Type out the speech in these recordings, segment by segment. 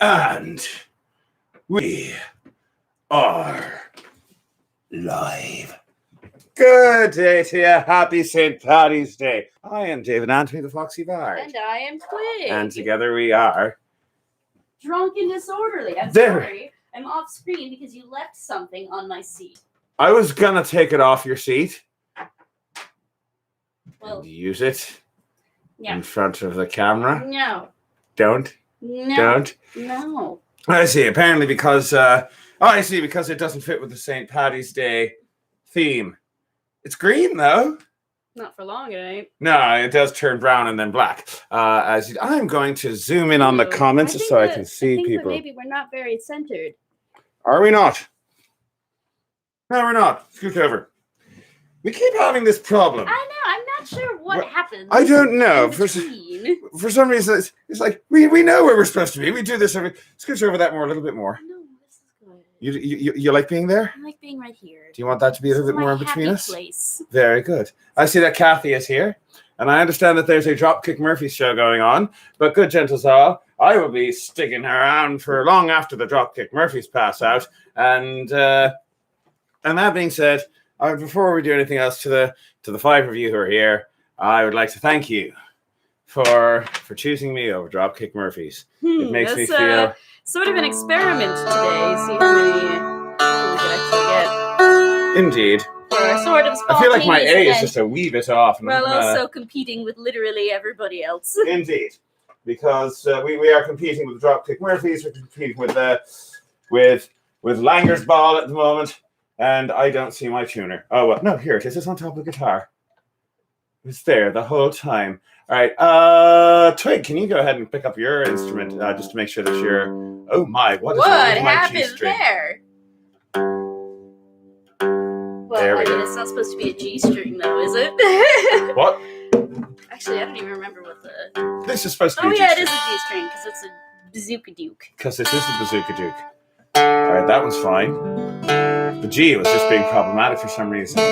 And we are live. Good day to you. Happy St. Paddy's Day. I am David Anthony, the Foxy Bard. And I am Twig. And together we are... Drunk and disorderly. I'm sorry. I'm off screen because you left something on my seat. I was going to take it off your seat. Well, and use it in yeah. front of the camera. No. Don't. No. Don't. No. I see. Apparently because... because it doesn't fit with the St. Paddy's Day theme. It's green, though. Not for long, it ain't. No, it does turn brown and then black. I'm going to zoom in on the comments I can see people. Maybe we're not very centered. Are we not? No, we're not. Scoot over. We keep having this problem. I know. I'm not sure what happens. I don't know. For some reason, it's like we know where we're supposed to be. We do this every... Scoot over that more, a little bit more. No, this is good. You like being there? I like being right here. Do you want that to be a little bit more in between us? Place. Very good. I see that Kathy is here, and I understand that there's a Dropkick Murphys show going on. But good gentles all, I will be sticking around for long after the Dropkick Murphys pass out. And that being said, before we do anything else to the five of you who are here, I would like to thank you for choosing me over Dropkick Murphys. It makes me feel sort of an experiment today. See how many we can actually get. Indeed. Sort of I feel like my A is just a wee bit off. While also competing with literally everybody else. Indeed. Because we are competing with Dropkick Murphys, we're competing with Langer's Ball at the moment, and I don't see my tuner. Oh, well, no, here it is. It's on top of the guitar. It's there the whole time. All right, Twig, can you go ahead and pick up your instrument just to make sure that you're... Oh, my, what happened there? Well, there we go. It's not supposed to be a G string, though, is it? What? Actually, I don't even remember what the... This is supposed to be a G G-string. it is a G string, because it's a bazooka duke. Because this is the bazooka duke. All right, that one's fine. The G was just being problematic for some reason.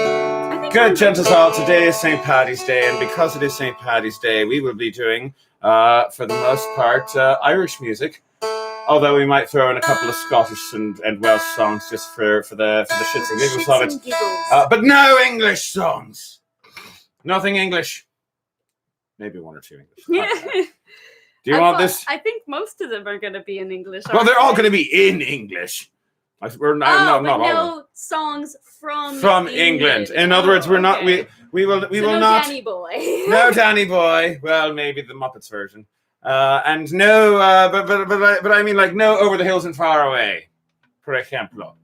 Good gentles all, today is St. Paddy's Day, and because it is St. Paddy's Day, we will be doing, for the most part, Irish music. Although we might throw in a couple of Scottish and Welsh songs just for the shits and giggles of it. But no English songs. Nothing English. Maybe one or two English. Do you want this? I think most of them are going to be in English. Well, they're all going to be in English. No songs from England. In other words, we're not. We will not. Danny Boy. No Danny Boy. Well, maybe the Muppets version. And no, but I mean, like, no Over the Hills and Far Away, for example.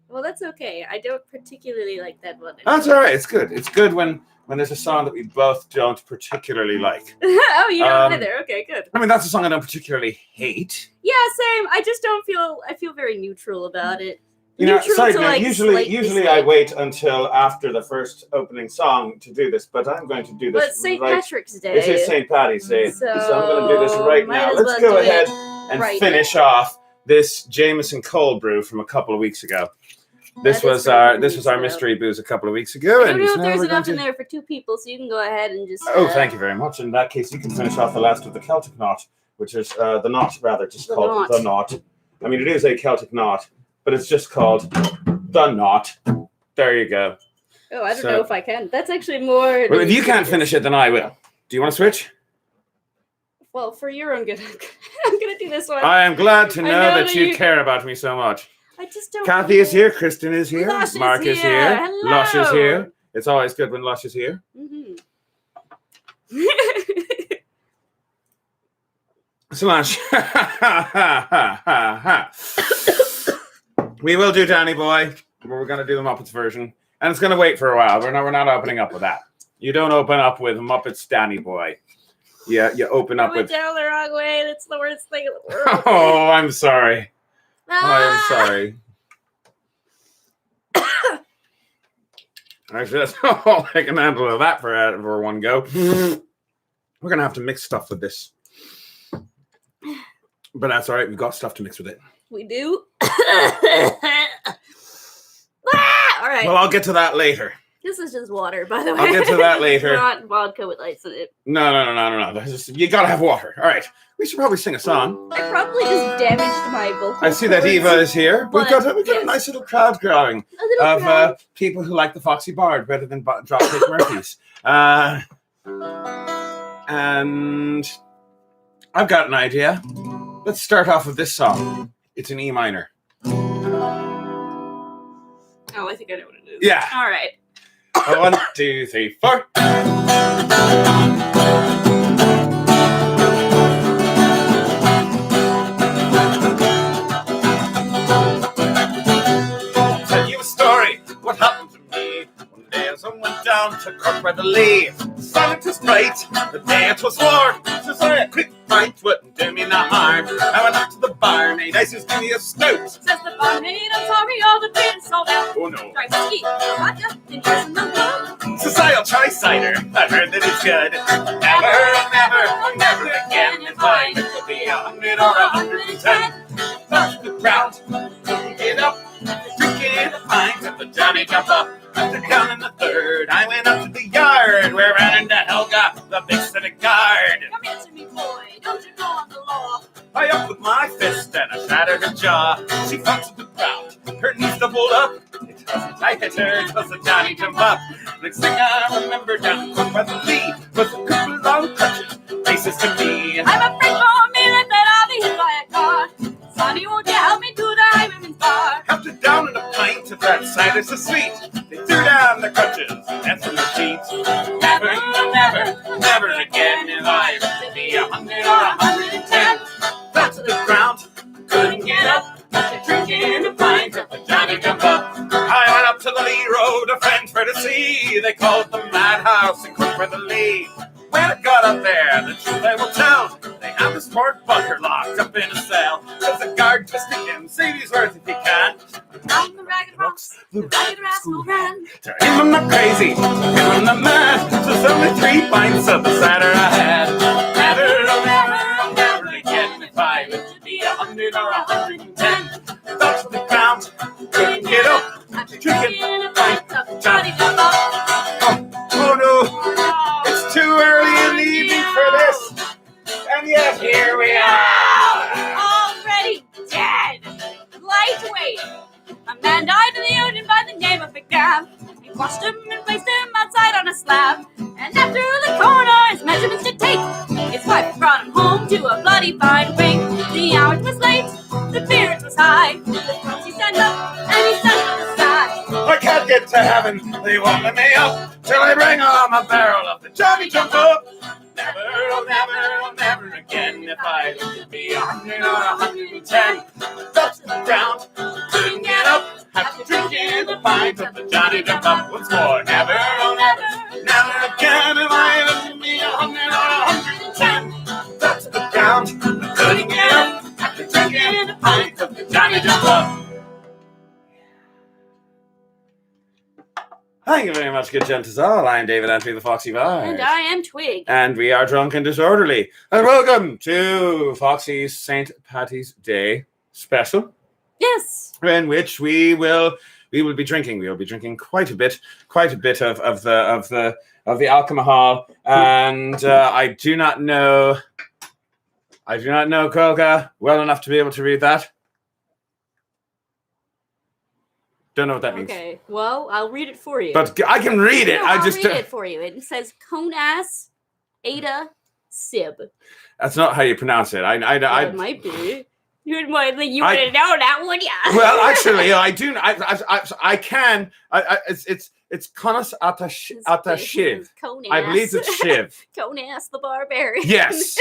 Well, that's okay. I don't particularly like that one. That's all right. It's good. It's good when there's a song that we both don't particularly like. Oh, you don't either. Okay, good. I mean, that's a song I don't particularly hate. Yeah, same. I just don't feel. I feel very neutral about it. You know, side note, usually I wait until after the first opening song to do this, but I'm going to do this. But St. Patrick's Day. It is St. Paddy's Day, so I'm going to do this right now. Let's well go ahead and finish off this Jameson cold brew from a couple of weeks ago. This was our mystery booze a couple of weeks ago. I don't know if there's enough in there for two people, so you can go ahead and just... Oh, thank you very much. In that case, you can finish off the last of the Celtic knot, which is the knot, rather, just called the knot. I mean, it is a Celtic knot, but it's just called the knot. There you go. Oh, I don't know if I can. That's actually more... Well, if you can't finish it, then I will. Do you want to switch? Well, for your own good, I'm going to do this one. I am glad to know that you care about me so much. I just don't... Kathy is here. Kristen is here. Mark is here. Hello. Lush is here. It's always good when Lush is here. Mm-hmm. Slash. We will do Danny Boy. We're going to do the Muppets version. And it's going to wait for a while. We're not opening up with that. You don't open up with Muppets Danny Boy. Yeah, you open up with... down the wrong way. That's the worst thing in the world. Oh, I'm sorry. I'm sorry. Actually, that's all I can handle that for one go. We're going to have to mix stuff with this. But that's all right. We've got stuff to mix with it. We do? All right. Well, I'll get to that later. This is just water, by the way. I'll get to that later. Not vodka with ice in it. No. You gotta have water. All right. We should probably sing a song. I probably just damaged my vocal I see that cords, Eva is here. We've got a yes. nice little crowd growing A little of crowd. people who like the Foxy Bard better than Dropkick Murphys. And I've got an idea. Let's start off with this song. It's in E minor. Oh, I think I know what it is. Yeah. All right. 1, 2, 3, 4. Tell you a story. What happened to me? One day as I went down to Cork by the Lee. The sun was bright. The day it was warm. So sorry, a quick pint wouldn't do me no harm. I went up to the barmaid. I says, give me a stout. Says the barmaid, I'm sorry, all the beer's sold out. Oh no. Try whiskey, vodka, and here's some love. Says I'll try cider. I've heard that it's good. Never again. If I could be 100 or 110. Touch the ground, get up, drinking a pint at the Johnny Jump Up. After down in the third, I went up to the yard where I ran into Helga, the big city guard. Come here to me, boy, don't you know I'm the law? I up with my fist and I shattered her jaw. She fell to the ground, her knees doubled up. It wasn't I hit her, it was a Johnny Jump Up. Next thing I remember down by the Lee was a couple long crutches, faces to me. I'm afraid for me that I'll be hit by a car. Sonny, won't you help me to the high women's bar? Helped her down in a pint of that cider so sweet. They threw down their crutches and some sheets. Never again if I to be 100 or 110. Fell to the ground, couldn't get up. After drinking a pint of the Johnny Jump Up. I went up to the Lee Road, a friend for to see. They called it the Madhouse in Cork by the Lee. When I got up there, the truth I will tell. They had this poor bugger locked up in a cell. There's a guard twisting him, say these words if you can. Down the ragged rocks, the ragged rascal ran. To him I'm not crazy, to him I'm not mad. There's only 3 pints of the cider I had. Never again if I were to be 100 or 110. Fell to the ground, couldn't get up. After Drinking drinking a pint of the Johnny Jump Up. Oh no, it's too early in the evening for this. And yet here we are. Already dead. Lightweight. A man died in the ocean by the name of McGab. He washed him and placed him outside on a slab. And after the coroner his measurements to take, his wife brought him home to a bloody fine ring. The hour was late, the spirits was high. The Foxy stand up and he stood to the side. I can't get to heaven, they won't let me up till I bring on a barrel of the Johnny Jump Up. Never again if I could be 100 or 110. Fell to the ground, couldn't get up. After drinking a pint of the Johnny Jump Up once more. Never again if I could be 100 or 110. Fell to the ground, couldn't get up. After drinking a pint of the Johnny Jump Up. Thank you very much, good gents all. I'm David Entry, the Foxy Bard. And I am Twig. And we are drunk and disorderly. And welcome to Foxy's St. Patty's Day special, Yes. in which we will be drinking. We will be drinking quite a bit of the alcohol. And I do not know Kolga well enough to be able to read that. Don't know what that means. Okay, well, I'll read it for you. But I can read it. No, I I'll just read it for you. It says Conas Ada Sib. That's not how you pronounce it. It might be. You wouldn't know that, would ya? Well, actually, I do. I can. It's Conas Ata Shiv. Conas. I believe it's Shiv. Conas the Barbarian. Yes.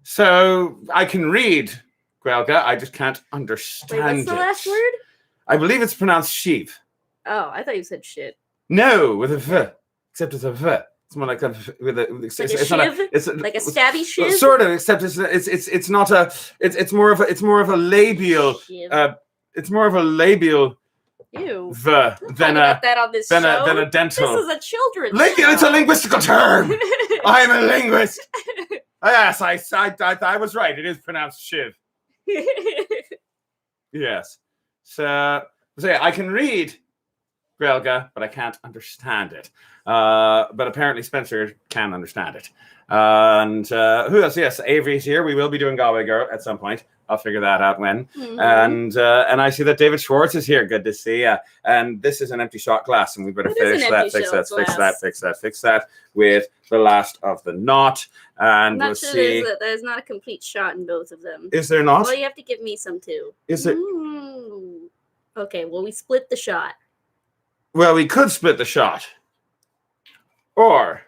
So I can read Gwelga. I just can't understand Wait, what's the last word? I believe it's pronounced Shiv. Oh, I thought you said shit. No, with a V. Except it's a V. It's more like a with a. Like a shiv? It's Like a stabby shiv? Sort of, except it's not a. It's more of a labial. Shiv. It's more of a labial Ew. V than about that on this a show. dental. This is a children's Lingual, it's a show. linguistical term. I'm a linguist. Yes, I was right. It is pronounced Shiv. Yes. So yeah, I can read Grelga, but I can't understand it. But apparently Spencer can understand it. And who else? Yes, Avery's here. We will be doing Galway Girl at some point. I'll figure that out when. And I see that David Schwartz is here. Good to see you. And this is an empty shot glass, and we better fix that with the last of the knot. And I'm we'll not sure see. there's not a complete shot in both of them. Is there not? Well, you have to give me some too. Is there? Okay, well, we split the shot. Well, we could split the shot. Or.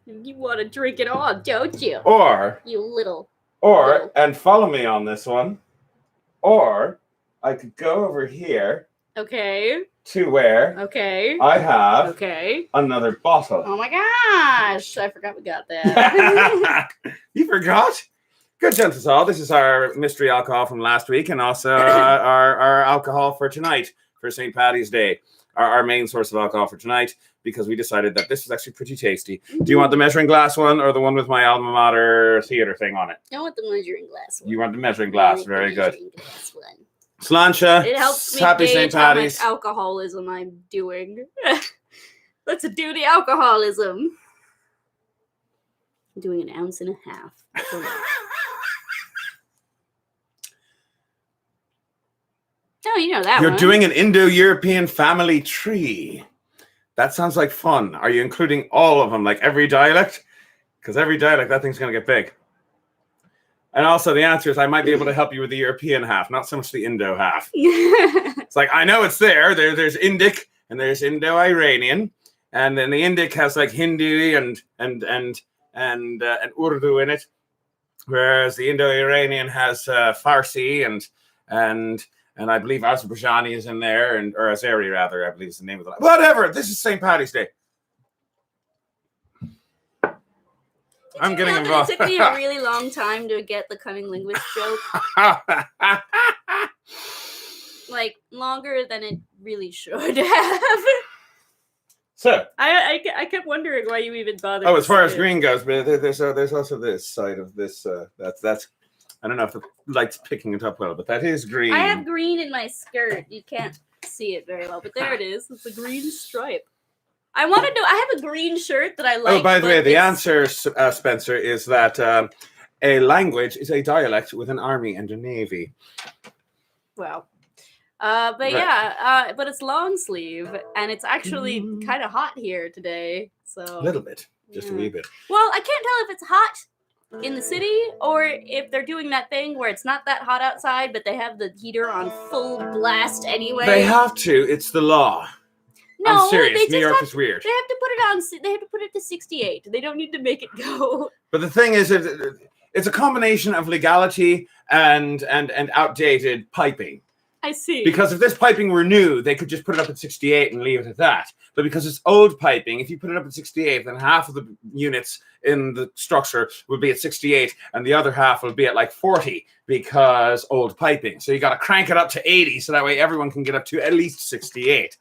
You want to drink it all, don't you? Or. You little. Or, and follow me on this one, or I could go over here. Okay. To where. Okay. I have. Okay. Another bottle. Oh my gosh. I forgot we got that. You forgot? Good gents all. This is our mystery alcohol from last week and also our alcohol for tonight for St. Paddy's Day. Our main source of alcohol for tonight, because we decided that this is actually pretty tasty. Do you want the measuring glass one or the one with my alma mater theater thing on it? I want the measuring glass one. You want the measuring glass. Very good. One. Sláinte. It helps me Happy gauge St. how much Paddy's. alcoholism I'm doing. Let's do the alcoholism. I'm doing 1.5 ounces. Oh, you know that You're one. doing an Indo-European family tree. That sounds like fun. Are you including all of them, like every dialect? Because every dialect, that thing's going to get big. And also the answer is I might be able to help you with the European half, not so much the Indo half. It's like, I know it's there. There's Indic and there's Indo-Iranian. And then the Indic has like Hindi and Urdu in it. Whereas the Indo-Iranian has Farsi and I believe Azerbaijani is in there, or Azeri rather, I believe is the name of the. Whatever. This is St. Paddy's Day. I'm getting involved. It took me a really long time to get the cunning linguist joke. Like longer than it really should have. So I kept wondering why you even bothered. Oh, as far as green goes, but there's also this side of this. That's. I don't know if the light's picking it up well, but that is green. I have green in my skirt. You can't see it very well, but there it is. It's a green stripe. I have a green shirt that I like. Oh, by the way, the answer, Spencer, is that a language is a dialect with an army and a navy. Wow. But right. Yeah, but it's long sleeve, and it's actually kind of hot here today. So a little bit, just a wee bit. Well, I can't tell if it's hot in the city or if they're doing that thing where it's not that hot outside, but they have the heater on full blast anyway. They have to. It's the law. No, I'm serious. New York is weird. They have to put it on. They have to put it to 68. They don't need to make it go. But the thing is, it's a combination of legality and outdated piping. I see. Because if this piping were new, they could just put it up at 68 and leave it at that. But because it's old piping, if you put it up at 68, then half of the units in the structure would be at 68 and the other half will be at like 40 because old piping. So you got to crank it up to 80 so that way everyone can get up to at least 68.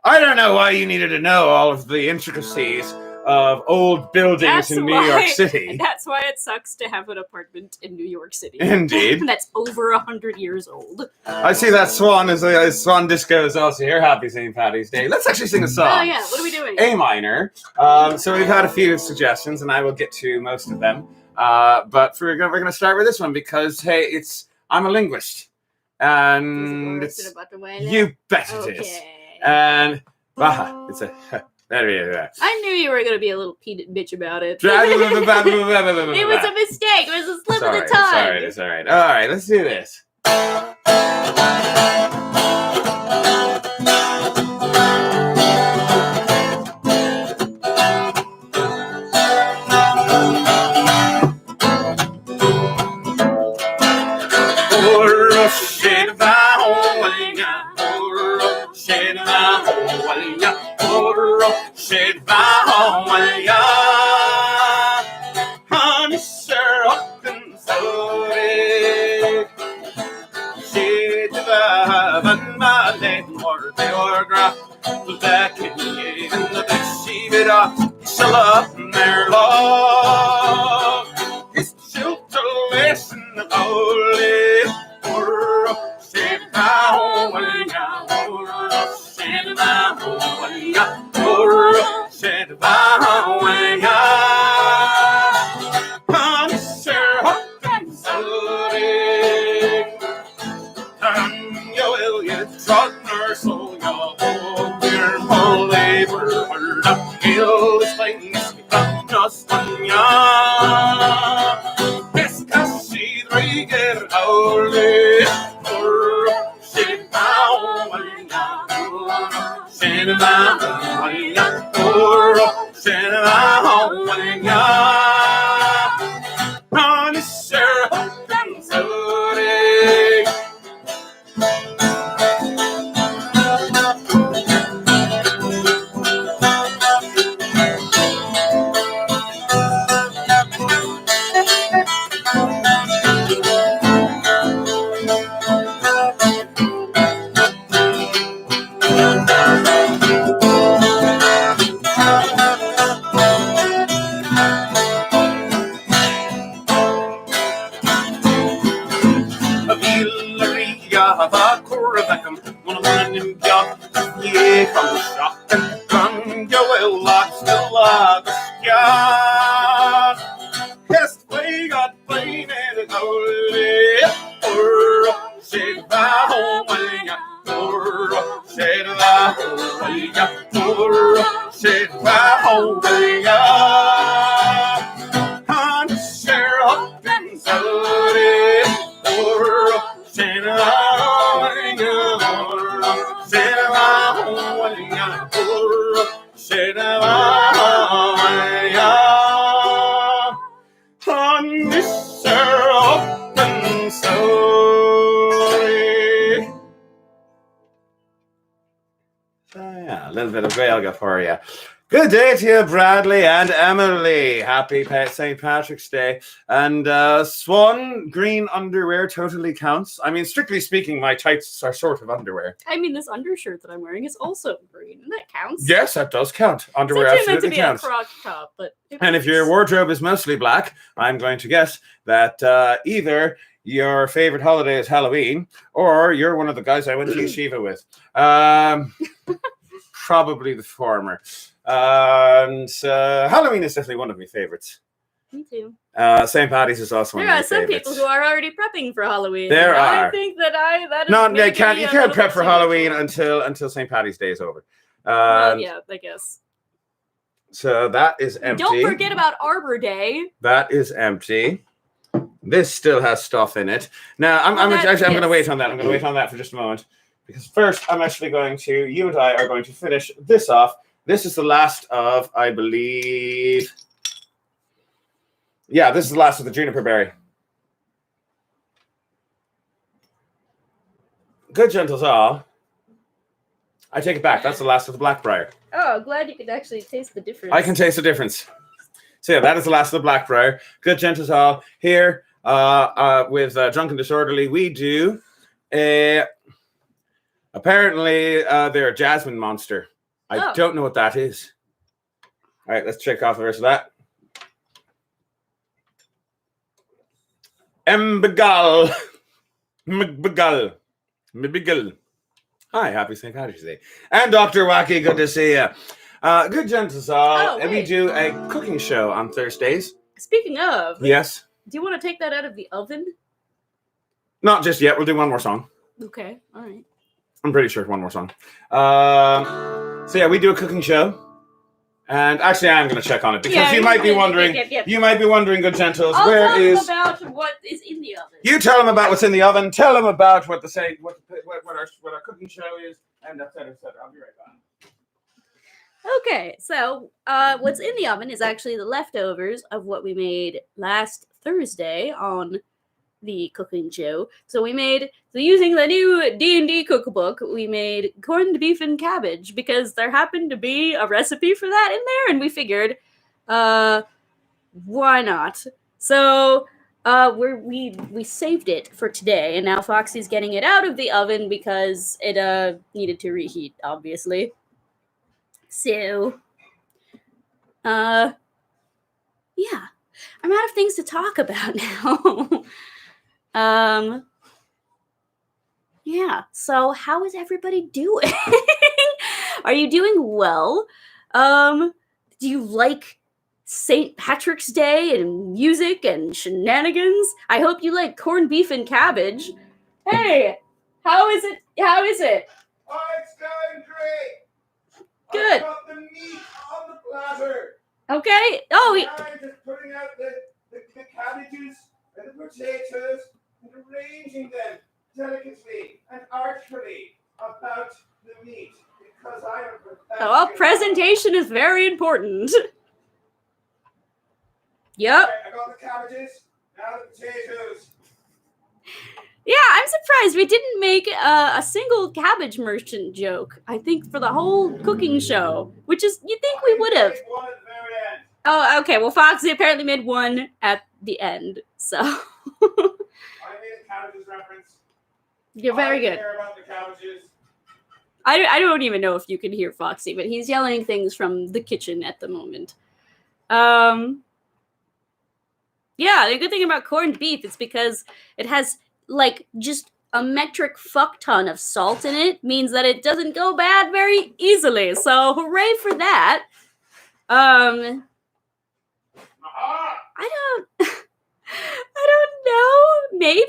I don't know why you needed to know all of the intricacies of old buildings in New York City. That's why it sucks to have an apartment in New York City. Indeed. That's over 100 years old. I see that Swan Swan Disco is also here. Happy St. Paddy's Day. Let's actually sing a song. Oh yeah, what are we doing? A minor. So we've had a few suggestions, and I will get to most of them. But we're going to start with this one because, hey, I'm a linguist. And you bet it is. And it's a... I knew you were going to be a little bitch about it. It was a mistake. It was a slip of the tongue. It's all right. All right, let's do this. Up their love, his children listen holy. Send A little bit of Gaelga for you. Good day to you, Bradley and Emily. Happy St. Patrick's Day. And Swan, green underwear totally counts. I mean, strictly speaking, my tights are sort of underwear. I mean, this undershirt that I'm wearing is also green, and that counts. Yes, that does count. Underwear it's absolutely meant to be counts. A crotch top, but and if your wardrobe is mostly black, I'm going to guess that either your favorite holiday is Halloween, or you're one of the guys I went to yeshiva with. Probably the former. And Halloween is definitely one of my favorites. Me too. St. Paddy's is also one of my favorites. There are some people who are already prepping for Halloween. There are. I think that is no, you can't prep for Halloween much. until St. Paddy's Day is over. Well, yeah, I guess. So that is empty. Don't forget about Arbor Day. That is empty. This still has stuff in it. Now, I'm going to wait on that. I'm going to wait on that for just a moment. Because first, you and I are going to finish this off. This is the last of, I believe... Yeah, this is the last of the juniper berry. Good gentles all. I take it back. That's the last of the blackbriar. Oh, glad you could actually taste the difference. I can taste the difference. So yeah, that is the last of the blackbriar. Good gentles all. Here, with Drunken Disorderly, we do... Apparently, they're a jasmine monster. I don't know what that is. All right, let's check off the rest of that. Mbigal. Hi, happy St. Patrick's Day. And Dr. Wacky, good to see you. Good gentles all. And we do a cooking show on Thursdays. Speaking of. Yes. Do you want to take that out of the oven? Not just yet. We'll do one more song. Okay, all right. I'm pretty sure one more song. So yeah, we do a cooking show. And actually, I am going to check on it because you might be wondering. You might be wondering, good gentles, I'll tell about what is in the oven. You tell them about what's in the oven. Tell them about what our cooking show is, and et cetera, et cetera. I'll be right back. Okay, so what's in the oven is actually the leftovers of what we made last Thursday on the cooking show. So using the new D&D cookbook, we made corned beef and cabbage because there happened to be a recipe for that in there, and we figured, why not? So we saved it for today, and now Foxy's getting it out of the oven because it needed to reheat, obviously. So, yeah, I'm out of things to talk about now. Yeah, so how is everybody doing? Are you doing well? Do you like St. Patrick's Day and music and shenanigans? I hope you like corned beef and cabbage. Hey, how is it? How is it? Oh, it's going great. Good. I got the meat on the platter. Okay. Oh, Now I'm just putting out the cabbages and the potatoes and arranging them delicately and artfully about the meat because I am well, presentation is very important. Yep. I got the cabbages, now the potatoes. Yeah, I'm surprised we didn't make a single cabbage merchant joke. I think for the whole cooking show, which is you'd think we would have. One at the very end. Oh, okay. Well, Foxy apparently made one at the end, so I made a cabbages reference. you're very good. I care about the cabbages. I don't even know if you can hear Foxy, but he's yelling things from the kitchen at the moment. Yeah, the good thing about corned beef is because it has like just a metric fuck ton of salt in it, means that it doesn't go bad very easily. So hooray for that. I don't know. Maybe?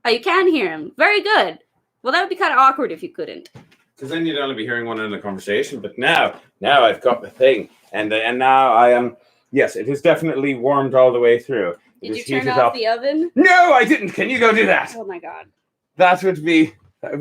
Oh, you can hear him. Very good. Well, that would be kind of awkward if you couldn't. Because then you'd only be hearing one in the conversation. But now I've got the thing, and now I am. Yes, it is definitely warmed all the way through. Did you turn off the oven? No, I didn't. Can you go do that? Oh my god. That would be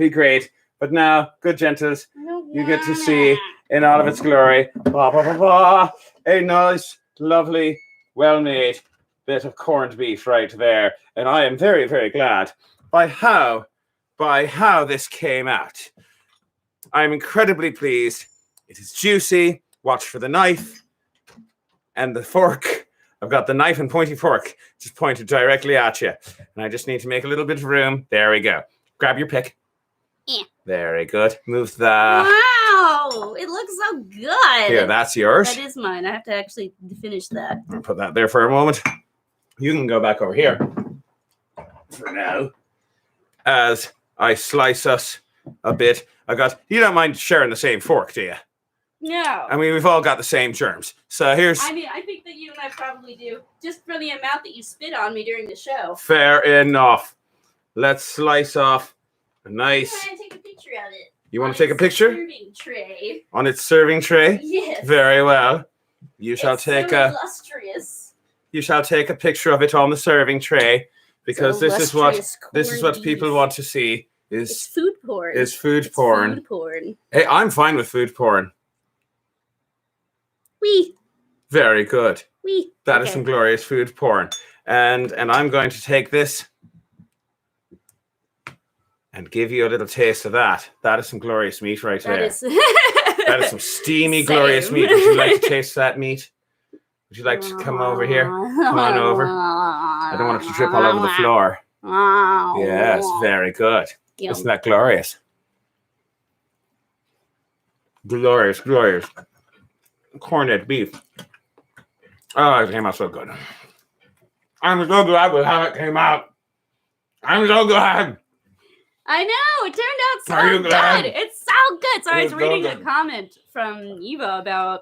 great. But now, good gentles, you get to see in all of its glory, a nice, lovely, well-made bit of corned beef right there. And I am very, very glad by how this came out. I'm incredibly pleased. It is juicy. Watch for the knife and the fork. I've got the knife and pointy fork just pointed directly at you. And I just need to make a little bit of room. There we go. Grab your pick. Yeah. Very good. Move that. Wow! It looks so good. Here, that's yours. That is mine. I have to actually finish that. I'll put that there for a moment. You can go back over here for now. As I slice us a bit. You don't mind sharing the same fork, do you? No. I mean, we've all got the same germs. So here's... I mean, I think that you and I probably do. Just for the amount that you spit on me during the show. Fair enough. Let's slice off a nice... I'm trying to take a picture of it. You want to take a picture? Serving tray. On its serving tray? Yes. Very well. You shall take illustrious. You shall take a picture of it on the serving tray, because this is what people want to see. It's food porn. Is food porn. Food porn. Hey, I'm fine with food porn. Wee. Very good. Wee. That is some glorious food porn. And I'm going to take this and give you a little taste of that. That is some glorious meat right there. That is some steamy, glorious meat. Would you like to taste that meat? Would you like to come over here? Come on over. I don't want it to drip all over the floor. Yes, very good. Yum. Isn't that glorious? Glorious, glorious. Corned beef. Oh, it came out so good. I'm so glad with how it came out. I'm so glad. I know, it turned out so Are you glad? good. It's so good. So I was so reading a good. comment from Eva about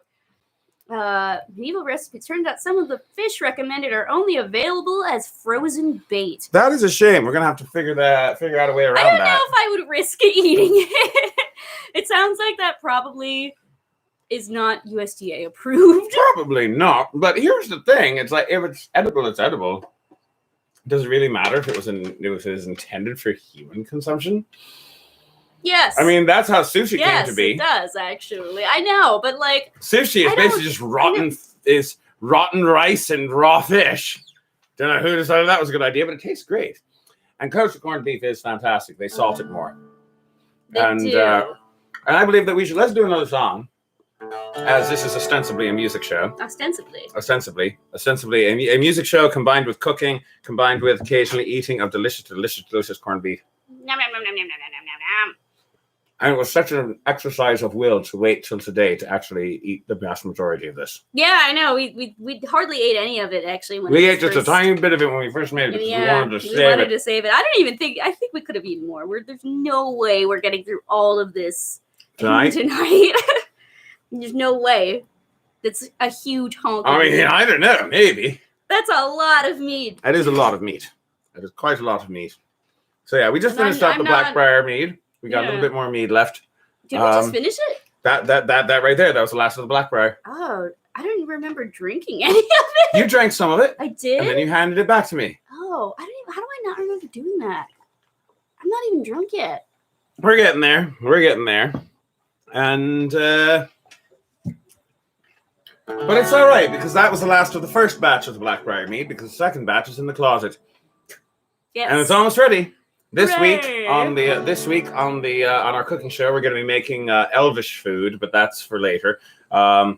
Eva recipe. It turned out some of the fish recommended are only available as frozen bait. That is a shame. We're gonna have to figure out a way around that. I don't know if I would risk eating it. It sounds like that probably is not USDA approved. Probably not. But here's the thing: it's like if it's edible, it's edible. Does it really matter if it was intended for human consumption? Yes. I mean, that's how sushi came to be. Yes, it does actually. I know, but like sushi is basically just rotten rice and raw fish. Don't know who decided that was a good idea, but it tastes great. And kosher corned beef is fantastic. They salt it more. They and do. And I believe that let's do another song, as this is ostensibly a music show. Ostensibly a music show combined with cooking, combined with occasionally eating of delicious corned beef. Nom, nom, nom, nom, nom, nom, nom, nom, nom. And it was such an exercise of will to wait till today to actually eat the vast majority of this. Yeah, I know. We hardly ate any of it, actually. We ate just a tiny bit of it when we first made it because we wanted to save it. I don't even think... I think we could have eaten more. There's no way we're getting through all of this tonight. There's no way. That's a huge honk. I mean, I don't know. Maybe. That's a lot of meat. That is a lot of meat. That is quite a lot of meat. So yeah, we just finished up the Blackbriar mead. We got a little bit more mead left. Did we just finish it? That right there. That was the last of the Blackbriar. Oh, I don't even remember drinking any of it. You drank some of it. I did. And then you handed it back to me. Oh, how do I not remember doing that? I'm not even drunk yet. We're getting there. And but it's all right because that was the last of the first batch of the Blackbriar mead because the second batch is in the closet. Yes. And it's almost ready. This week on our cooking show, we're going to be making elvish food, but that's for later. But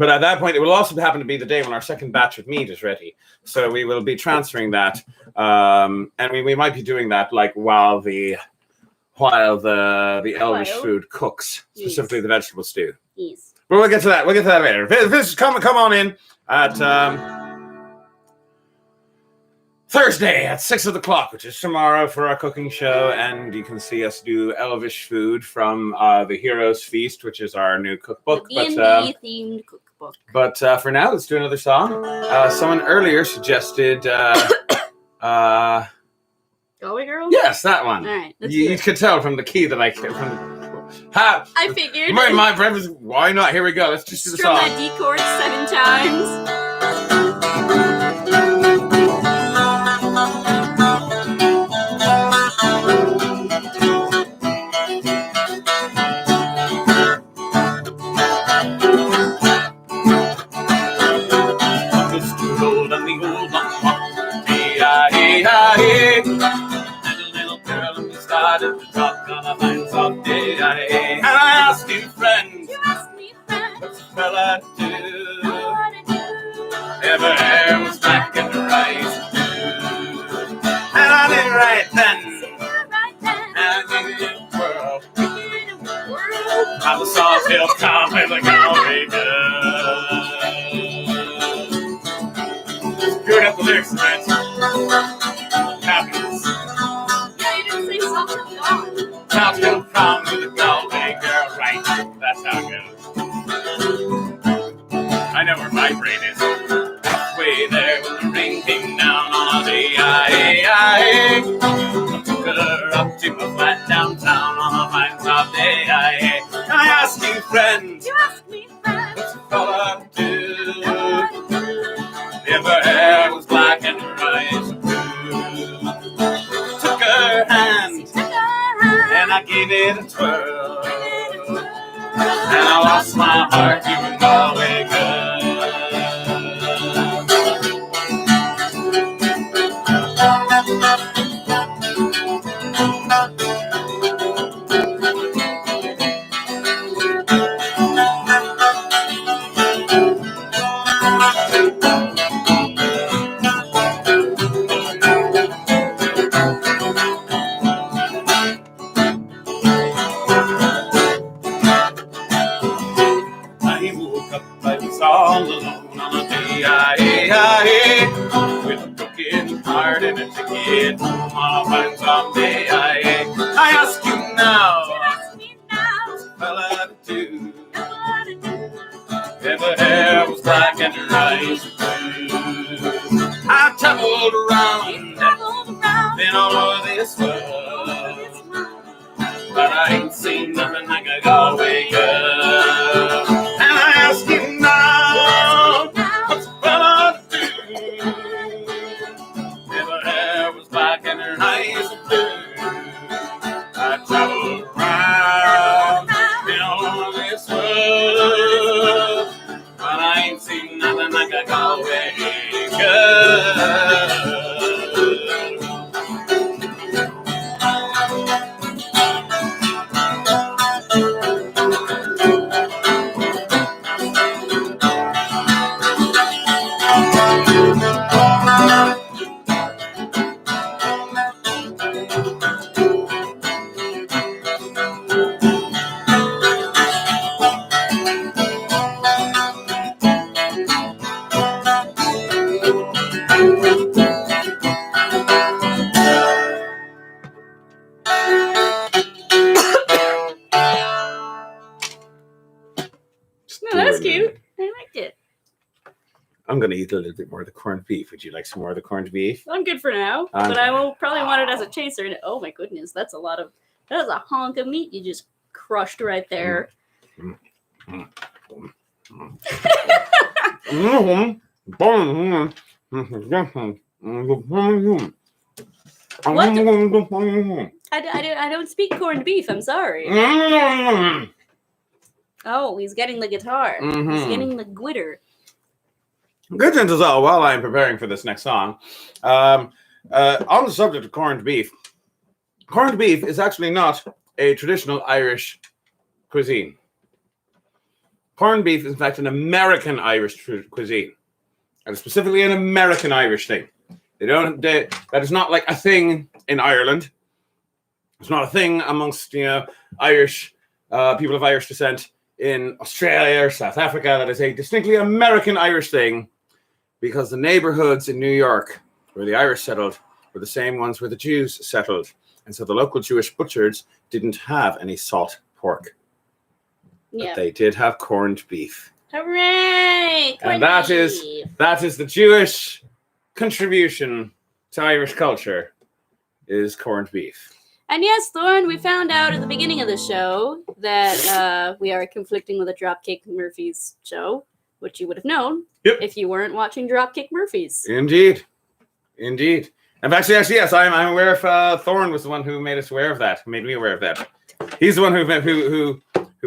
at that point, it will also happen to be the day when our second batch of meat is ready. So we will be transferring that, and we might be doing that like while the elvish food cooks, specifically the vegetable stew. Yes. But we'll get to that. Later. This come on in at. Thursday at 6 o'clock, which is tomorrow for our cooking show, and you can see us do elvish food from the Heroes Feast, which is our new cookbook. The D&D themed cookbook. But for now, let's do another song. Someone earlier suggested Galway Girl? Yes, that one. All right, you could tell from the key that I figured. My friend was, why not? Here we go. Let's just do the Strum song. that D chord 7 times. Little girl and we started to talk on a fine soft day. And I asked you, friend, what's a fella do? If her hair was black and her eyes blue. And I did right then. And I gave it a whirl. I was soft hill calm with a Galway girl. Screwed up the lyrics, right? Happiness. Yeah, you didn't say something wrong. Sounds good from with a Galway girl, right? That's how it goes. I know where my brain is. Way there when the rain came down on a day. I took her up to a flat downtown on a fine soft day. I asked you, friend, what's a fella do? If her hair was black and her eyes blue. Took her hand and I gave it a twirl. And I lost my heart to a Galway girl. All alone on a day, with a broken heart and a ticket home on a fine someday. I ask you now, what's a fella to do? If her hair was black and her eyes blue. I traveled around in all of this world, but I ain't seen nothing like a Galway girl. And I ask you now, what's a fella to do? If her hair was black and her eyes blue. I traveled around in all of this world, but I ain't seen nothing like a Galway girl. was cute. I liked it. I'm going to eat a little bit more of the corned beef. Would you like some more of the corned beef? I'm good for now, but I will probably want it as a chaser. And oh my goodness, that was a hunk of meat you just crushed right there. I don't speak corned beef. I'm sorry. Oh, he's getting the guitar. He's getting the glitter. Good as well. While I'm preparing for this next song, on the subject of corned beef is actually not a traditional Irish cuisine. Corned beef is in fact an American Irish cuisine, and specifically an American Irish thing. That is not like a thing in Ireland. It's not a thing amongst Irish people of Irish descent in Australia or South Africa. That is a distinctly American Irish thing, because the neighborhoods in New York where the Irish settled were the same ones where the Jews settled, and so the local Jewish butchers didn't have any salt pork. But they did have corned beef. Hooray! And that is the Jewish contribution to Irish culture, is corned beef. And yes, Thorne, we found out at the beginning of the show that we are conflicting with a Dropkick Murphys show, which you would have known if you weren't watching Dropkick Murphys. Indeed. And actually, yes, I'm aware of Thorne was the one who made us aware of that, made me aware of that. He's the one who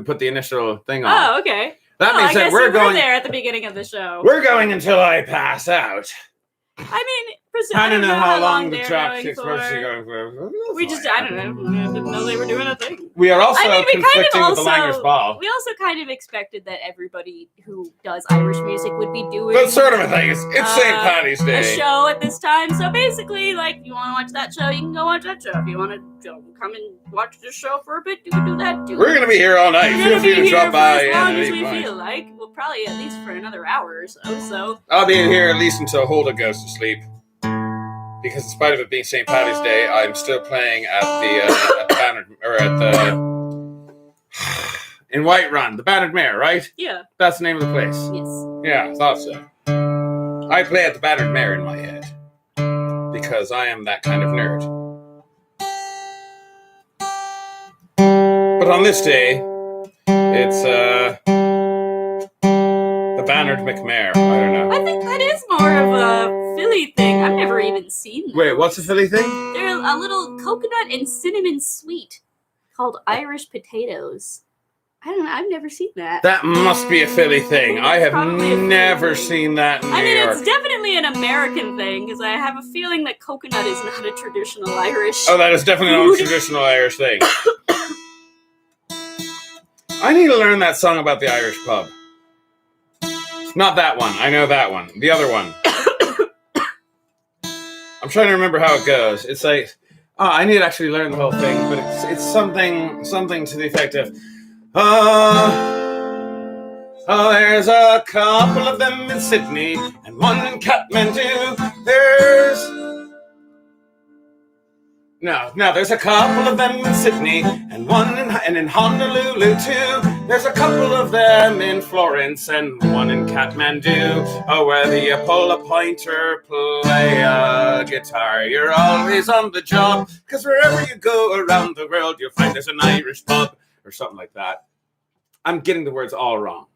put the initial thing on. Oh, okay. That means that we're going there at the beginning of the show. We're going until I pass out. I mean, I don't know how long the Dropkick Murphys are going for. I don't know. I didn't know they were doing a thing. We are also conflicting with the Langers Ball. We also kind of expected that everybody who does Irish music would be doing that sort of a thing. It's St. Patty's Day. A show at this time. So basically, like, you want to watch that show, you can go watch that show. If you want to come and watch this show for a bit, you can do that too. We're going to be here all night. Feel free to drop by as long as we feel like. We'll probably at least for another hour or so. I'll be here at least until Hulda goes to sleep. Because in spite of it being St. Patty's Day, I'm still playing at in White Run, the Bannered Mare, right? Yeah. That's the name of the place. Yes. Yeah, I thought so. I play at the Bannered Mare in my head. Because I am that kind of nerd. But on this day, it's the Bannered McMare. I don't know. I think that is more of a Philly thing. I've never even seen that. Wait, what's a Philly thing? They're a little coconut and cinnamon sweet called Irish potatoes. I don't know. I've never seen that. That must be a Philly thing. I have never seen that in New York. It's definitely an American thing, because I have a feeling that coconut is not a traditional Irish. Oh, that is definitely not a traditional Irish thing. I need to learn that song about the Irish pub. Not that one. I know that one. The other one. I'm trying to remember how it goes. It's like, I need to actually learn the whole thing, but it's something to the effect of, there's a couple of them in Sydney and one in Kathmandu. There's a couple of them in Sydney and one in Honolulu too. There's a couple of them in Florence and one in Kathmandu. Oh, whether you pull a pointer, play a guitar, you're always on the job, because wherever you go around the world, you'll find there's an Irish pub, or something like that. I'm getting the words all wrong.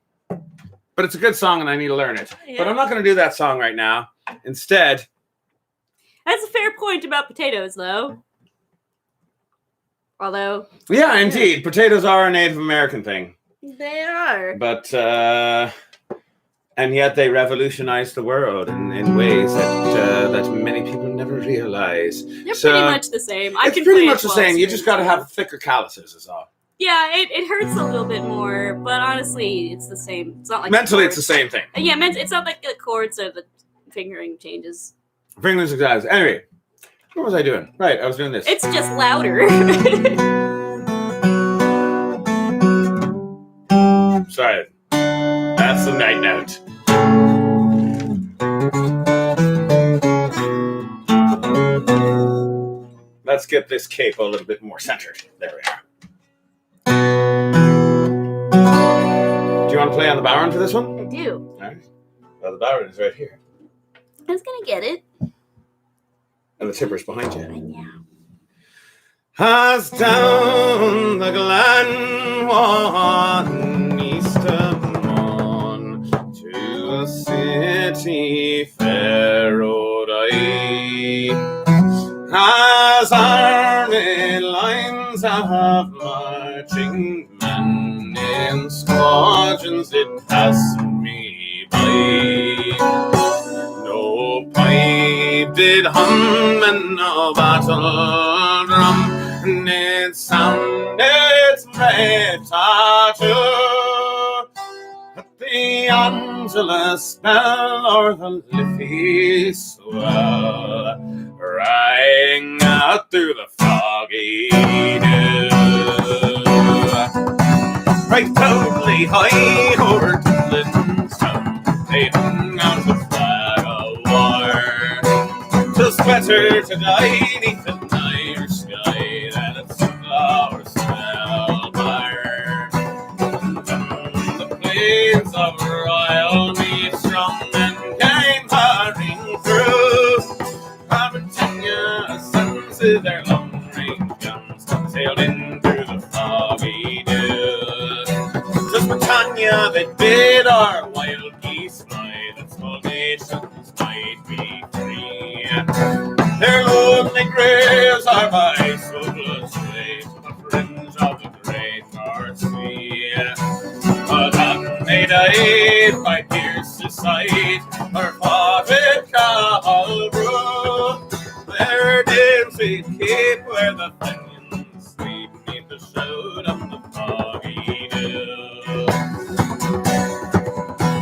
But it's a good song and I need to learn it. Yeah. But I'm not going to do that song right now. Instead... That's a fair point about potatoes, though. Although... Yeah, indeed. Potatoes are a Native American thing. They are. But, and yet they revolutionized the world in ways that many people never realize. They're pretty much the same. It's pretty much the same. You just got to have thicker calluses is all. Yeah, it hurts a little bit more, but honestly, it's the same. It's not like mentally, it's the same thing. Yeah, it's not like the chords or the fingering changes. Fingering exactly. Anyway, what was I doing? Right, I was doing this. It's just louder. Sorry, that's the night note. Let's get this capo a little bit more centered. There we are. you want to play on the Baron for this one? I do. All right. Well, the Baron is right here. I was gonna get it. And the tipper's behind you. Yeah. As down the glen one Easter morn to a city fair rode I, as army lines of marching men in squadrons did pass me by. No pipe did hum and no battle drum, it sounded straight too. But the Angelus bell or the Liffey swell rang out through the foggy dew. Right proudly high o'er Dublin's town they hung out the flag of war, till sweater to die neath the Irish sky that its flowers smell bare. And the plains of royal mead strong and came hurrying through. Virginia sons with their long range guns sailed in through the foggy dew. Just Britannia they bid our wild geese fly, that small nations might be free. Their lonely graves are by Soulless Way to the fringe of the great North Sea. But on they died by fiercest sight, or fought with Cavalry. Their names we keep where the Fenians sleep beneath the shroud of the foggy dew.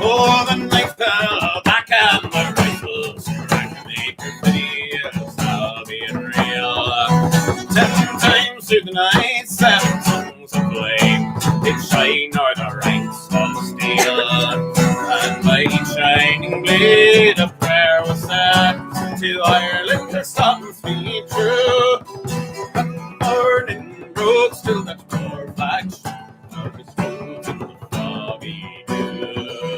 Oh, the knife fell back and the rifles crack, make her pity shall be real. 7 times through the night, 7 tongues of flame did shine o'er the ranks of steel, and by each shining blade a prayer was said to Ireland her sons be true. The morning broke still that poor flag shone its road in the foggy dew.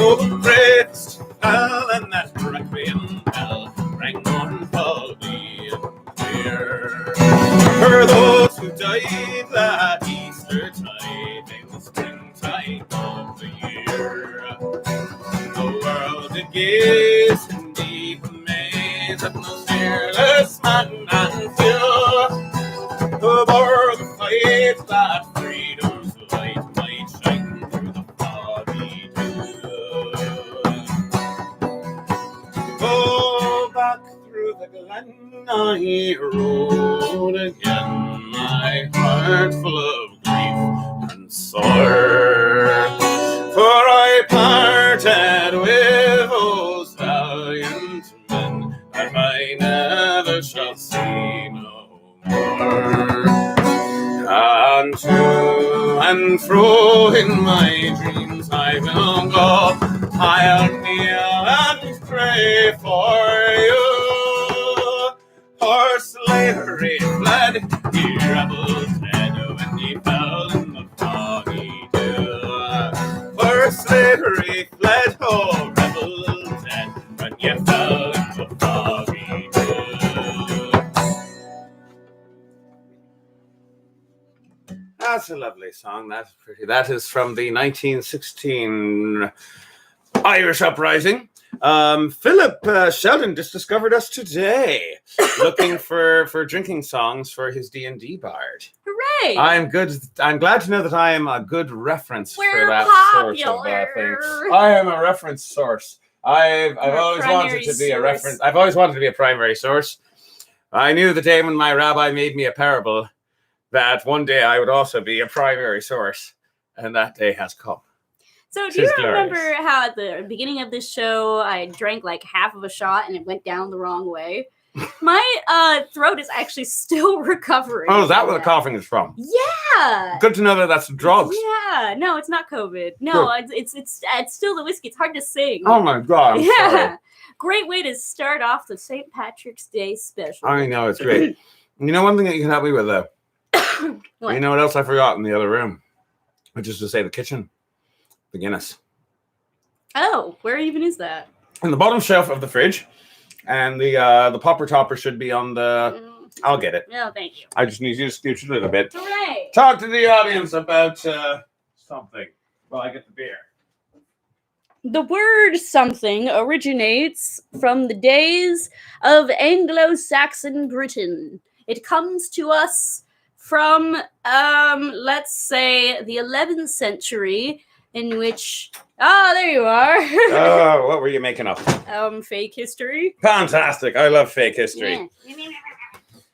Oh, the bravest fell and that requiem bell rang mournfully and clear. For those who died that Easter tide in the springtime of the year, the world did gaze in deep amaze at the fearless man and few, who bore the fight that freedom's light might shine through the foggy dew. Go back through the glen I rode again, my heart full of grief and sorrow, for I parted with those valiant men that I never shall see no more. And to and fro in my dreams I will go, I'll kneel and pray for you. For slavery fled, ye rebels dead, when ye fell in the foggy dew. For slavery fled, oh rebels dead, when ye fell in the foggy dew. That's a lovely song. That's pretty. That is from the 1916 Irish Uprising. Philip Sheldon just discovered us today, looking for drinking songs for his D&D bard. Hooray! I'm glad to know that I am a good reference for that popular. sort of thing. I am a reference source. I've always wanted to be a reference. I've always wanted to be a primary source. I knew the day when my rabbi made me a parable that one day I would also be a primary source, and that day has come. So do you remember how at the beginning of this show I drank like half of a shot and it went down the wrong way? My throat is actually still recovering. Oh, is that where the coughing is from? Yeah. Good to know that that's drugs. Yeah. No, it's not COVID. No, it's still the whiskey. It's hard to sing. Oh my God. I'm sorry. Great way to start off the St. Patrick's Day special. I know, it's great. You know one thing that you can help me with though? What? You know what else I forgot in the other room? which is to say the kitchen, the Guinness. Oh, where even is that? In the bottom shelf of the fridge, and the popper topper should be on the. I'll get it. No, thank you. I just need you to scooch a little bit. Hooray! Talk to the audience about something while I get the beer. The word something originates from the days of Anglo-Saxon Britain. It comes to us from, let's say, the 11th century, in which... Oh, there you are. Oh, what were you making up? Fake history. Fantastic. I love fake history. Yeah.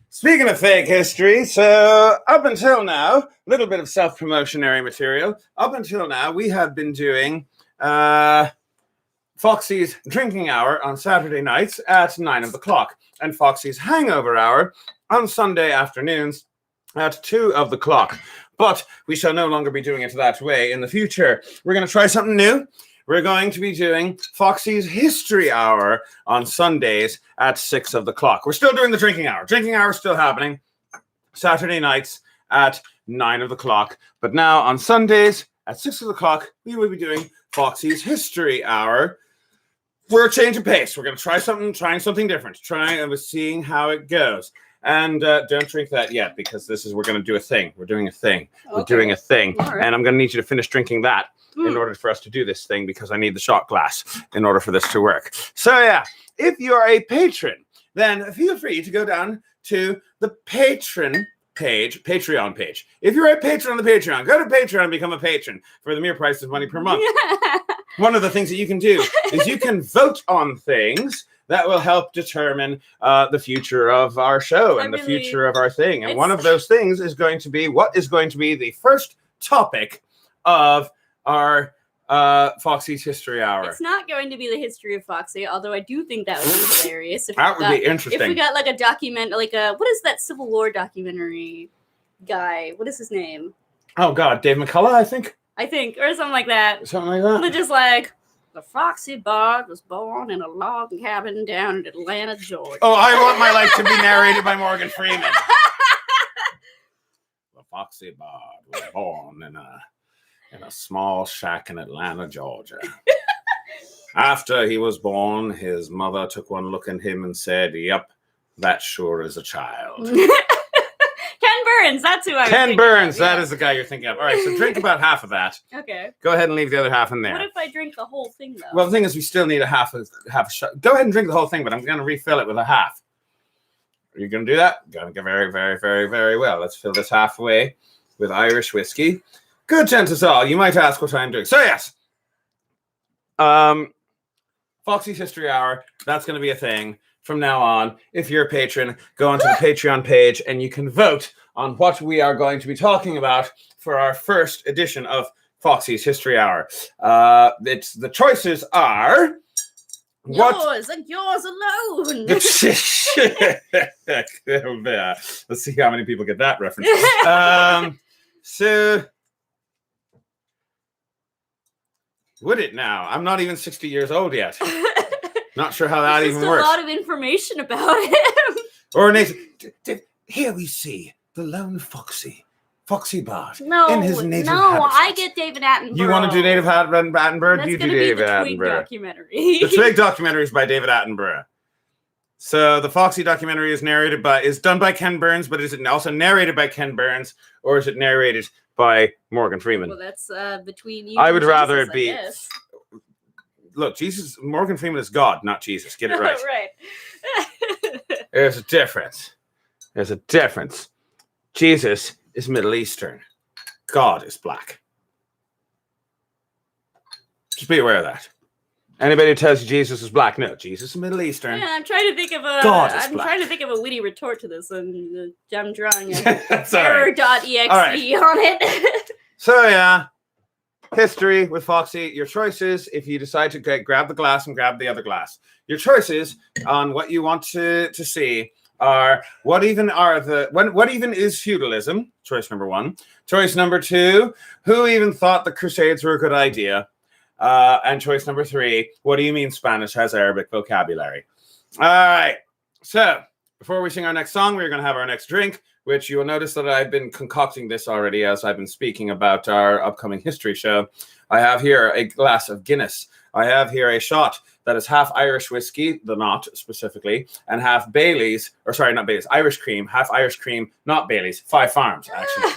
Speaking of fake history, so up until now, a little bit of self-promotionary material. Up until now, we have been doing Foxy's drinking hour on Saturday nights at 9 o'clock, and Foxy's hangover hour on Sunday afternoons at 2 o'clock. But we shall no longer be doing it that way in the future. We're going to try something new. We're going to be doing Foxy's History Hour on Sundays at 6 o'clock. We're still doing the drinking hour. Drinking hour is still happening Saturday nights at 9 o'clock. But now on Sundays at 6 o'clock, we will be doing Foxy's History Hour. We're a change of pace. We're going to trying something different, seeing how it goes. And don't drink that yet, because we're going to do a thing. We're doing a thing. Okay. We're doing a thing. Right. And I'm going to need you to finish drinking that in order for us to do this thing, because I need the shot glass in order for this to work. So yeah, if you're a patron, then feel free to go down to the Patreon page. If you're a patron on the Patreon, go to Patreon and become a patron for the mere price of money per month. One of the things that you can do is you can vote on things that will help determine the future of our show and the future of our thing. And one of those things is going to be what is going to be the first topic of our Foxy's History Hour. It's not going to be the history of Foxy, although I do think that would be hilarious. That would be interesting. If we got like a document, what is that Civil War documentary guy? What is his name? Oh God, Dave McCullough, I think, or something like that. Something like that. They're just like, the Foxy Bard was born in a log cabin down in Atlanta, Georgia. Oh, I want my life to be narrated by Morgan Freeman. The Foxy Bard was born in a small shack in Atlanta, Georgia. After he was born, his mother took one look at him and said, "Yep, that sure is a child." Ken Burns, that's who I was Ken Burns, that is the guy you're thinking of. All right, so drink about half of that. Okay. Go ahead and leave the other half in there. What if I drink the whole thing, though? Well, the thing is, we still need a half a shot. Go ahead and drink the whole thing, but I'm going to refill it with a half. Are you going to do that? Going to go very, very, very, very well. Let's fill this halfway with Irish whiskey. Good chances all. You might ask what I'm doing. So, yes. Foxy's History Hour, that's going to be a thing from now on. If you're a patron, go onto the Patreon page and you can vote on what we are going to be talking about for our first edition of Foxy's History Hour. The choices are... Yours and yours alone. Let's see how many people get that reference. So... Would it now? I'm not even 60 years old yet. Not sure how that even works. Just a lot of information about him. Or Nathan, here we see the lone Foxy Bard. In his native habitat. I get David Attenborough. You want to do Native Attenborough? That's you do David Attenborough. Twig documentary. The Twig documentary is by David Attenborough. So the Foxy documentary is done by Ken Burns, but is it also narrated by Ken Burns, or is it narrated by Morgan Freeman? Well, that's between you. I would rather Jesus, it be. Look, Morgan Freeman is God, not Jesus. Get it right. Right. There's a difference. Jesus is Middle Eastern. God is black. Just be aware of that. Anybody who tells you Jesus is black, no, Jesus is Middle Eastern. Yeah, I'm trying to think of a. Trying to think of a witty retort to this, and I'm drawing a error.exe on it. So yeah, history with Foxy. Your choices, if you decide to grab the glass and grab the other glass. Your choices on what you want to see are what even is feudalism? Choice number 1. Choice number 2, who even thought the Crusades were a good idea? And choice number 3, what do you mean Spanish has Arabic vocabulary? All right. So before we sing our next song, we're going to have our next drink. which you will notice that I've been concocting this already as I've been speaking about our upcoming history show. I have here a glass of Guinness. I have here a shot that is half Irish whiskey, the knot specifically, and half Bailey's, or sorry, not Bailey's, Irish cream, half Irish cream, not Bailey's, Five Farms, actually.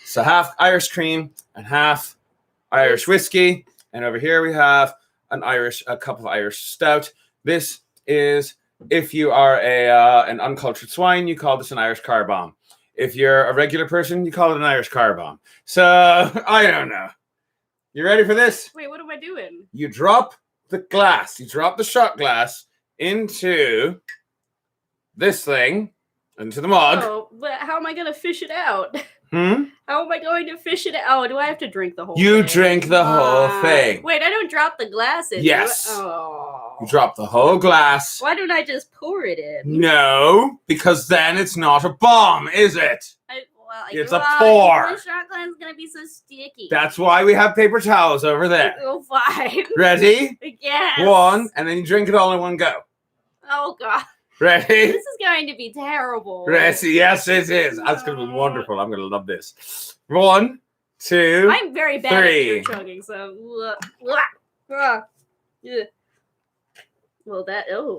So half Irish cream and half Irish whiskey. And over here we have a cup of Irish stout. This is, if you are an uncultured swine, you call this an Irish car bomb. If you're a regular person, you call it an Irish car bomb. So, I don't know. You ready for this? Wait, what am I doing? You drop the glass. You drop the shot glass into this thing, into the mug. Oh, but how am I going to fish it out? Hmm? How am I going to fish it out? Do I have to drink the whole You thing? drink the whole thing. Wait, I don't drop the glass in. Yes. Oh. You drop the whole glass. Why don't I just pour it in? No, because then it's not a bomb, is it? It's a pour. My shot glass is gonna be so sticky. That's why we have paper towels over there. Oh, fine. Ready? Yes. One, and then you drink it all in one go. Oh God. Ready? This is going to be terrible. Ready? Yes, it is. That's gonna be wonderful. I'm gonna love this. 1, 2. I'm very bad 3. at fruit chugging, so. Yeah. Well,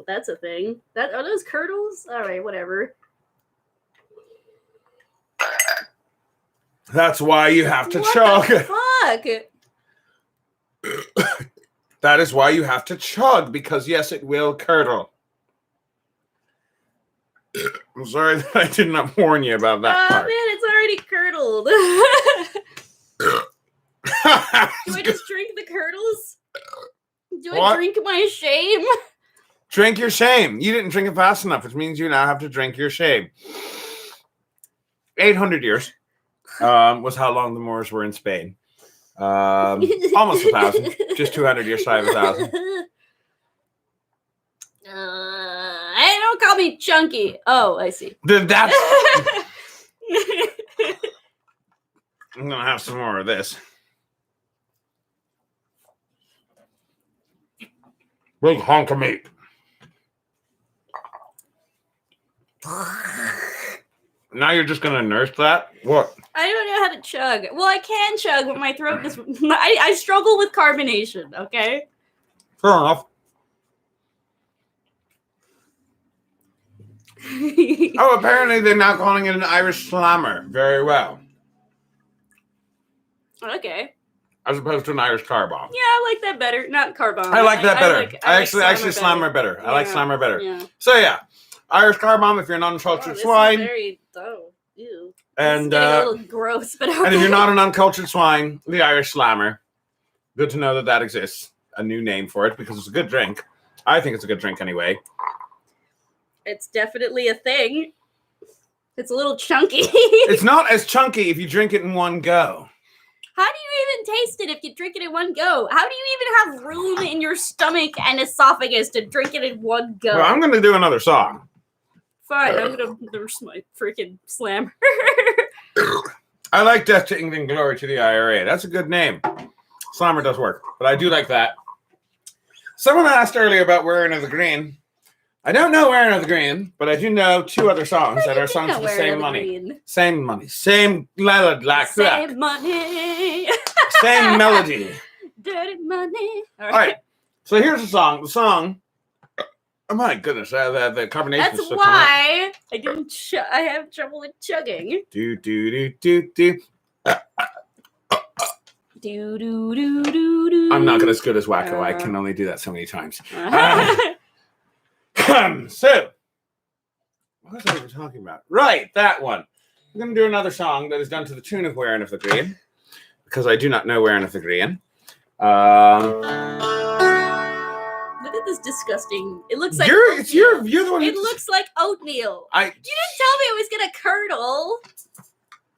that's a thing. Are those curdles? All right, whatever. That's why you have to What chug. the fuck? That is why you have to chug, because yes, it will curdle. I'm sorry that I did not warn you about that part. Man, it's already curdled. Do I just drink the curdles? Do I What? drink my shame? Drink your shame. You didn't drink it fast enough, which means you now have to drink your shame. 800 years was how long the Moors were in Spain. Almost 1,000. Just 200 years shy of 1,000. Hey, don't call me chunky. Oh, I see. That's... I'm going to have some more of this. Big hunk of meat. Now you're just going to nurse that? What? I don't know how to chug. Well, I can chug, but my throat is... I struggle with carbonation, okay? Fair enough. Oh, apparently they're now calling it an Irish slammer. Very well. Okay. As opposed to an Irish car bomb. Yeah, I like that better. Not car bomb. I like that better. I like actually slammer better. I like Yeah. slammer better. Yeah. So yeah, Irish car bomb if you're an uncultured This swine. is very... Oh, ew. And It's getting a little gross, but okay. and if you're not an uncultured swine, the Irish slammer. Good to know that that exists. A new name for it because it's a good drink. I think it's a good drink anyway. It's definitely a thing. It's a little chunky. It's not as chunky if you drink it in one go. How do you even taste it if you drink it in one go? How do you even have room in your stomach and esophagus to drink it in one go? Well, I'm going to do another song. Fine, I'm gonna nurse my freaking slammer. I like Death to England, Glory to the IRA. That's a good name. Slammer does work, but I do like that. Someone asked earlier about Wearing of the Green. I don't know Wearing of the Green, but I do know 2 other songs that are songs for the same money. Same money. Same melody. Same money. Same melody. Dirty money. All right. So here's the song. The song. Oh my goodness. The carbonation That's is still coming why I didn't. I have trouble with chugging. Do, do, do, do, do. Do do do do do. I'm not as good as Wacko. I can only do that so many times. So, what was I even talking about? Right, that one. I'm going to do another song that is done to the tune of Wearing of the Green, because I do not know Wearing of the Green. Look at this disgusting. It looks like you're the one. It looks like oatmeal. You didn't tell me it was gonna curdle.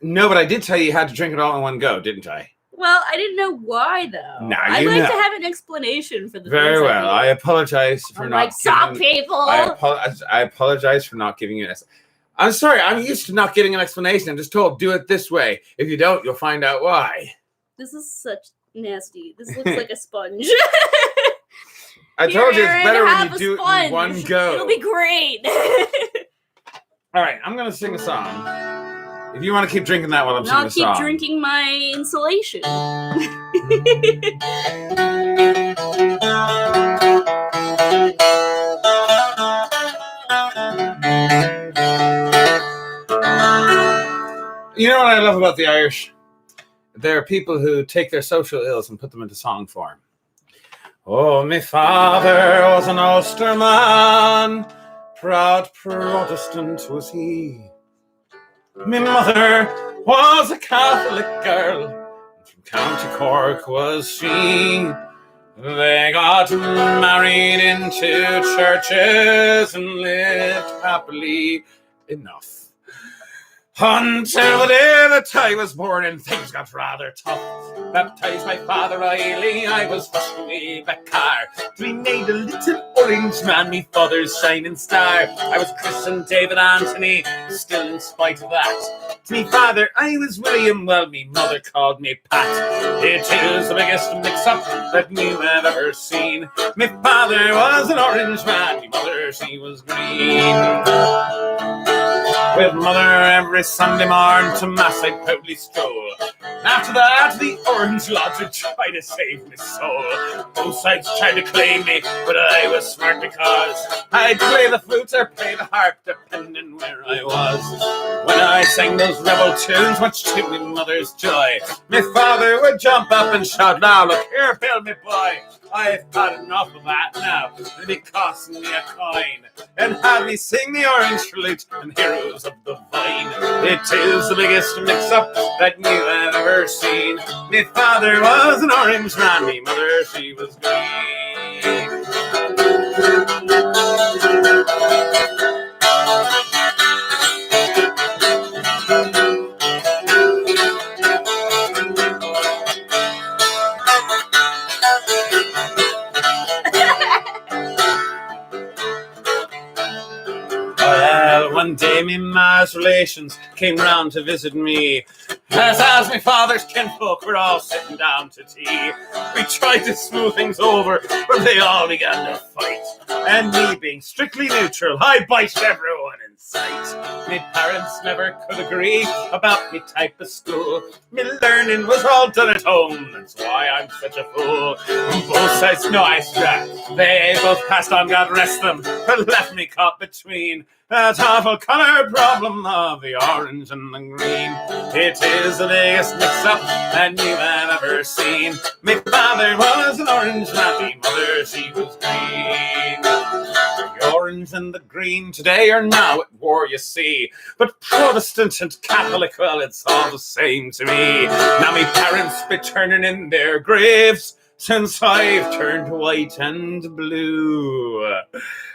No, but I did tell you had to drink it all in one go, didn't I? Well, I didn't know why though. Now I'd you like know. to have an explanation for the Very things well. I apologize for I'm not like some giving. people. I apologize for not giving you an. I'm sorry. I'm used to not getting an explanation. I'm just told do it this way. If you don't, you'll find out why. This is such nasty. This looks like a sponge. I told you it's Aaron, better when have you a do it in sponge. one go. It'll be great. All right, I'm going to sing a song. If you want to keep drinking that while I'm singing a song. I'll keep drinking my insulation. You know what I love about the Irish? There are people who take their social ills and put them into song form. Oh, my father was an Ulsterman, proud Protestant was he. My mother was a Catholic girl, from County Cork was she. They got married into churches and lived happily enough. Until the day that I was born and things got rather tough. Baptized my father early, I was rushed away back car. We made a little orange man, me father's shining star. I was christened David Anthony, still in spite of that. To me father, I was William, well, me mother called me Pat. It is the biggest mix-up that you have ever seen. My father was an orange man, my mother, she was green. With mother every Sunday morn to mass I'd proudly stroll. After that, the Orange Lodge would try to save my soul. Both sides tried to claim me, but I was smart because I'd play the flute or play the harp, depending where I was. When I sang those rebel tunes, much to my mother's joy, my father would jump up and shout, "Now look here, Bill, me boy, I've had enough of that now. It'll be costing me a coin. And have me sing the Orange Flute and Heroes of the Vine. It is the biggest mix-up that you have ever seen. My father was an orange man, my mother, she was green." Well, one day me ma's relations came round to visit me. As my father's kinfolk were all sitting down to tea. We tried to smooth things over, but they all began to fight. And me being strictly neutral, I bited everyone in sight. Me parents never could agree about me type of school. Me learning was all done at home, that's why I'm such a fool. Both sides know I struck. They both passed on, God rest them, but left me caught between that awful colour problem of the orange and the green. It is the biggest mix-up that you have ever seen. My father was an orange man, my mother, she was green. The orange and the green today are now at war, you see. But Protestant and Catholic, well, it's all the same to me. Now me parents be turning in their graves since I've turned white and blue.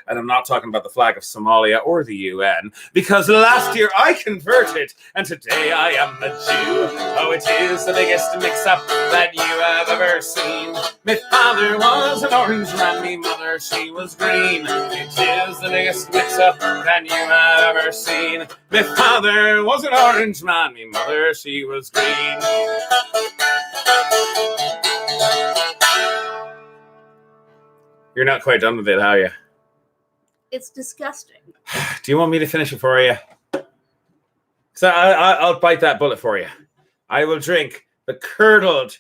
And I'm not talking about the flag of Somalia or the UN, because last year I converted, and today I am a Jew. Oh, it is the biggest mix-up that you have ever seen. My father was an orange man, my mother, she was green. It is the biggest mix-up that you have ever seen. My father was an orange man, my mother, she was green. You're not quite done with it, are you? It's disgusting. Do you want me to finish it for you? So I'll bite that bullet for you. I will drink the curdled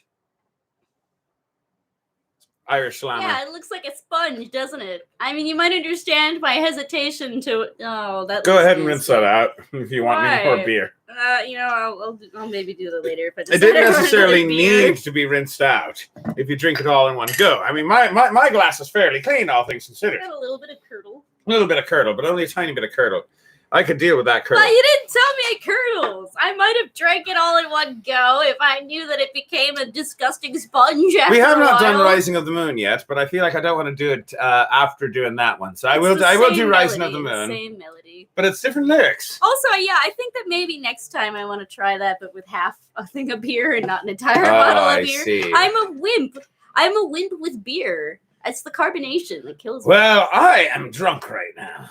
Irish Slammer. Yeah, it looks like a sponge, doesn't it? I mean, you might understand my hesitation to. Oh, that. Go ahead and rinse that out if you want any more beer. I'll maybe do that later. If it didn't necessarily need to be rinsed out if you drink it all in one go. I mean, my glass is fairly clean, all things considered. Got a little bit of curdle. A little bit of curdle, but only a tiny bit of curdle. I could deal with that curdle. Well, you didn't tell me it curdles. I might have drank it all in one go if I knew that it became a disgusting sponge after We have not a while. done Rising of the Moon yet, but I feel like I don't want to do it after doing that one. So I will do Rising of the Moon. Same melody. But it's different lyrics. Also, yeah, I think that maybe next time I want to try that, but with half a thing of beer and not an entire bottle of beer. See. I'm a wimp. I'm a wimp with beer. It's the carbonation that kills me. Well, I am drunk right now.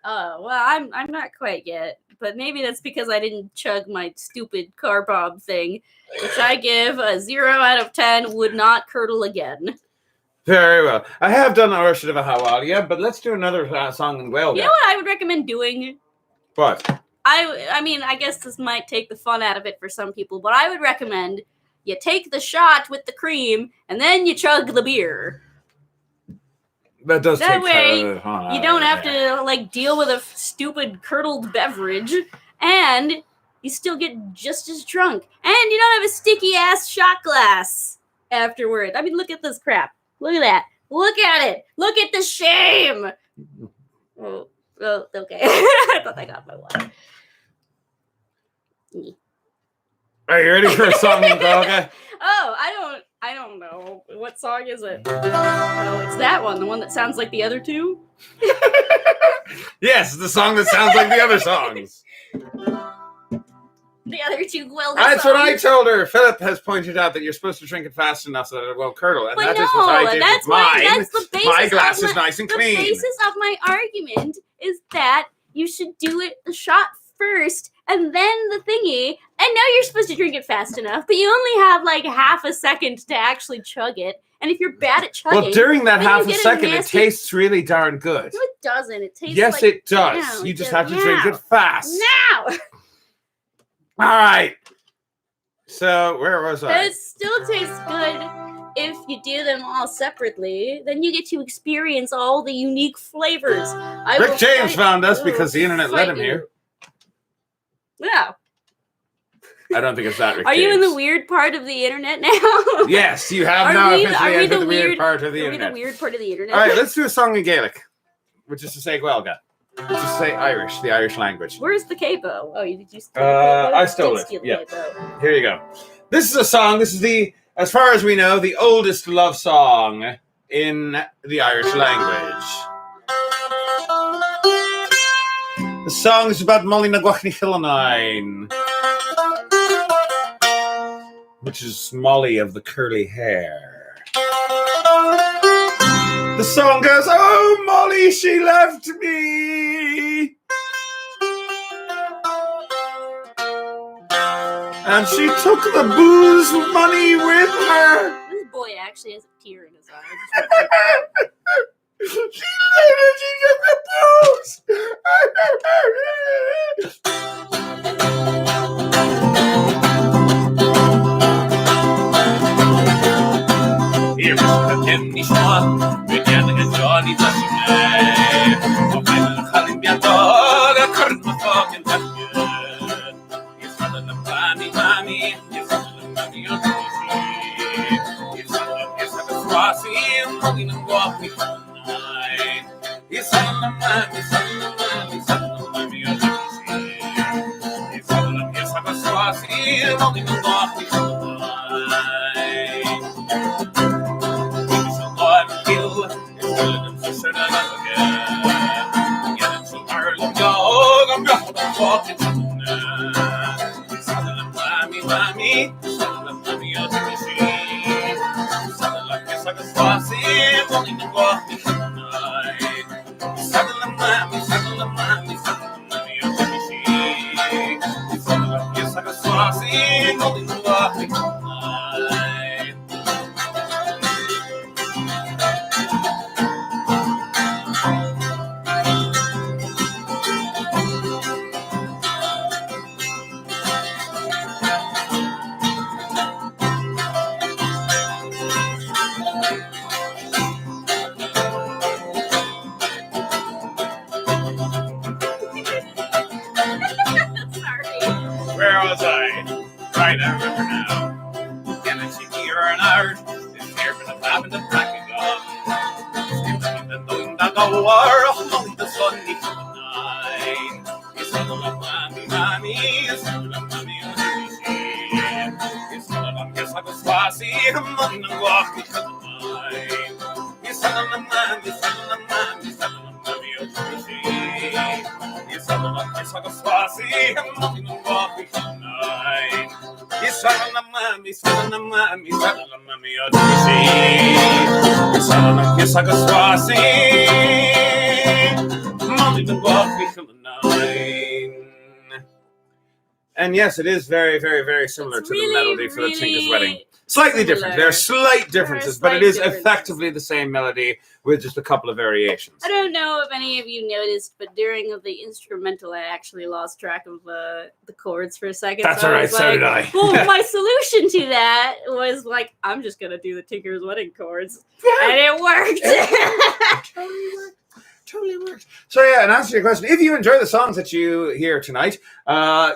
Oh, well, I'm not quite yet. But maybe that's because I didn't chug my stupid car bomb thing, which I give a 0 out of 10, would not curdle again. Very well. I have done Arsha of a Hawalia, but let's do another song in Gaeilge. You know what I would recommend doing? But I mean, I guess this might take the fun out of it for some people, but I would recommend you take the shot with the cream and then you chug the beer. that does That take way, the fun you out don't of have it. to like deal with a stupid curdled beverage, and you still get just as drunk, and you don't have a sticky ass shot glass afterward. I mean, look at this crap. Look at that. Look at it. Look at the shame. Oh, okay. I thought I got my one. Are you ready for a song, Golga? Oh, I don't know. What song is it? Oh, it's that one, the one that sounds like the other two. Yes, the song that sounds like the other songs. The other two Gwilda That's songs. what I told her. Philip has pointed out that you're supposed to drink it fast enough so that it won't curdle. And But that no, is what I did that's with mine. that's the basis My glass of is nice and clean. The basis of my argument is that you should do it the shot first and then the thingy. And now you're supposed to drink it fast enough, but you only have like half a second to actually chug it. And if you're bad at chugging, Well, during that then half you a get second, nasty... it tastes really darn good. No, it doesn't. It tastes Yes, like... it does. Now, You just does. have to drink it fast. Now! All right. So, where was I? It still tastes good if you do them all separately. Then you get to experience all the unique flavors. Rick James found us because the internet let him here. Yeah. I don't think it's that Rick Are James. you in the weird part of the internet now? Yes, you have now officially entered the weird part of the Are we internet. the weird part of the internet? All right, let's do a song in Gaelic, which is to say Gwelga. Which is to say Irish, the Irish language. Where's the capo? Oh, did you steal I the capo? stole it, Steal the yeah. capo. Here you go. This is a song, this is the, as far as we know, the oldest love song in the Irish language. The song is about Molly na Gwachni Chilanain, which is Molly of the curly hair. The song goes, oh, Molly, she left me. And she took the booze money with her. This boy actually has a tear in his eye. She said that she took the booze. Here is the Kenny Shaw, we can't get Johnny touching me. Oh, my little Calibia dog, I couldn't fucking touch you. It's not a mommy, it's not a mommy, you're crazy. It's not a crossing, only to walk me tonight. It's not a mommy, it's not a mommy, you're crazy. It's not a crossing, only to walk me tonight. I'm walking tonight. It's not a mommy, you're crazy. It's like a saucy, only to walk me tonight. It's not a mommy, you're crazy. It's like a saucy, only to walk me tonight. Where was I? Right, I remember now. And then she here an hour. It's here for the pub and the crack of gun. Skipping the doing the door. Only the sun needs the night. It's not a mommy. It's not a mommy. It's not a mommy. It's like a spicy. I'm not in the walk because of mine. It's not a mommy. It's not a mommy. It's not a mommy. It's like a spicy. I'm not in the walk because of mine. It's not a mommy. It's not a mommy. It's not a mommy. It's like a spicy. I'm not in the walk because of mine. And yes, it is very, very, very similar to the melody for the Tinker's Wedding. Slightly Similar. different. There are slight differences, but it is effectively the same melody with just a couple of variations. I don't know if any of you noticed, but during the instrumental, I actually lost track of the chords for a second. That's all right, so did I. Well, my solution to that was like, I'm just going to do the Tinker's Wedding chords. And it worked. Totally works. So yeah, and answer your question, if you enjoy the songs that you hear tonight,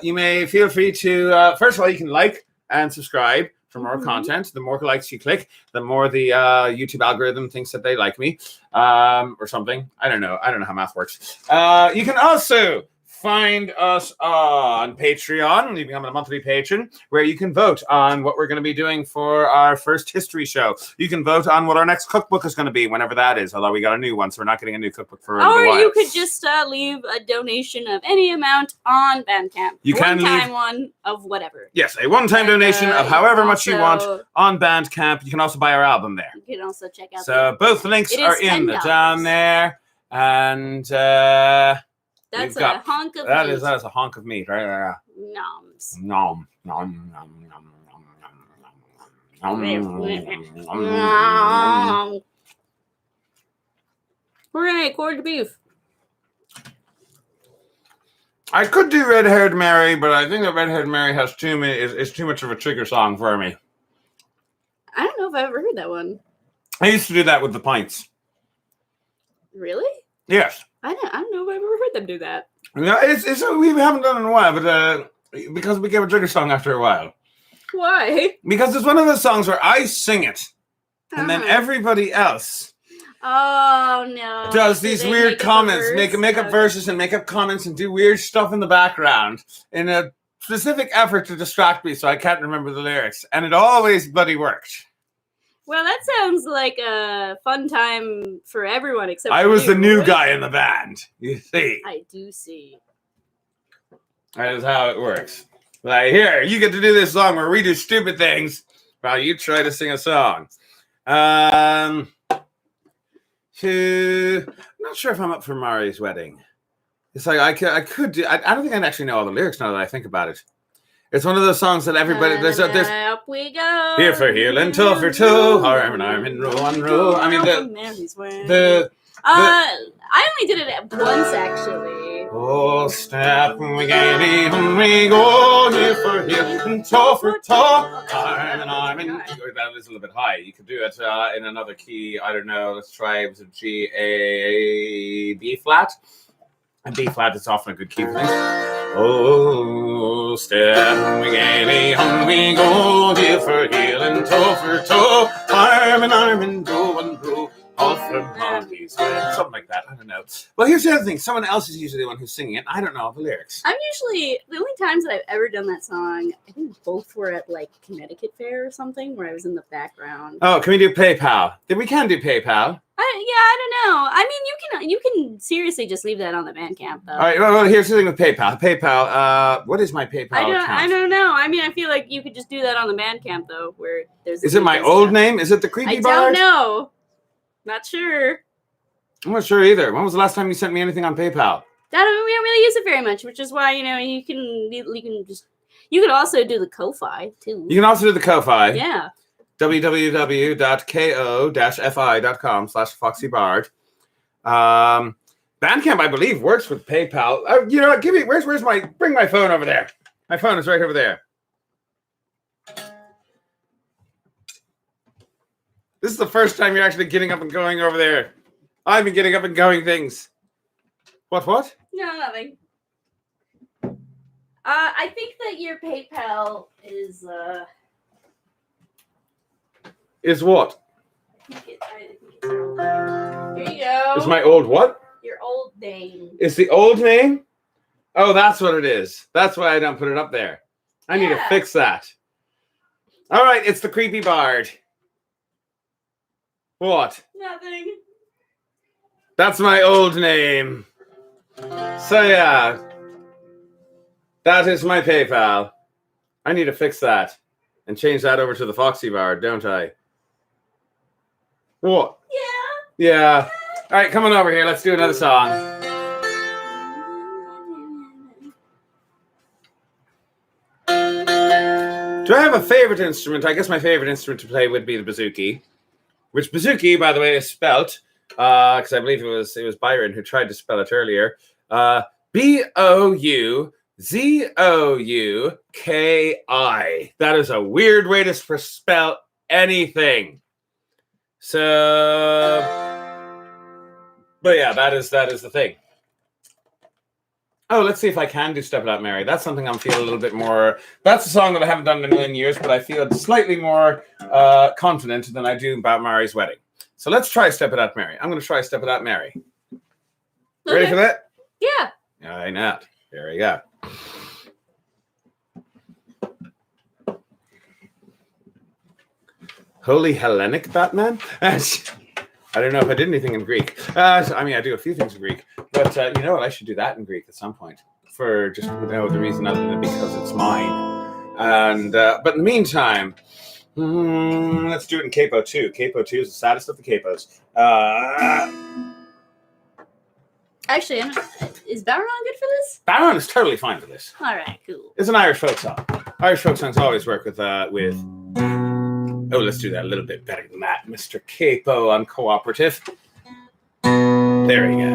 you may feel free to, first of all, you can like and subscribe for more content. The more likes you click, the more the YouTube algorithm thinks that they like me, or something. I don't know how math works. You can also find us on Patreon. You become a monthly patron where you can vote on what we're going to be doing for our first history show. You can vote on what our next cookbook is going to be, whenever that is, although we got a new one, so we're not getting a new cookbook for a little while. Or you could just leave a donation of any amount on Bandcamp. You can leave one-time one of whatever. Yes, a one-time donation of however much you want on Bandcamp. You can also buy our album there. You can also check out. So both links are in down there, and that's a hunk of meat. That is a hunk of meat right there. Noms. Nom, nom, nom, nom, nom, Nom. We're gonna eat corned beef. I could do Red Haired Mary, but I think that Red Haired Mary has is too much of a trigger song for me. I don't know if I've ever heard that one. I used to do that with the pints. Really? Yes. I don't know if I've ever heard them do that. No, it's we haven't done it in a while, but because we gave a trigger song after a while. Why? Because it's one of those songs where I sing it, and then everybody else does these weird comments, make up verses and make up comments and do weird stuff in the background in a specific effort to distract me so I can't remember the lyrics. And it always bloody worked. Well, that sounds like a fun time for everyone except I was the new guy in the band, you see. I do see. That is how it works. Like, here, you get to do this song where we do stupid things while you try to sing a song. I'm not sure if I'm up for Mari's wedding. It's like I could do. I don't think I actually know all the lyrics now that I think about it. It's one of those songs that everybody there's up we go. Here for heel and toe for toe, arm in arm in row on row. I mean I only did it once actually. Oh, step we gaily when we go, here for heel and toe for toe, arm in arm in. That is a little bit high. You could do it in another key. I don't know. Let's try it was a G A B flat. And B flat is often a good key for things. Oh, step we gaily on we go, heel for heel and toe for toe, arm in row and row, all from Monty's head. Something like that. I don't know. Well, here's the other thing. Someone else is usually the one who's singing it. I don't know the lyrics. I'm usually, the only times that I've ever done that song, I think both were at like Connecticut Fair or something, where I was in the background. Oh, can we do PayPal? We can do PayPal. I don't know. I mean, you can seriously just leave that on the Bandcamp, though. All right. Well, here's the thing with PayPal. PayPal. What is my PayPal account? I don't know. I mean, I feel like you could just do that on the Bandcamp, though, where there's. Is it my old name? Is it the Creepy Bard? I don't know. Not sure. I'm not sure either. When was the last time you sent me anything on PayPal? We don't really use it very mumuch, which is why you could also do the Ko-Fi too. You can also do the Ko-Fi. Yeah. www.ko-fi.com/FoxyBard. Bandcamp, I believe, works with PayPal. You know what? Bring my phone over there. My phone is right over there. This is the first time you're actually getting up and going over there. I've been getting up and going things. What? No, nothing. I think that your PayPal is Is what? I think it's your old name. Here you go. Is my old what? Your old name. Is the old name? Oh, that's what it is. That's why I don't put it up there. I need to fix that. All right, it's the Creepy Bard. What? Nothing. That's my old name. So yeah, that is my PayPal. I need to fix that and change that over to the Foxy Bard, don't I? What? Yeah. All right, come on over here. Let's do another song. Do I have a favorite instrument? I guess my favorite instrument to play would be the bouzouki, which bouzouki, by the way, is spelt because I believe it was Byron who tried to spell it earlier. Bouzuki. That is a weird way to spell anything. So, but yeah, that is the thing. Oh, let's see if I can do Step It Out Mary. That's something I'm feeling a little bit more. That's a song that I haven't done in a million years, but I feel slightly more confident than I do about Mary's wedding. So let's try Step It Out Mary. I'm going to try Step It Out Mary. Okay. Ready for that? Yeah. I know. There we go. Holy Hellenic Batman? I don't know if I did anything in Greek. I mean, I do a few things in Greek. But you know what? I should do that in Greek at some point. For just no other reason other than because it's mine. And but in the meantime, let's do it in Capo 2. Capo 2 is the saddest of the capos. Actually, is Baron good for this? Baron is totally fine for this. All right, cool. It's an Irish folk song. Irish folk songs always work with. Oh, let's do that a little bit better than that, Mr. Capo on cooperative. There we go.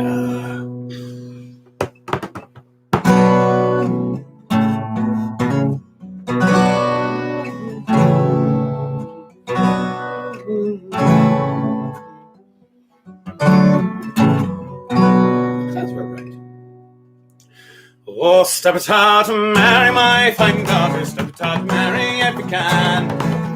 Sounds about right. Oh, step it out and marry my fine daughter. Step it out and marry if you can.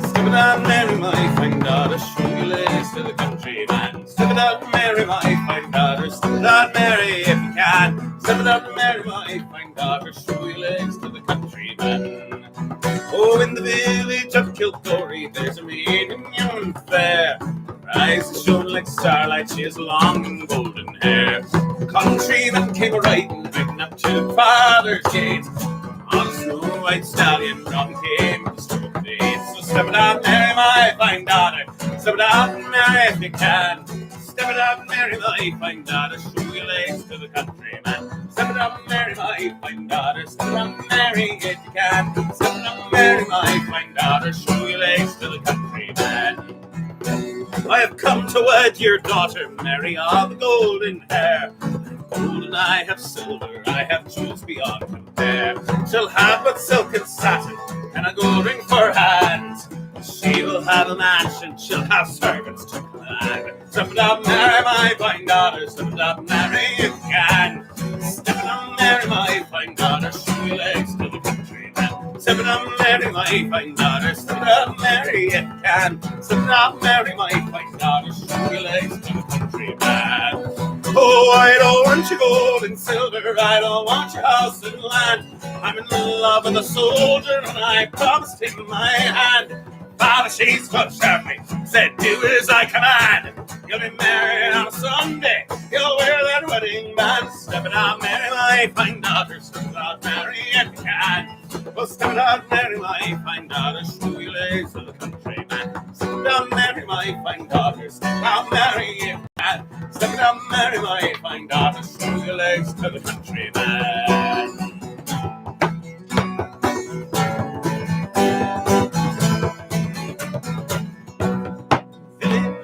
Step it out and marry my fine daughter. Show your legs to the country man. Step it out and marry my fine daughter. Step it out and marry if you can. Step it out and marry my fine daughter. Show your legs to the country man. Oh, in the village of Kilcorey, there's a maiden young and fair. Her eyes are shone like starlight, she has long and golden hair. The countryman came riding up to father's gate. On a snow white stallion, Robin came with a stroke of eight. So step it out, marry my fine daughter. Step it out and marry if you can. Step it out and marry my fine daughter. Show your legs to the countryman. Step it out and marry my fine daughter. Step it out and marry if you can. Step it out and marry my fine daughter. Show your legs to the countryman. I have come to wed your daughter, Mary of the golden hair. Gold and I have silver, I have jewels beyond compare. She'll have but silk and satin, and a gold ring for hands. She will have a mansion, she'll have servants to command. Step it up, marry my fine daughter. Step it up, marry if you can. Step it up, marry my fine daughter. Show your legs to the country man. Step it up, marry my fine daughter. Step it up, marry if you can. Step it up, marry my fine daughter. Show your legs to the country man. Oh, I don't want your gold and silver. I don't want your house and land. I'm in love with a soldier, and I promised him my hand. Father, she's got sharply, said, do as I command. You'll be married on a Sunday, you'll wear that wedding band. Step it out, marry my fine daughter. Step it out, marry if you can. Well, step it out, marry my fine daughter. Show your legs to the country man. Step it out, marry my fine daughter. Step it out, marry if you can. Step it out, marry my fine daughter. Show your legs to the country man.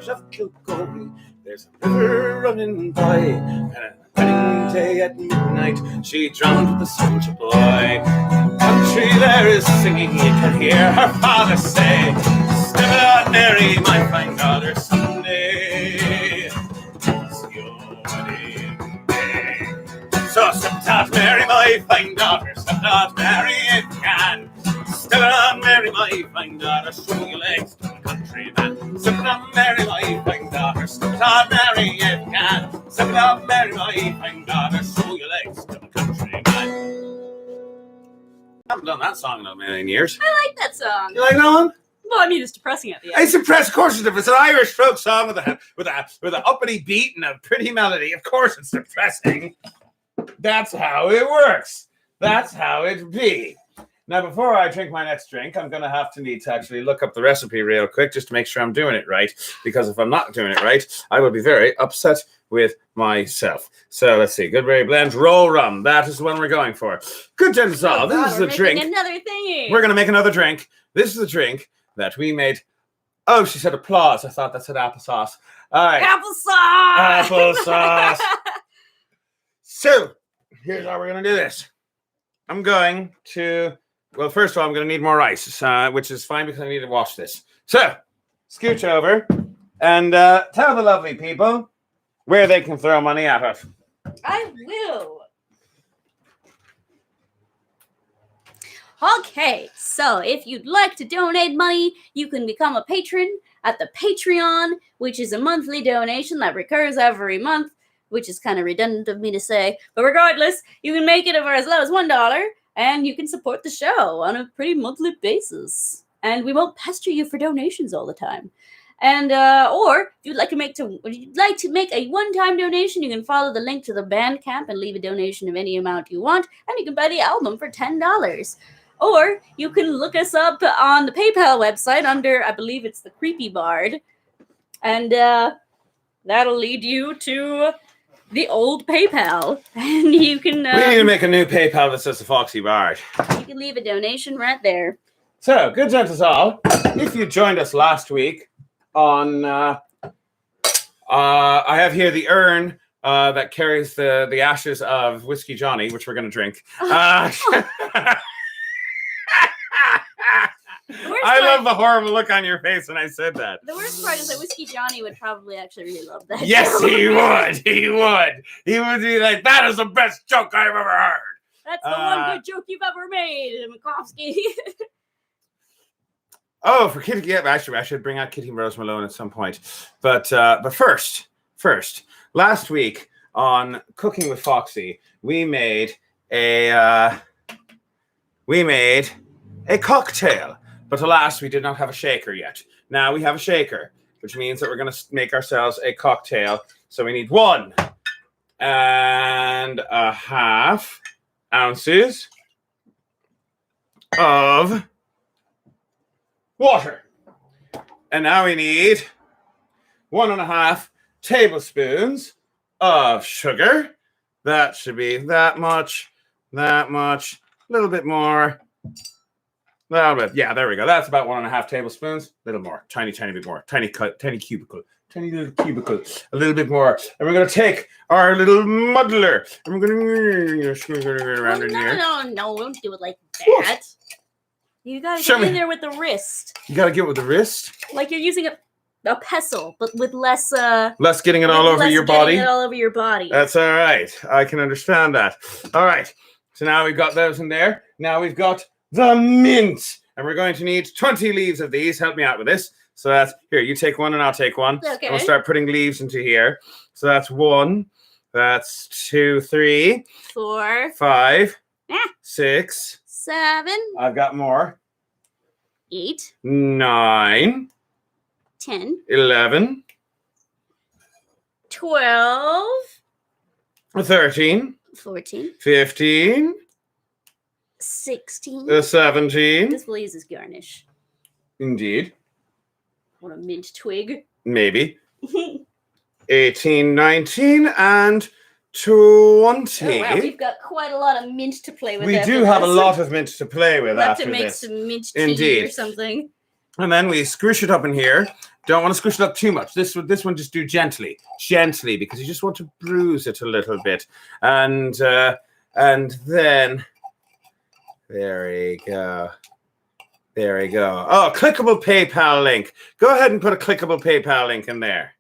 Of Kilcorey, there's a river running by, and on a wedding day at midnight, she drowned with a soldier boy. Country there is singing, you can hear her father say, step it out, Mary, my fine daughter, someday it's your wedding day. So step it out, Mary, my fine daughter. Step it out, Mary, if you can. Step it out, Mary, my fine daughter. Show your legs to the country man. Step it out, Mary, my fine daughter. Step it out, Mary, if you can. Step it out, Mary, my fine daughter. Show your legs to the country man. I haven't done that song in a million years. I like that song. You like that one? Well, I mean, it's depressing at the end. It's depressed, of course it's depressed. It's an Irish folk song with an uppity beat and a pretty melody. Of course it's depressing. That's how it works. That's how it be. Now, before I drink my next drink, I'm going to need to actually look up the recipe real quick just to make sure I'm doing it right. Because if I'm not doing it right, I will be very upset with myself. So let's see. Goodberry blend, roll rum. That is the one we're going for. Good gentlemen, all. This is the drink. Another thingy. We're going to make another drink. This is the drink that we made. Oh, she said applause. I thought that said applesauce. All right. Applesauce. Applesauce. So here's how we're going to do this. I'm going to, well, first of all, I'm going to need more ice, which is fine because I need to wash this. So scooch over and tell the lovely people where they can throw money at us. I will. Okay, so if you'd like to donate money, you can become a patron at the Patreon, which is a monthly donation that recurs every month, which is kind of redundant of me to say. But regardless, you can make it for as low as $1, and you can support the show on a pretty monthly basis. And we won't pester you for donations all the time. And or if you'd like to make a one-time donation, you can follow the link to the Bandcamp and leave a donation of any amount you want, and you can buy the album for $10. Or you can look us up on the PayPal website under, I believe it's the Creepy Bard, and that'll lead you to the old PayPal, and you can. We need to make a new PayPal that says the Foxy Bard. You can leave a donation right there. So, good gentlemen all, if you joined us last week on, I have here the urn that carries the ashes of Whiskey Johnny, which we're going to drink. I love the horrible look on your face when I said that. The worst part is that Whiskey Johnny would probably actually really love that. Yes, he would. He would. He would be like, that is the best joke I've ever heard. That's the one good joke you've ever made, Mikovsky. Oh, for Kitty, yeah, actually, I should bring out Kitty Rose Malone at some point. But first, last week on Cooking with Foxy, we made a cocktail. But alas, we did not have a shaker yet. Now we have a shaker, which means that we're going to make ourselves a cocktail. So we need 1.5 ounces of water. And now we need 1.5 tablespoons of sugar. That should be that much, a little bit more. Yeah, there we go. That's about 1.5 tablespoons. A little more. Tiny bit more. Tiny cubicle. Tiny little cubicle. A little bit more. And we're going to take our little muddler. And we're going to around in here. No, don't do it like that. What? You got to get in there with the wrist. You got to get with the wrist? Like you're using a pestle, but with less... less getting it all over your body? Getting it all over your body. That's all right. I can understand that. All right. So now we've got those in there. Now we've got the mint. And we're going to need 20 leaves of these. Help me out with this. So that's, here, you take one and I'll take one. Okay. And we'll start putting leaves into here. So that's 1. That's 2, 3. 4. 5. 6. 7. I've got more. 8. 9. 10. 11. 12. 13. 14. 15. 16. 17. This will use as garnish. Indeed. Want a mint twig? Maybe. 18, 19, and 20. Oh, wow, we've got quite a lot of mint to play with. We do have a lot of mint to play with after to make this. some mint tea Indeed. or something. And then we squish it up in here. Don't want to squish it up too much. This one just do gently, because you just want to bruise it a little bit. And then there we go. There we go. Oh, clickable PayPal link. Go ahead and put a clickable PayPal link in there.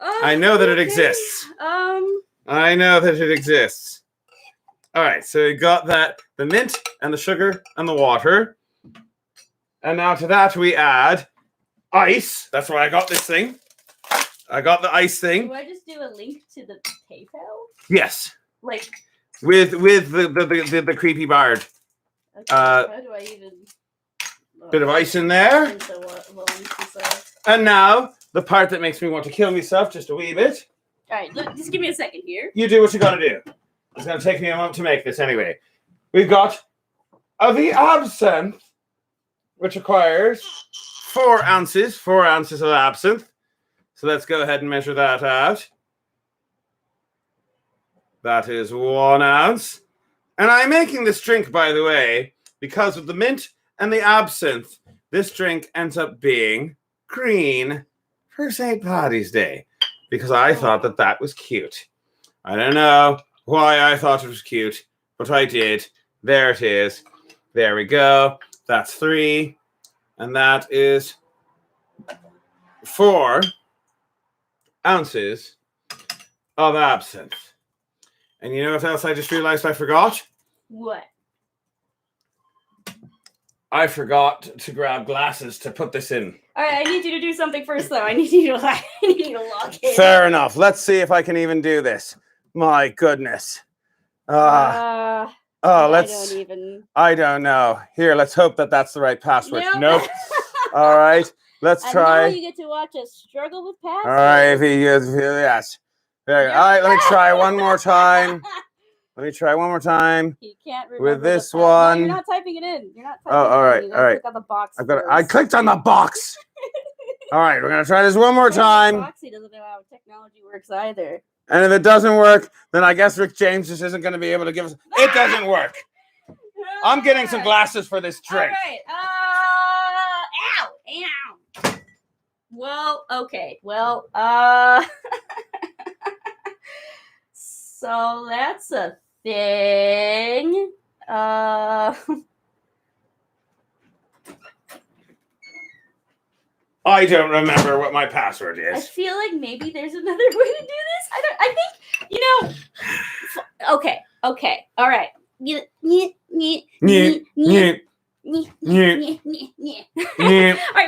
I know that it exists. I know that it exists. All right, so we got that, the mint and the sugar and the water. And now to that we add ice. That's why I got this thing. I got the ice thing. Do I just do a link to the PayPal? Yes. Like with the creepy bard. Okay, how do I even bit of ice in there. And now the part that makes me want to kill myself just a wee bit. All right, look, just give me a second here. You do what you got to do. It's going to take me a moment to make this anyway. We've got the absinthe, which requires 4 ounces. 4 ounces of absinthe. So let's go ahead and measure that out. That is 1 ounce. And I'm making this drink, by the way, because of the mint and the absinthe. This drink ends up being green for St. Paddy's Day because I thought that that was cute. I don't know why I thought it was cute, but I did. There it is. There we go. That's 3. And that is 4 ounces of absinthe. And you know what else I just realized I forgot? What? I forgot to grab glasses to put this in. All right, I need you to do something first, though. I need you to log in. Fair enough. Let's see if I can even do this. My goodness. I don't know. Here, let's hope that that's the right password. Nope. All right. Let's try. And now you get to watch us struggle with passwords. All right. Yes. There you go. All right. Let me try one more time. You can't remember with this No, one. you're not typing it in. You're not typing all right. it in. All right. Click on the box. I clicked on the box. All right. We're going to try this one more time. Foxy doesn't know how technology works either. And if it doesn't work, then I guess Rick James just isn't going to be able to give us. It doesn't work. I'm getting some glasses for this drink. All right. Ow. Well, okay. Well, so that's a thing. I don't remember what my password I is. feel like maybe there's another way to do this. I think, okay. All right. All right,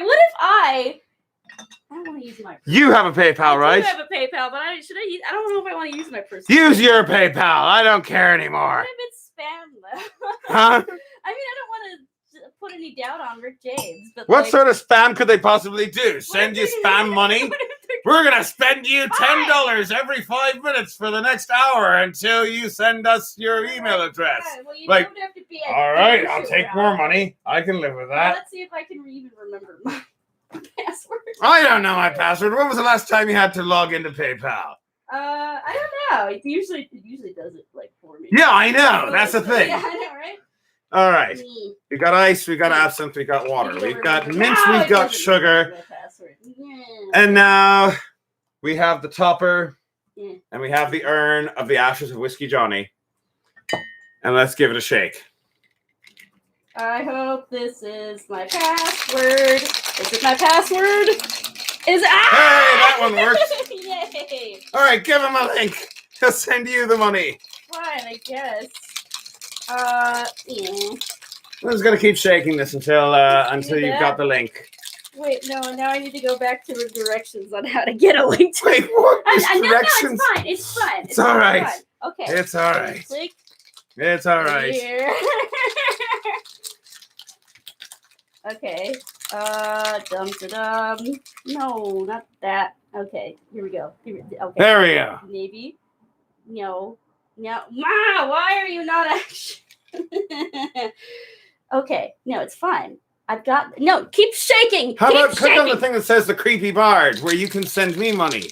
what if I don't want to use my You have a PayPal, right? I have a PayPal, but I don't know if I want to use my personal. Use your PayPal. I don't care anymore. What if it's spam, though? Huh? I mean, I don't want to put any doubt on Rick James, but What sort of spam could they possibly do? Send you spam money? We're going to spend you $10 every 5 minutes for the next hour until you send us your email address. Well, you Like, don't have to be all right, I'll take more money. I can live with Well, that. let's see if I can even remember my password. I don't know my password. When was the last time you had to log into PayPal? I don't know. It usually does it like for me. Yeah, I know. That's the thing. Yeah, I know, right? All right. We got ice, we got absinthe, we got water. We've got mint, we've got sugar. And now we have the topper and we have the urn of the ashes of Whiskey Johnny. And let's give it a shake. I hope this is my password. Is it my password? Hey, that one works. Yay! All right, give him a link. He'll send you the money. Fine, I guess. Yeah. I'm just gonna keep shaking this until you've got the link. Wait, no. Now I need to go back to the directions on how to get a link to. Wait, what? Directions? No, it's fine. It's all right. Fine. Okay. It's all right. Click. It's all right. Here. Okay. Dum-da-dum. No, not that. Okay, here we go. Okay. There we go. Maybe. No. Ma, why are you not actually? Okay, no, it's fine. No, keep shaking. How about click on the thing that says the creepy bard where you can send me money?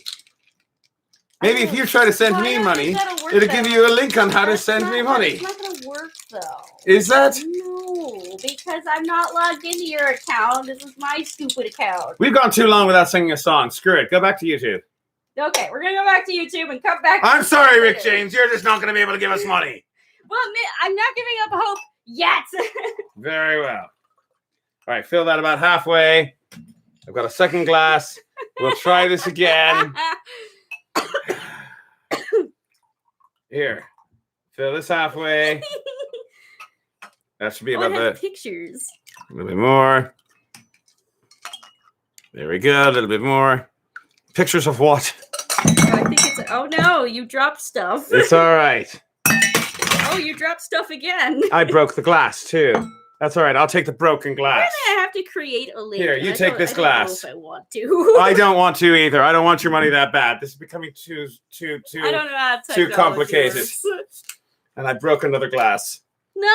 Maybe if you try to send me money, it'll give you a link on how to send me money. It's not going to work, though. Is that? No, because I'm not logged into your account. This is my stupid account. We've gone too long without singing a song. Screw it. Go back to YouTube. Okay, we're going to go back to YouTube and come back. I'm sorry, Rick James. You're just not going to be able to give us money. Well, I'm not giving up hope yet. Very well. All right, fill that about halfway. I've got a second glass. We'll try this again. Here, fill this halfway. That should be about the pictures. A little bit more. There we go. A little bit more. Pictures of what? I think it's. Oh no! You dropped stuff. It's all right. Oh, you dropped stuff again. I broke the glass too. That's all right. I'll take the broken glass. I have to create a link. Here, you take this glass. I don't know if I want to. I don't want to either. I don't want your money that bad. This is becoming too I don't know how too complicated. Works. And I broke another glass. No!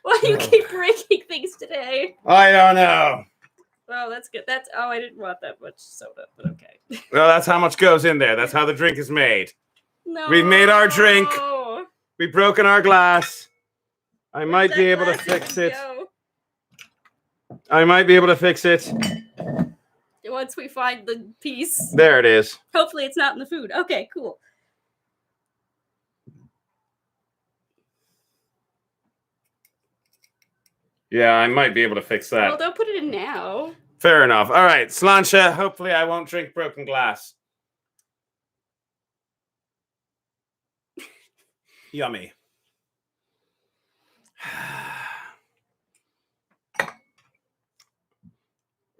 Why do you keep breaking things today? I don't know. Oh, that's good. I didn't want that much soda, but okay. Well, that's how much goes in there. That's how the drink is made. No. We've made our drink. We've broken our glass. I might be able to fix it. I might be able to fix it. Once we find the piece. There it is. Hopefully it's not in the food. Okay, cool. Yeah, I might be able to fix that. Well, don't put it in now. Fair enough. All right, Sláinte. Hopefully I won't drink broken glass. Yummy.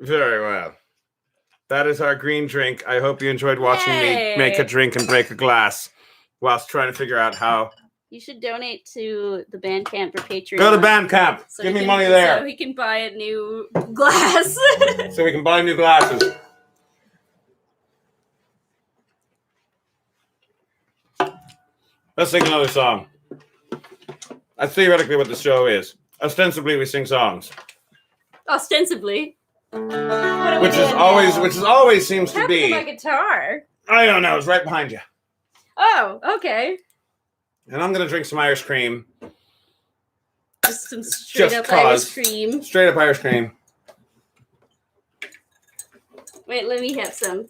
Very well. That is our green drink. I hope you enjoyed watching me make a drink and break a glass whilst trying to figure out how. You should donate to the Bandcamp for Patreon. Go to Bandcamp. So Give me money there. So he can buy a new glass. So we can buy new glasses. Let's sing another song. That's theoretically what the show is. Ostensibly, we sing songs. Ostensibly. Which is always seems to be. My guitar. I don't know. It's right behind you. Oh, okay. And I'm gonna drink some Irish cream. Just some straight up Irish cream. Straight up Irish cream. Wait, let me have some.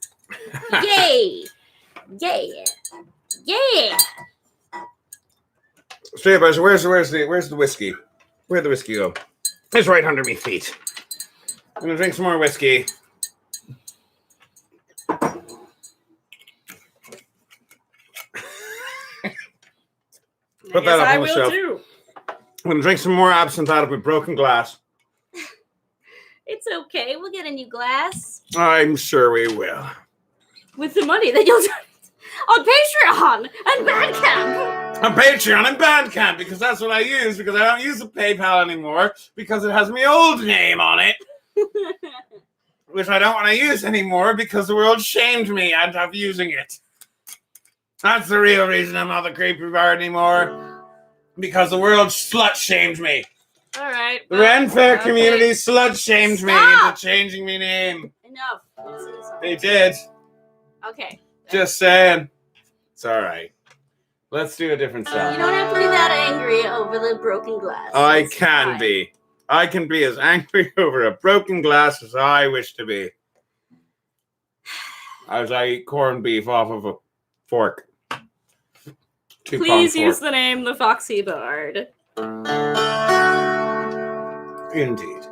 Yay! Yeah! Yeah! Straight up Irish. Where's the whiskey? Where'd the whiskey go? It's right under me feet. I'm gonna drink some more whiskey. Put that up on the shelf. Too. I'm gonna drink some more absinthe out of a broken glass. It's okay. We'll get a new glass. I'm sure we will. With the money that you'll on Patreon and Bandcamp. On Patreon and Bandcamp, because that's what I use, because I don't use the PayPal anymore, because it has my old name on it. Which I don't want to use anymore because the world shamed me out of using it. That's the real reason I'm not the creepy bar anymore. Because the world slut-shamed me. Alright. The Ren Fair community slut-shamed me into changing my name. Enough. They did. Okay. Just saying. It's alright. Let's do a different song. You don't have to be that angry over the broken glass. I can be. I can be as angry over a broken glass as I wish to be. As I eat corned beef off of a fork. Please use the name The Foxy Bard. Indeed.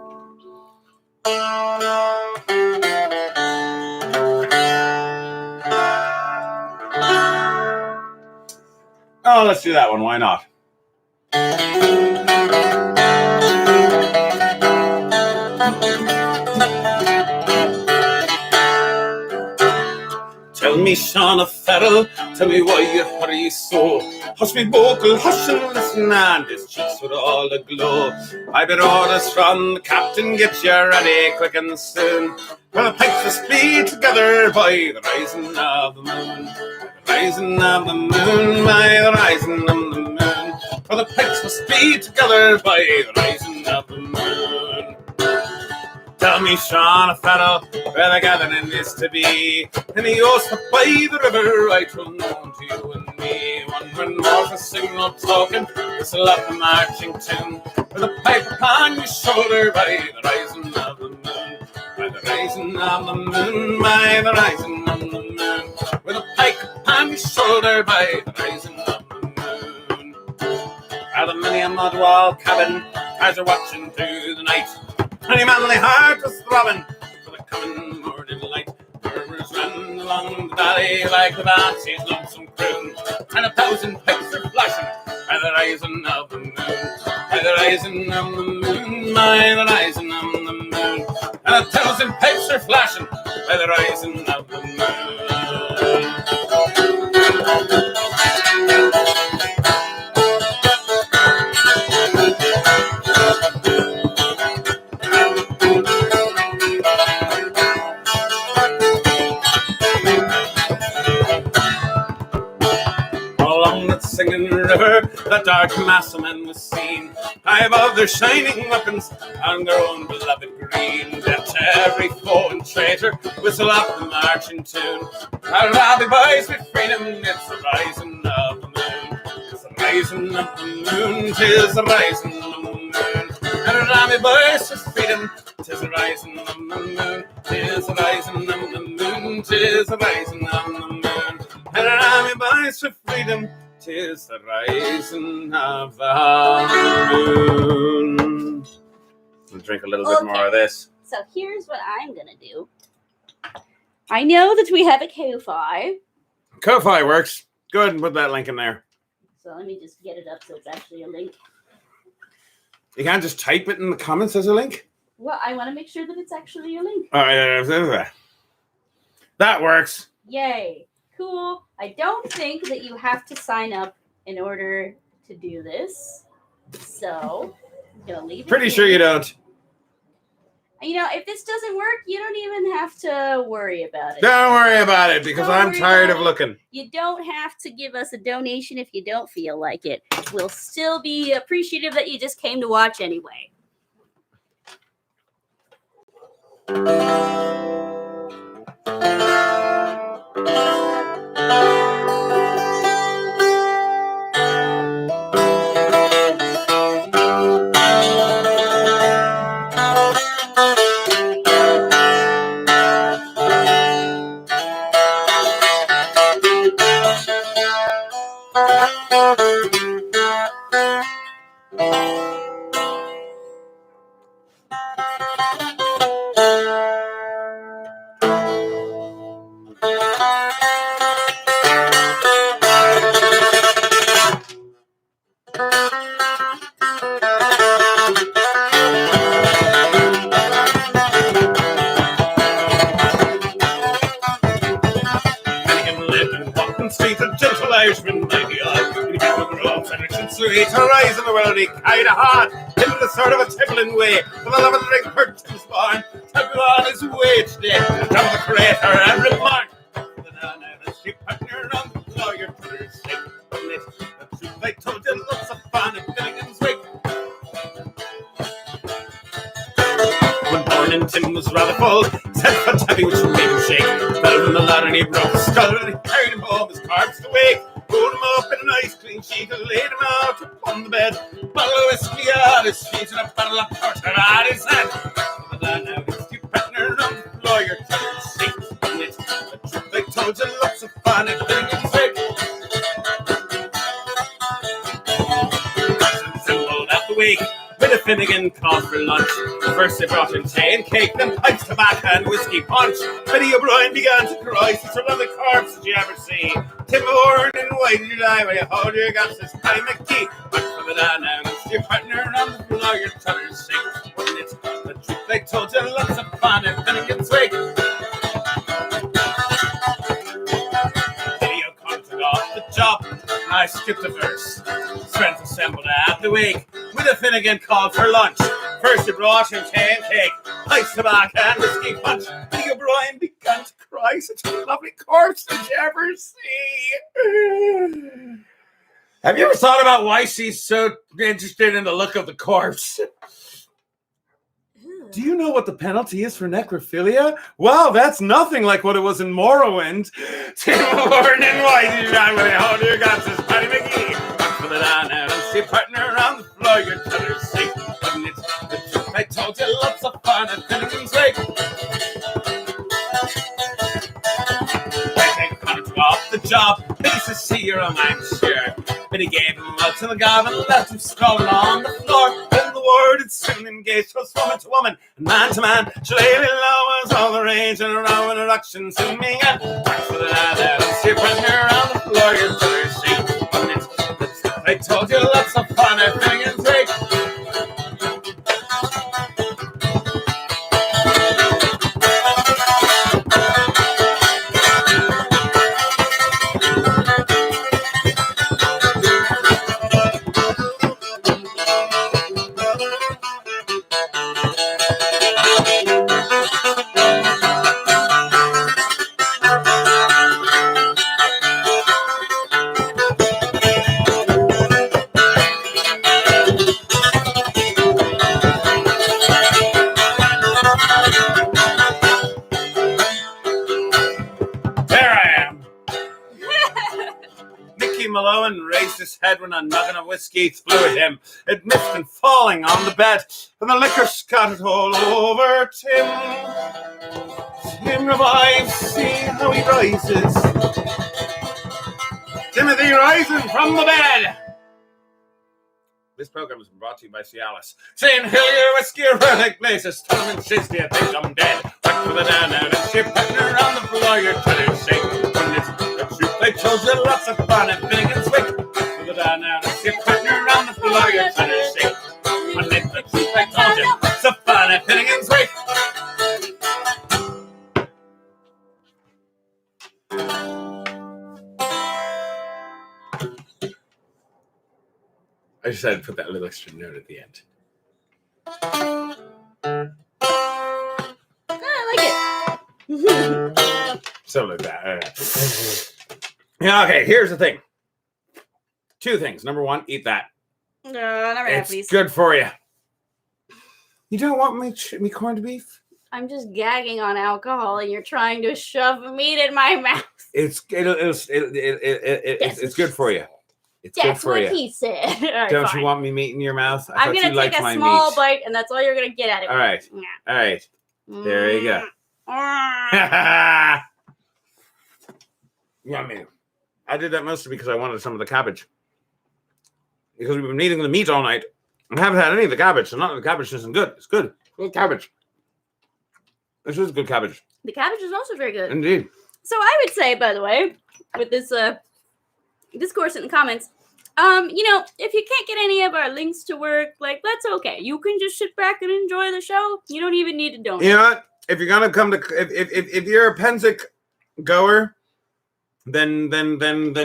Oh, let's do that one. Why not? Tell me, Shauna Farrell, tell me why you hurry so. Hush me vocal, hush and listen, and his cheeks with all the glow. I bid orders from the captain, get you ready quick and soon. Well, the pipes will speed together by the rising of the moon. By the rising of the moon, by the rising of the moon. Well, the pipes will speed together by the rising of the moon. Tell me, Shauna Farrell, where the gathering is to be. In the Osta by the river, right well known to you and me. One when more for signal token, whistle up the marching tune. With a pipe upon your shoulder by the rising of the moon. By the rising of the moon, by the rising of the moon. With a pipe upon your shoulder by the rising of the moon. Out of many a mud wall cabin, eyes are watching through the night. And your manly heart was throbbing for the coming morning light. Murmurs ran along the valley like the Banshee's lonesome croon. And 1,000 pipes are flashing by the rising of the moon. By the rising of the moon, by the rising of the moon. And 1,000 pipes are flashing by the rising of the moon. Singing river, the dark mass of men was seen. High above their shining weapons, on their own beloved green. green. Death to every foe and traitor, whistle up the marching tune. Hurrah, boys, with freedom, it's the rising of the moon. It's the rising of the moon, 'tis the rising of the moon. Hurrah, boys, with freedom, 'tis the rising of the moon. 'Tis the rising of the moon, 'tis the rising of the moon. Hurrah, boys, with freedom, 'tis the rising of the moon. I'll drink a little bit more of this. So here's what I'm going to do. I know that we have a Ko-Fi. Ko-Fi works. Go ahead and put that link in there. So let me just get it up so it's actually a link. You can't just type it in the comments as a link? Well, I want to make sure that it's actually a link. All right. That works. Yay. Cool. I don't think that you have to sign up in order to do this. So I'm going to leave it. Pretty sure you don't. You know, if this doesn't work, you don't even have to worry about it. Don't worry about it because I'm tired of looking. You don't have to give us a donation if you don't feel like it. We'll still be appreciative that you just came to watch anyway. Rise in the world, he kind of hard, into the sort of a tippling way. For the love of the drink, hurt his barn, took him on his way today. The top of the crater and remark. The street partner on the floor, your Twitter sake. The truth I told you, lots of fun at Shenanigans wake. When born in Tim was rather full, said for Tabby which made him shake. Fell from the ladder and he broke his skull and he carried him home, his corpse to wake. Rolled him up in a nice clean sheet and laid him out upon the bed. Bottle of whiskey on his feet and a bottle of porter on his head. But now it's your partner on the floor, your telling safe. And it's the truth I told you, lots of fun at Shenanigans wake. Rolled out the wake with a Finnegan called for lunch. First they brought in tea and cake, then pipes, tobacco and whiskey punch. Betty O'Brien began to cry, since one of the corpse did you ever see? Tim Horn and why did you die when you hold your guns this time McGee? But for the down now, it's your partner on the floor, your teller's sick. When it's the truth I told you, lots of fun at Finnegan's wake. Betty O'Connor took off the job, I skipped a verse. Friends assembled at the wake with a Finnegan called for lunch. First they brought him tea and cake, pipes, tobacco and whiskey punch. Betty O'Brien began to cry, such a lovely corpse did you ever see? Have you ever thought about why she's so interested in the look of the corpse? Do you know what the penalty is for necrophilia? Wow, that's nothing like what it was in Morrowind. Tim Horn and why did you die when you hold your guns this Patty McGee? For the down and see partner on the floor, your teller's safe. And it's the truth I told you, lots of fun at Finnegan's wake. They Connor took off the job, nice to see you're a man, sure. But he gave him out to the gob and left him sprawling on the floor. Then the war did soon engage, was woman to woman and man to man. Shillelagh was all the rage and a row and a ruction soon began. Back for the lad and see your partner on the floor, your teller's safe. And it's the truth I told you, lots of fun at Finnegan's wake. There I am. Mickey Malone raised his head when a noggin of whiskey flew at him. It missed and falling on the bed, and the liquor scattered all over Tim. Tim revives, see how he rises. Timothy rising from the bed. This program has been brought to you by Cialis. Saying, "Hill your whiskey, relic places, Tom and Shakespeare think I'm dead." Back to the down and it's your partner on the floor, you're trying to shake. When it's the truth, I told you lots of fun and Finnegan's Wake. Back to the down and it's your partner on the floor, you're trying to shake. When it's the truth, I told you lots of fun and Finnegan's Wake. I just had to put that little extra note at the end. I like it. Something like that. Yeah, okay, here's the thing. 2 things. Number 1, eat that. No, never have It's these. good for you. You don't want me corned beef? I'm just gagging on alcohol, and you're trying to shove meat in my mouth. It's good for you. It's good That's for what you. he said. All right, Don't fine. you want me meat in your mouth? I'm thought gonna you liked take a my small meat. bite, and that's all you're gonna get out of it. All right. Yeah. All right. There you go. Yummy. I did that mostly because I wanted some of the cabbage. Because we've been eating the meat all night. I haven't had any of the cabbage, so none of the cabbage isn't good. It's good. Good cabbage. This is good cabbage. The cabbage is also very good. Indeed. So I would say, by the way, with this discourse in the comments, if you can't get any of our links to work, that's okay. You can just sit back and enjoy the show. You don't even need to donate. You know what? If you're gonna come to, if you're a Penzic goer, then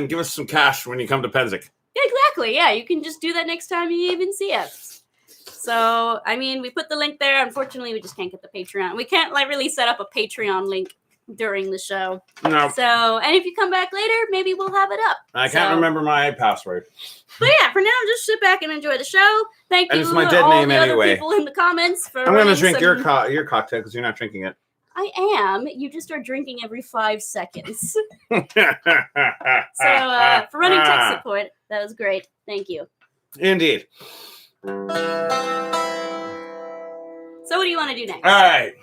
give us some cash when you come to Penzic. Exactly. Yeah, you can just do that next time you even see us. So, I mean, we put the link there. Unfortunately, we just can't get the Patreon. We can't really set up a Patreon link during the show. No. So, and if you come back later, maybe we'll have it up. I can't remember my password. But yeah, for now, just sit back and enjoy the show. Thank you And it's my dead all name the anyway. other people in the comments for. I'm gonna drink your cocktail because you're not drinking it. I am. You just are drinking every 5 seconds. So for running tech support, that was great. Thank you. Indeed. So what do you want to do next? All right.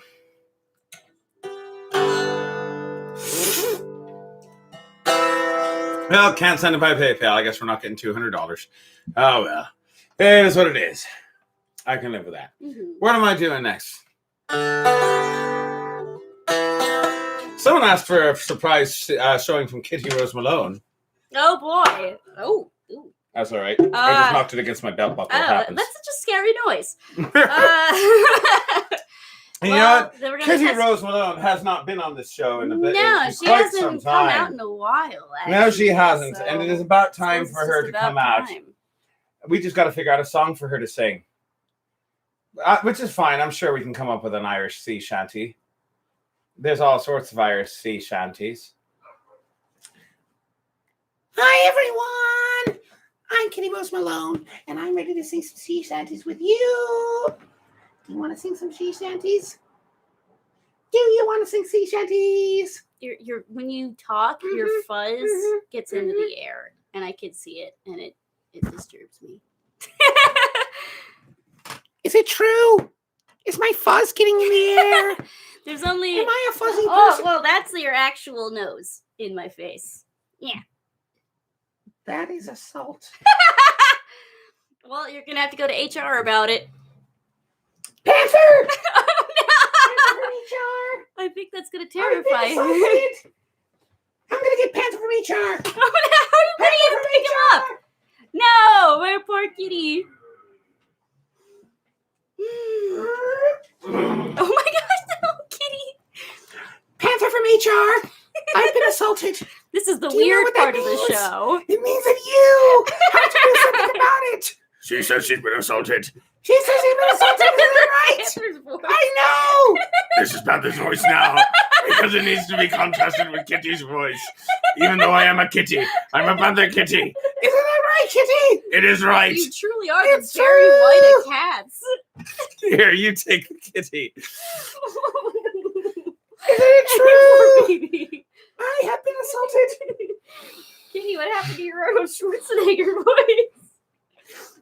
Well, can't send it by PayPal. I guess we're not getting $200. Oh, well. It is what it is. I can live with that. Mm-hmm. What am I doing next? Someone asked for a surprise showing from Kitty Rose Malone. Oh, boy. Oh. Ooh. That's all right. I just knocked it against my belt buckle. What happens? That's such a scary noise. You know what? Kitty Rose Rose Malone has not been on this show in a bit. No, she quite hasn't some come time. out in a while. Actually, No, she hasn't. so And it is about time it's for her just to come about out. time. We just got to figure out a song for her to sing. Which is fine. I'm sure we can come up with an Irish sea shanty. There's all sorts of Irish sea shanties. Hi, everyone. I'm Kitty Rose Malone, and I'm ready to sing some sea shanties with you. Do you want to sing some sea shanties? Do you want to sing sea shanties? Your when you talk, your fuzz gets into the air, and I can see it, and it disturbs me. Is it true? Is my fuzz getting in the air? There's only. Am I a fuzzy person? Oh, well, that's your actual nose in my face. Yeah. That is assault. Well, you're gonna have to go to HR about it. Panther! Oh, no! Panther from HR. I think that's gonna I've terrify been you. assaulted. I'm gonna get Panther from HR. Oh, no! How are you gonna even pick him up? No, my poor kitty. Oh my gosh, no, kitty. Panther from HR. I've been assaulted. This is the Do you know weird what that part of the means? show. It means that you have to do something about it. She says she's been assaulted. She says she's been assaulted. Isn't that right? Panther's voice. I know. This is Panther's voice now. Because it needs to be contrasted with Kitty's voice. Even though I am a kitty. I'm a Panther kitty. Isn't that right, Kitty? It is right. You truly are It's the Barry true. White of cats. Here, you take the kitty. Isn't it true? Baby. I have Arnold Schwarzenegger voice.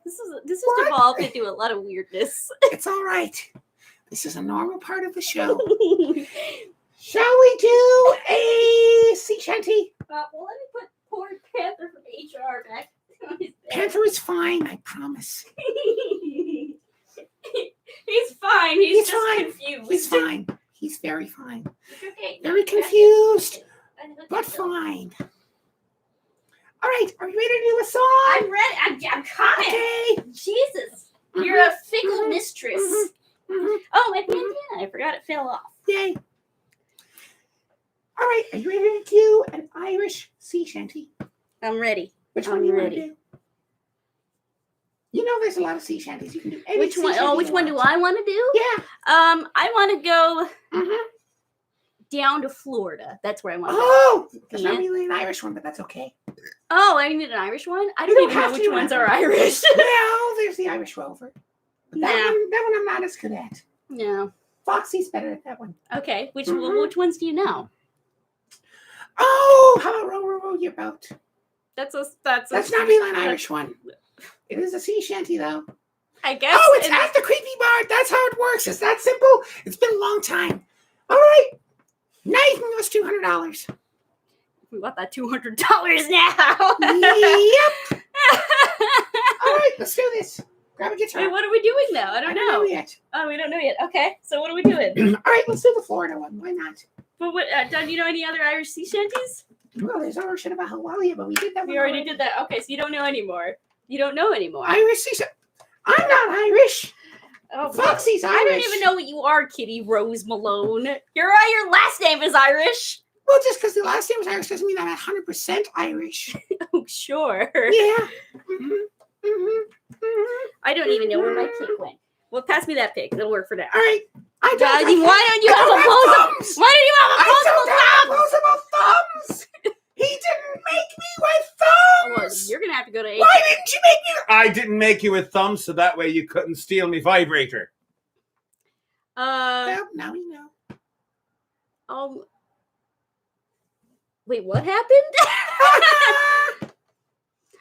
This has devolved into a lot of weirdness. It's all right. This is a normal part of the show. Shall we do a sea shanty? Well, let me put poor Panther from HR back. Panther is fine, I promise. He's fine. He's just fine. confused. He's fine. He's very fine. Okay. Very confused, but fine. All right, are you ready to do a song? I'm ready. I'm coming. Okay. Jesus, you're a fickle mistress. Oh, my bandana! I forgot it fell off. Yay. All right, are you ready to do an Irish sea shanty? I'm ready. Which one I'm do you want ready. to do? You know there's a lot of sea shanties. You can do any Which sea one? shanty Oh, which you one want. do I want to do? Yeah. I want to go Mm-hmm. down to Florida. That's where I want to go. Oh, there's Yeah. not really an Irish one, but that's okay. Oh, I need an Irish one? I You don't don't even know have which to ones have are one. Irish. Well, there's the Irish Rover. But Nah. that one I'm not as good at. No. Foxy's better at that one. Okay. Which Mhm. which ones do you know? Oh, how about row, row, row your boat? That's That's not really an Irish one. It is a sea shanty, though. I guess. Oh, it's at the creepy bar. That's how it works. It's that simple. It's been a long time. All right. Now you can give us $200. We want that $200 now. Yep. All right, let's do this. Grab a guitar. Wait, what are we doing now? I I don't don't know know. yet. Oh, we don't know yet. Okay, so what are we doing? All right, let's do the Florida one. Why not? But what? Do you know any other Irish sea shanties? Well, there's our shit about Hawaii, but we did that one. We already did that. Okay, so you don't know anymore. You don't know anymore. Irish sea shanty. I'm not Irish. Oh, Foxy's Irish. I don't even know what you are, Kitty Rose Malone. Your last name is Irish. Well, just because the last name was Irish doesn't mean I'm 100% Irish. Oh, sure. Yeah. I don't even know where my pick went. Well, pass me that pick. It'll work for now. All right. Why don't you I have don't opposable? thumbs. Why don't you have I opposable don't have thumbs? opposable thumbs. He didn't make me with Well, thumbs. you're gonna have to go to HR. Why didn't you make me? I didn't make you with thumbs so that way you couldn't steal me vibrator. Well, now we know. Wait, what happened?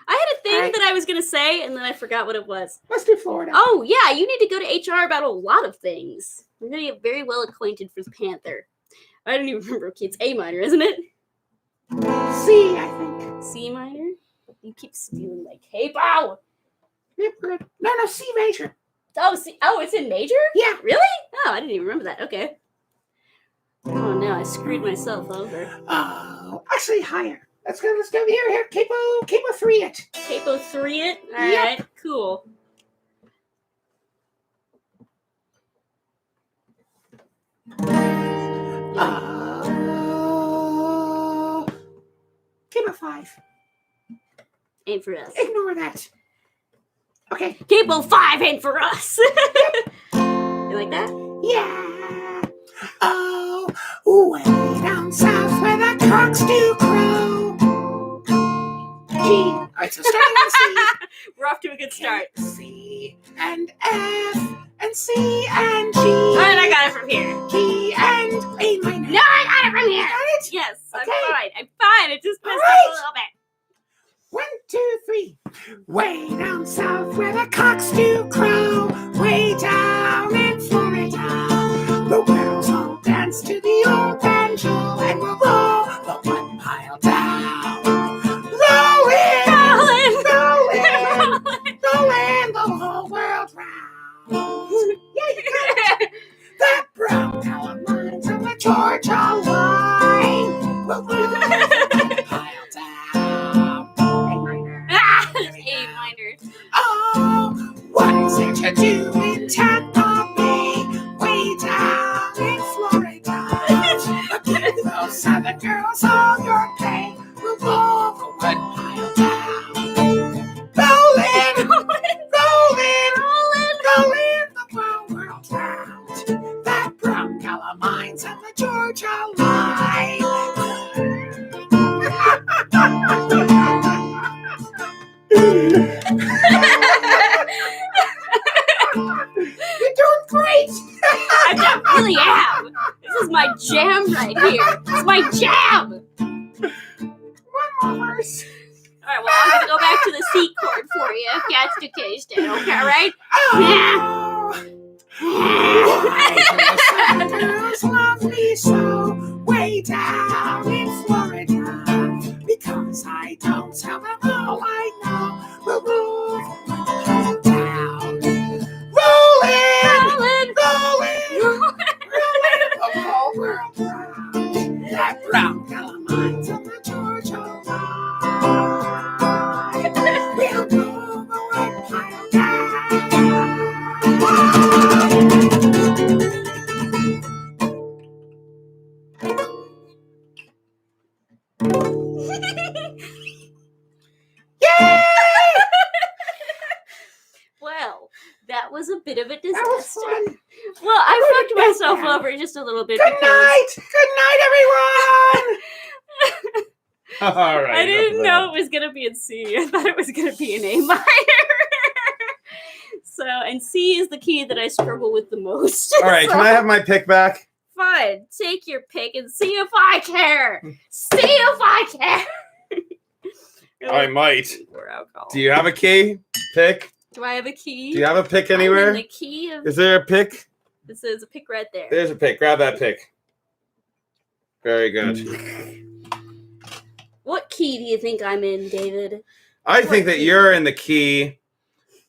I had a thing Alright. that I was gonna say, and then I forgot what it was. Let's do Florida. Oh yeah, you need to go to HR about a lot of things. We're gonna get very well acquainted with Panther. I don't even remember. Okay, it's A minor, isn't it? C, I think. C minor. You keep stealing my capo. Yep, good. No, C major. Oh, C. Oh, it's in major. Yeah. Really? Oh, I didn't even remember that. Okay. Oh no, I screwed myself over. Oh, actually higher. Let's go here. Capo 3 it. Capo 3 it? All Yep. right, cool. Capo 5. Ain't for us. Ignore that. Okay. Capo 5 ain't for us. You like that? Yeah. Oh, way down south where the cocks do crow. G. All right, so starting with C. We're off to a good start. C and F and C and G. All right, I got it from here. G and A minor. No, I got it from here. Got it? Yes, Okay. I'm fine. I'm fine. It just messed All up right. a little bit. 1, 2, 3. Way down south where the cocks do crow. Way down in Florida. The widows all dance to the old banjo and we'll roll the one mile down. Rolling, rolling the whole world round. Yeah, you got it. That brown color lines of the Georgia line. We'll roll the one mile down. A minor. Ah, it's A minor. Oh, what is there to do in Tampa Bay? Way down in Florida. Give those southern girls all your pay. We'll roll the 1 mile down. Rolling, rolling the brown world round. That brown color mines of the Georgia line. You're doing great. I really am. This is my jam right here. It's my jam. One more verse. All right, well, I'm gonna go back to the C chord for you, if that's the case, then, okay, right? Why do the sun love me so way down in Florida? Because I don't tell them all I know. We'll move down. Rolling, the whole world round. That brown calamine on the Georgia line. We'll move the white pile down. Well, that was a bit of a That was disaster. fun. Well, I fucked myself over just a little bit Good because night. Good night, everyone. All right. I didn't know it was gonna be in C. I thought it was gonna be in A minor. So, and C is the key that I struggle with the most. All right, So, can I have my pick back? fine, take your pick and see if I care. See if I care. I might. Pour alcohol. Do you have a key? Pick? Do I have a key? Do you have a pick I'm in anywhere? the key of. Is there a pick? This is a pick right there. There's a pick. Grab that pick. Very good. What key do you think I'm in, David? I think that you're in the key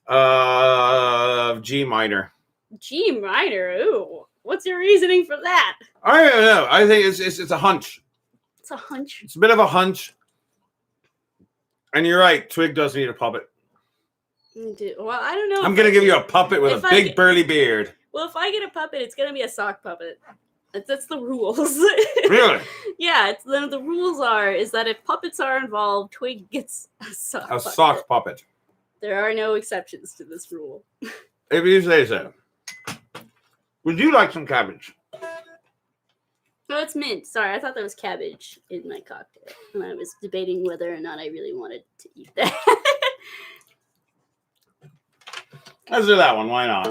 of G minor. G minor. Ooh. What's your reasoning for that? I don't know. I think it's a hunch. It's a hunch. It's a bit of a hunch. And you're right. Twig does need a puppet. Well, I don't know. I'm going to give you a puppet with a big burly beard. Well, if I get a puppet, it's going to be a sock puppet. That's the rules. Really? Yeah, the rules is that if puppets are involved, Twig gets a sock A puppet. sock puppet. There are no exceptions to this rule. If you say so. Would you like some cabbage? No, it's mint. Sorry, I thought there was cabbage in my cocktail. And I was debating whether or not I really wanted to eat that. Let's do that one. Why not?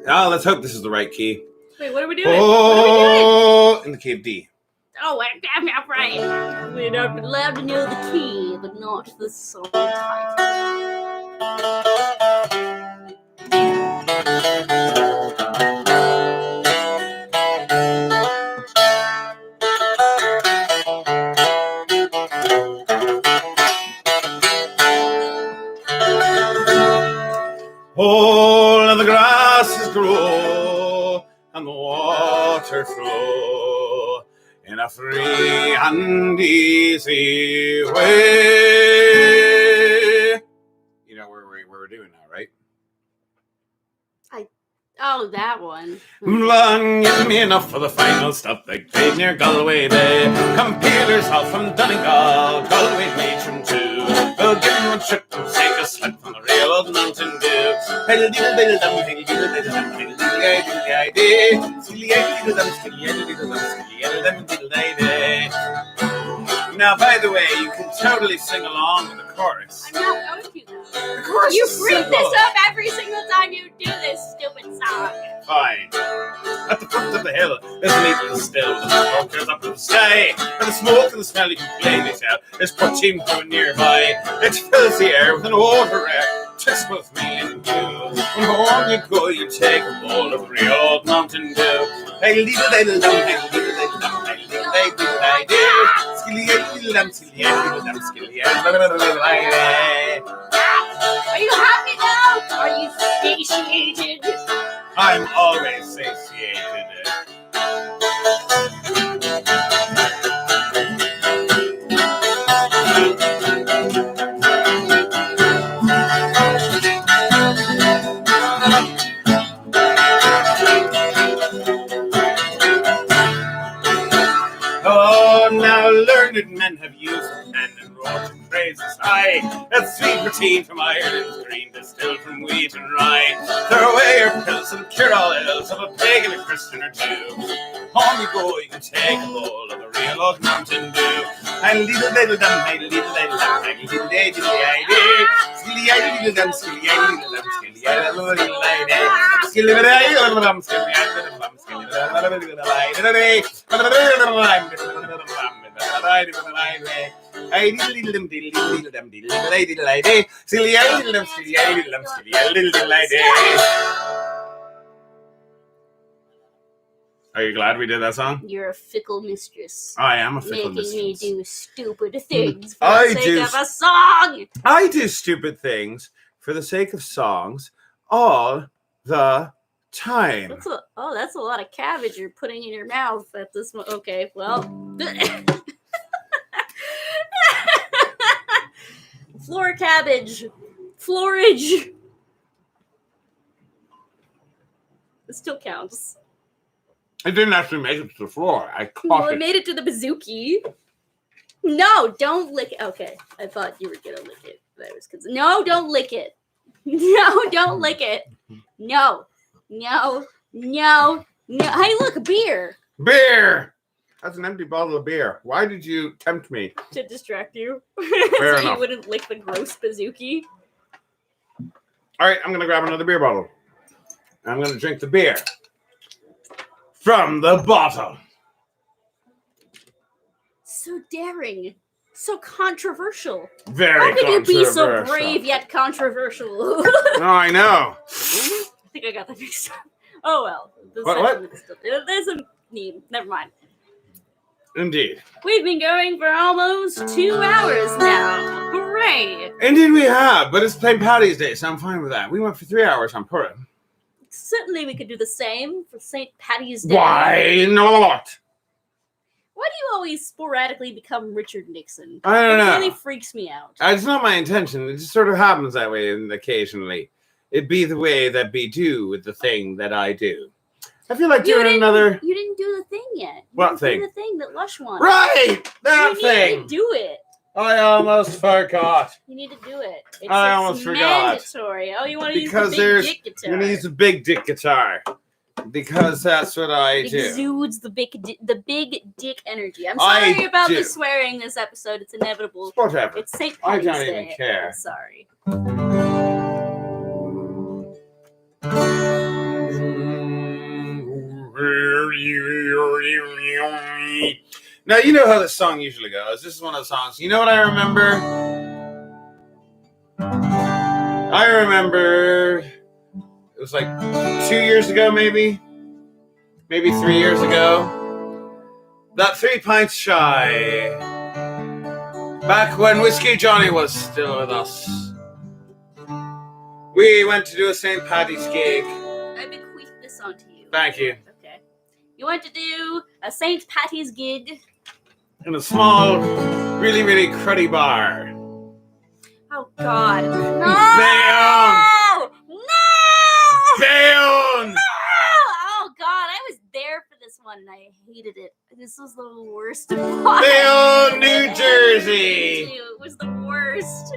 Oh, let's hope this is the right key. Wait, what are we doing? What are we doing? Oh, in the key of D. Oh, I'm right. We're not allowed to know the key, but not the song All of the grasses grow and the water flow in a free and easy way. You know where we're doing now, right? Oh, that one. Run, give me enough for the final stop. They played near Galway Bay. Computers out from Donegal, Galway matron too. They'll give them a trip and take a slip on the real old Mountain Dew. Now, by the way, you can totally sing along with the chorus. I'm not going to, though. The chorus You is bring simple. this up every single time you do this stupid song. Fine. At the foot of the hill, there's an eagle still. The smoke goes up to the sky. And the smoke and the smell you can plainly tell. There's poaching brewing nearby. It fills the air with an odor rare. Just with me and you. When home you go, you take a bowl of real old Mountain Dew. Hey, little they love, hey, little they love, hey, little they do, I do. Skilly, little lamb, skilly, little lamb, skilly, Are you happy now? Are you satiated? I'm always satiated. Oh, now learned men have used the pen and wrote to praises high. That sweet routine from Ireland's green, distilled from wheat and rye. Throw away your pills and cure all ills of a pagan, a Christian, or two. Home you go, you can take a bowl of the real old Mountain Dew. And little dum, hey, little dum, hey, little day, little day, skilly, little dum, skilly, little dum, skilly, little lady, skilly, little dum, skilly, little dum, skilly, little lady. Are you glad we did that song? You're a fickle mistress. I am a fickle Making me mistress. do stupid things for I the sake do- of a song. I do stupid things for the sake of songs all the time. That's a lot of cabbage you're putting in your mouth at this moment. Okay, well. Floor cabbage. Floorage. It still counts. It didn't actually make it to the floor. I Well, caught it it. made it to the bazooki. No, don't lick it. Okay, I thought you were gonna lick it. No, don't lick it. No, don't lick it. No. Hey, look, beer. Beer! That's an empty bottle of beer. Why did you tempt me? To distract you. Fair So enough. you wouldn't lick the gross bazooki. All right, I'm going to grab another beer bottle. I'm going to drink the beer from the bottle. So daring. So controversial. Very How could you be so controversial. brave yet controversial? Oh, I know. I think I got that mixed up. Oh well. The What? second is still- There's a meme. Never mind. Indeed. We've been going for almost 2 hours now. Hooray! Indeed we have, but it's St. Paddy's Day, so I'm fine with that. We went for 3 hours on Purim. Certainly we could do the same for St. Paddy's Day. Why not? Why do you always sporadically become Richard Nixon? I don't It know. really freaks me out. It's not my intention. It just sort of happens that way occasionally. It be the way that be do with the thing that I do. I feel like doing another... You didn't do the thing yet. You What didn't thing? Do the thing that Lush wanted. Right! That you thing! need to do it. I almost forgot. You need to do it. It's, I it's almost forgot. mandatory. Oh, you want to use Because the there's... big dick I'm guitar. going to use the big dick guitar. Because that's what I It do. exudes the big dick energy. I'm I sorry about do. the swearing this episode. It's inevitable. Whatever. It's St. I Paddy's don't even Day. care. I'm sorry. Now, you know how this song usually goes. This is one of the songs. You know what I remember? I remember it was like 2 years ago, maybe 3 years ago. About 3 pints shy. Back when Whiskey Johnny was still with us. We went to do a St. Paddy's gig. I bequeath this song to you. Thank you. Okay. You want to do a St. Paddy's gig? In a small, really, really cruddy bar. Oh, God. No! Down! No! Down! Oh, God. I was there for this one and I hated it. This was the worst one. Down, New Jersey! It was the worst.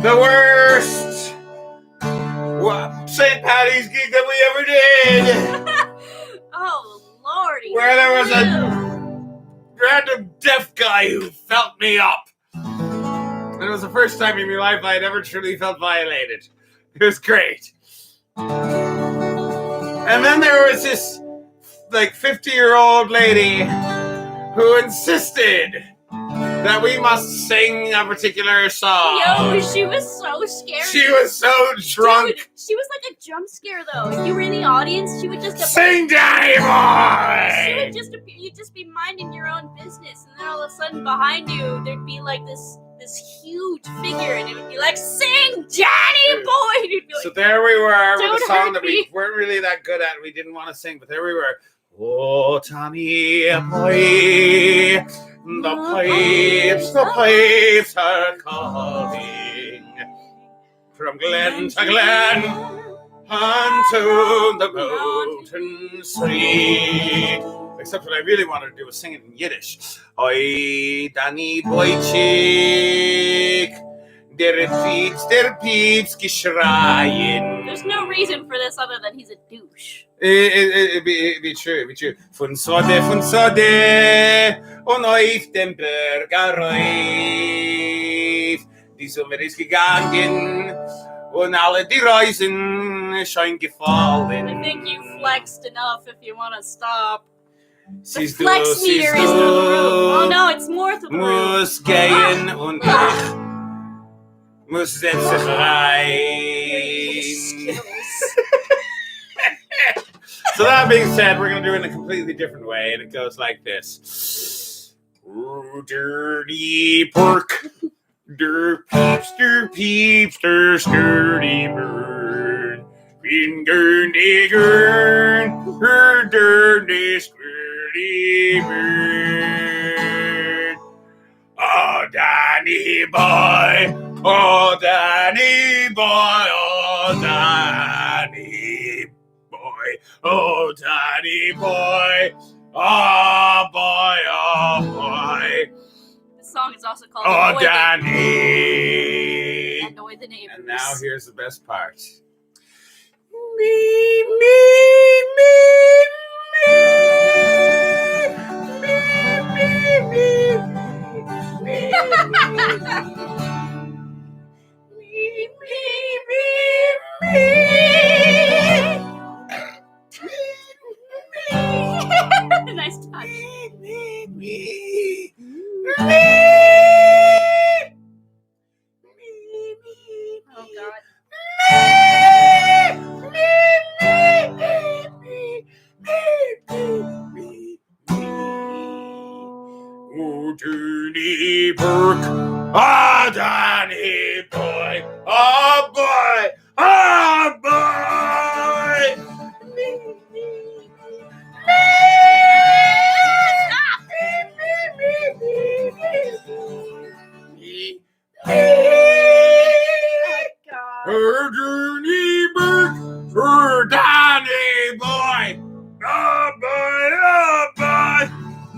The worst St. Paddy's gig that we ever did! Oh, Lordy. Where there was a random deaf guy who felt me up. And it was the first time in my life I had ever truly felt violated. It was great. And then there was this, 50-year-old lady who insisted that we must sing a particular song. Yo, she was so scared. She was so drunk. Dude, she was like a jump scare, though. If you were in the audience, she would just Sing, Danny She boy! would just appear. You'd just be minding your own business, and then all of a sudden, behind you, there'd be like this huge figure, and it would be like, "Sing, Danny boy!" And you'd be like, So there we were with a Don't song hurt that me. we weren't really that good at. We didn't want to sing, but there we were. Oh, Tommy boy, the pipes are calling from glen to glen unto the mountain street. Except what I really wanted to do was sing it in Yiddish. Oi, Danny Boychik, der Pieps geschreien. There's no reason for this other than he's a douche. It'd be true. Von Sode, und auf dem Bürgerreif. Die Sommer ist gegangen, und alle die Reisen scheinen I gefallen. think you flexed enough if you want to stop. The flex meter is through the roof. Oh no, it's more through the roof. Muss gehen und ich muss selbst rein. So that being said, we're going to do it in a completely different way, and it goes like this. Dirty pork, peepster, sturdy bird. Green gurney gurn, her dirty sturdy bird. Oh, Danny boy, oh, Danny boy, oh, Danny boy, oh, Danny boy, oh, boy, oh, boy. The song is also called Oh, Danny. Annoy the Neighbors. And now here's the best part. Nice touch. Oh God. Oh, Danny Burke, ah, Danny boy, oh boy, oh boy. Oh, Danny Burke, oh, Danny boy, oh boy, oh boy,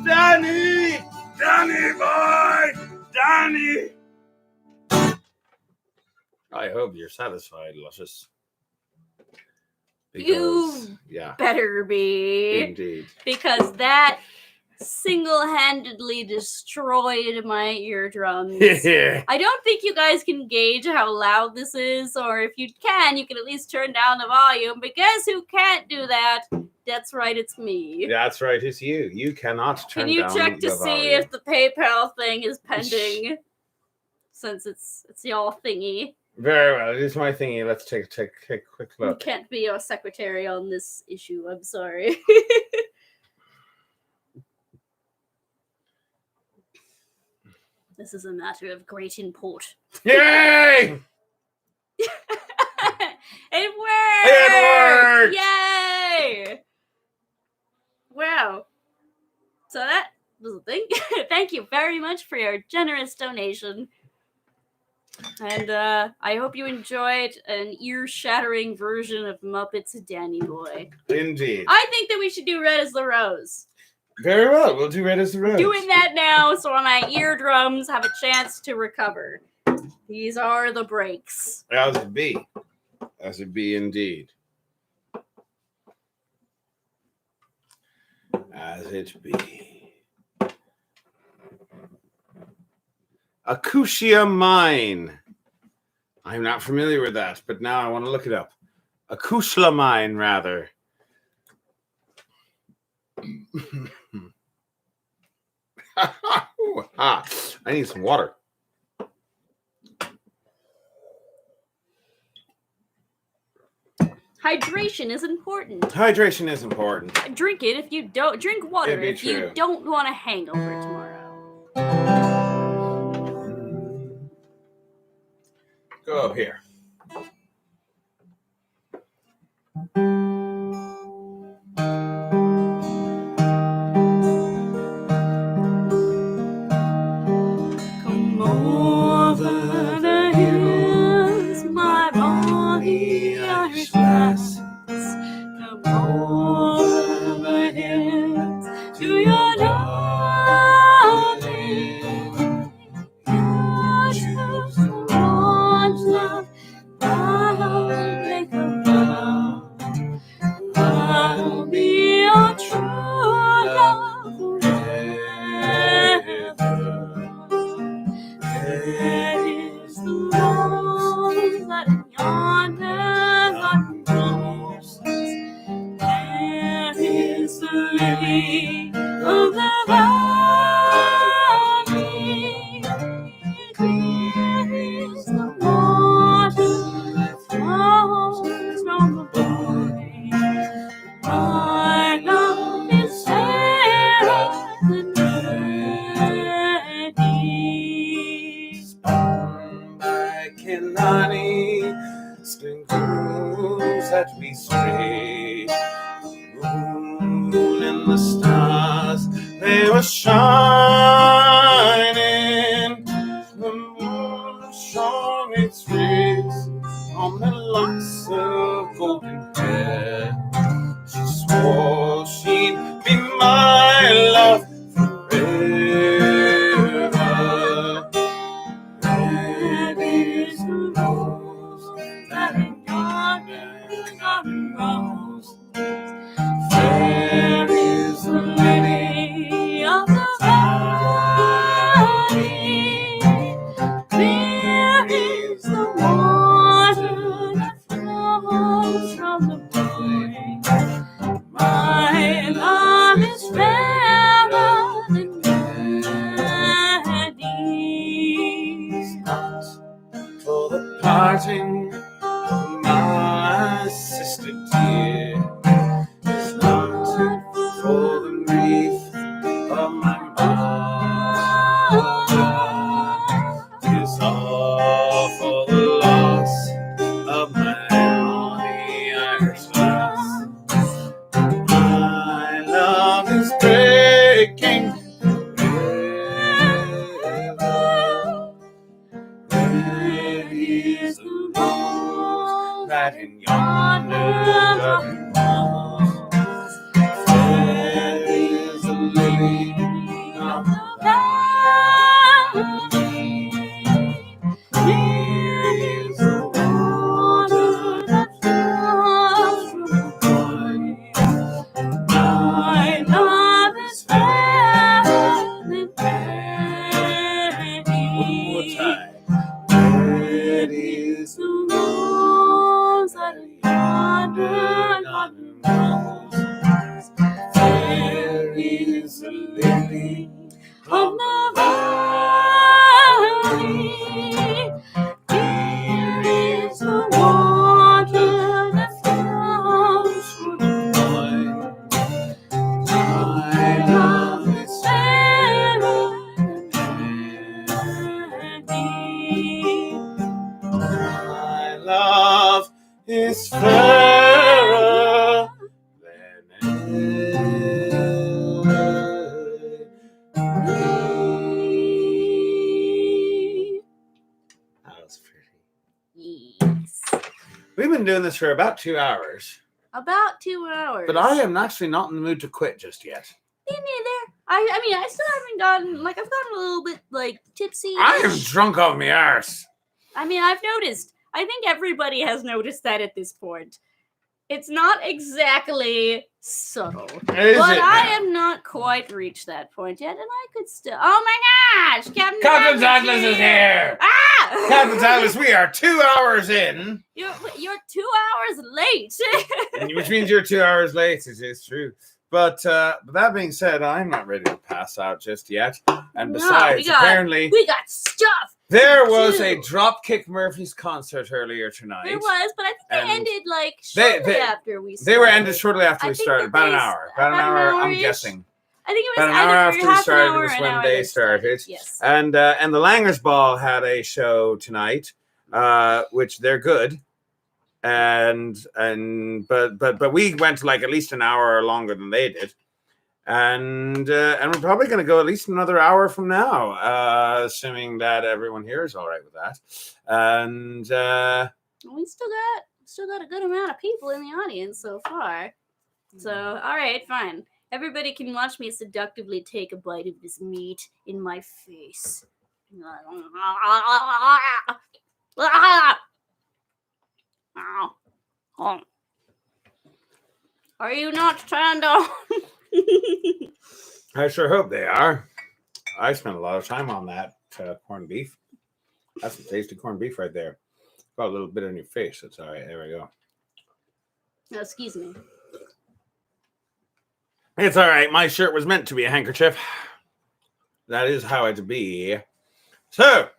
Danny, Danny boy, Danny. I hope you're satisfied, Luscious. You yeah, better be. indeed. Because that single-handedly destroyed my eardrums. I don't think you guys can gauge how loud this is, or if you can at least turn down the volume, because who can't do that? That's right, it's me. That's right, it's you. You cannot turn down Can you check to the see volume. if the PayPal thing is pending? Since it's y'all thingy. Very well, it is my thingy. Let's take a quick You look. can't be your secretary on this issue, I'm sorry. This is a matter of great import. Yay! It worked! It worked! Yay! Wow. So that was a thing. Thank you very much for your generous donation. And I hope you enjoyed an ear-shattering version of Muppets Danny Boy. Indeed. I think that we should do Red as the Rose. Very well, we'll do Red as the Rose. Doing that now so my eardrums have a chance to recover. These are the breaks. As it be. As it be indeed. As it be. Acushia Mine. I'm not familiar with that, but now I want to look it up. Acushla Mine, rather. I need some water. Hydration is important. Hydration is important. Drink it if you don't. Drink water It'd be if you true. don't want a hangover tomorrow. Go up here. Come over the hills, my bonny Irish lass. Come over the hills to your darling. You choose the one's love, I'll make a vow. I'll be your true love forever. There is the rose that in yonder garden blossoms. There is the lily of the valley. Clear is the water that flows from the valley. My love is fairer than many. Spun by Killarney, spring grooves that we stray. Moon and the stars, they were shining. The moon shone its rays on the locks of golden hair. She swore she'd be my love forever. Red is the rose that in yonder garden grows. Fair is the lady of the valley. Clear is the water that flows from the valley. My love is fairer than many. not for the parting of my sister dear. It's not for the grief of my mother. It's all for the loss of my only Irish lass. My love is breaking forever. Where is the rose that in yonder garden grows? Where is the lily of the valley? Here is the water that flows from the valley. My love is fairer than many. One more time. Red is the rose that in yonder garden grows. Fair is the lily Of the valley. Here is the water that flows from the valley. my love is Fairer than my love is fairer than many. That was pretty. Yes. We've been doing this for about 2 hours, About 2 hours. but I am actually not in the mood to quit just yet. Me neither. I mean, I still haven't gotten, like, I've gotten a little bit, like, tipsy. I am drunk off my arse. I mean, I've noticed. I think everybody has noticed that at this point. It's not exactly subtle. Is But it I now? have not quite reached that point yet, and I could still. Oh my gosh! Captain Douglas is here. Ah! Captain Douglas, we are 2 hours in, You're 2 hours late. which means you're 2 hours late. It is true. But that being said, I'm not ready to pass out just yet. And No, besides, apparently, we got stuff. there was a Dude. Dropkick Murphys concert earlier tonight. There was, but I think they And ended like they- shortly after we started. They were ended shortly after I we think started. that About an they- hour. About an about an hour, I'm hour-ish. guessing. I think it was About an hour either after we half an started hour was or an when hour they started. Yes. And the Langers Ball had a show tonight, which they're good. But we went like at least an hour longer than they did. And we're probably going to go at least another hour from now, assuming that everyone here is all right with that. And We still got a good amount of people in the audience so far. So, all right, fine. Everybody can watch me seductively take a bite of this meat in my face. Are you not turned on? I sure hope they are. I spent a lot of time on that corned beef. That's some tasty corned beef right there. Got a little bit on your face. That's all right. There we go. Oh, excuse me. It's all right. My shirt was meant to be a handkerchief. That is how it be. So,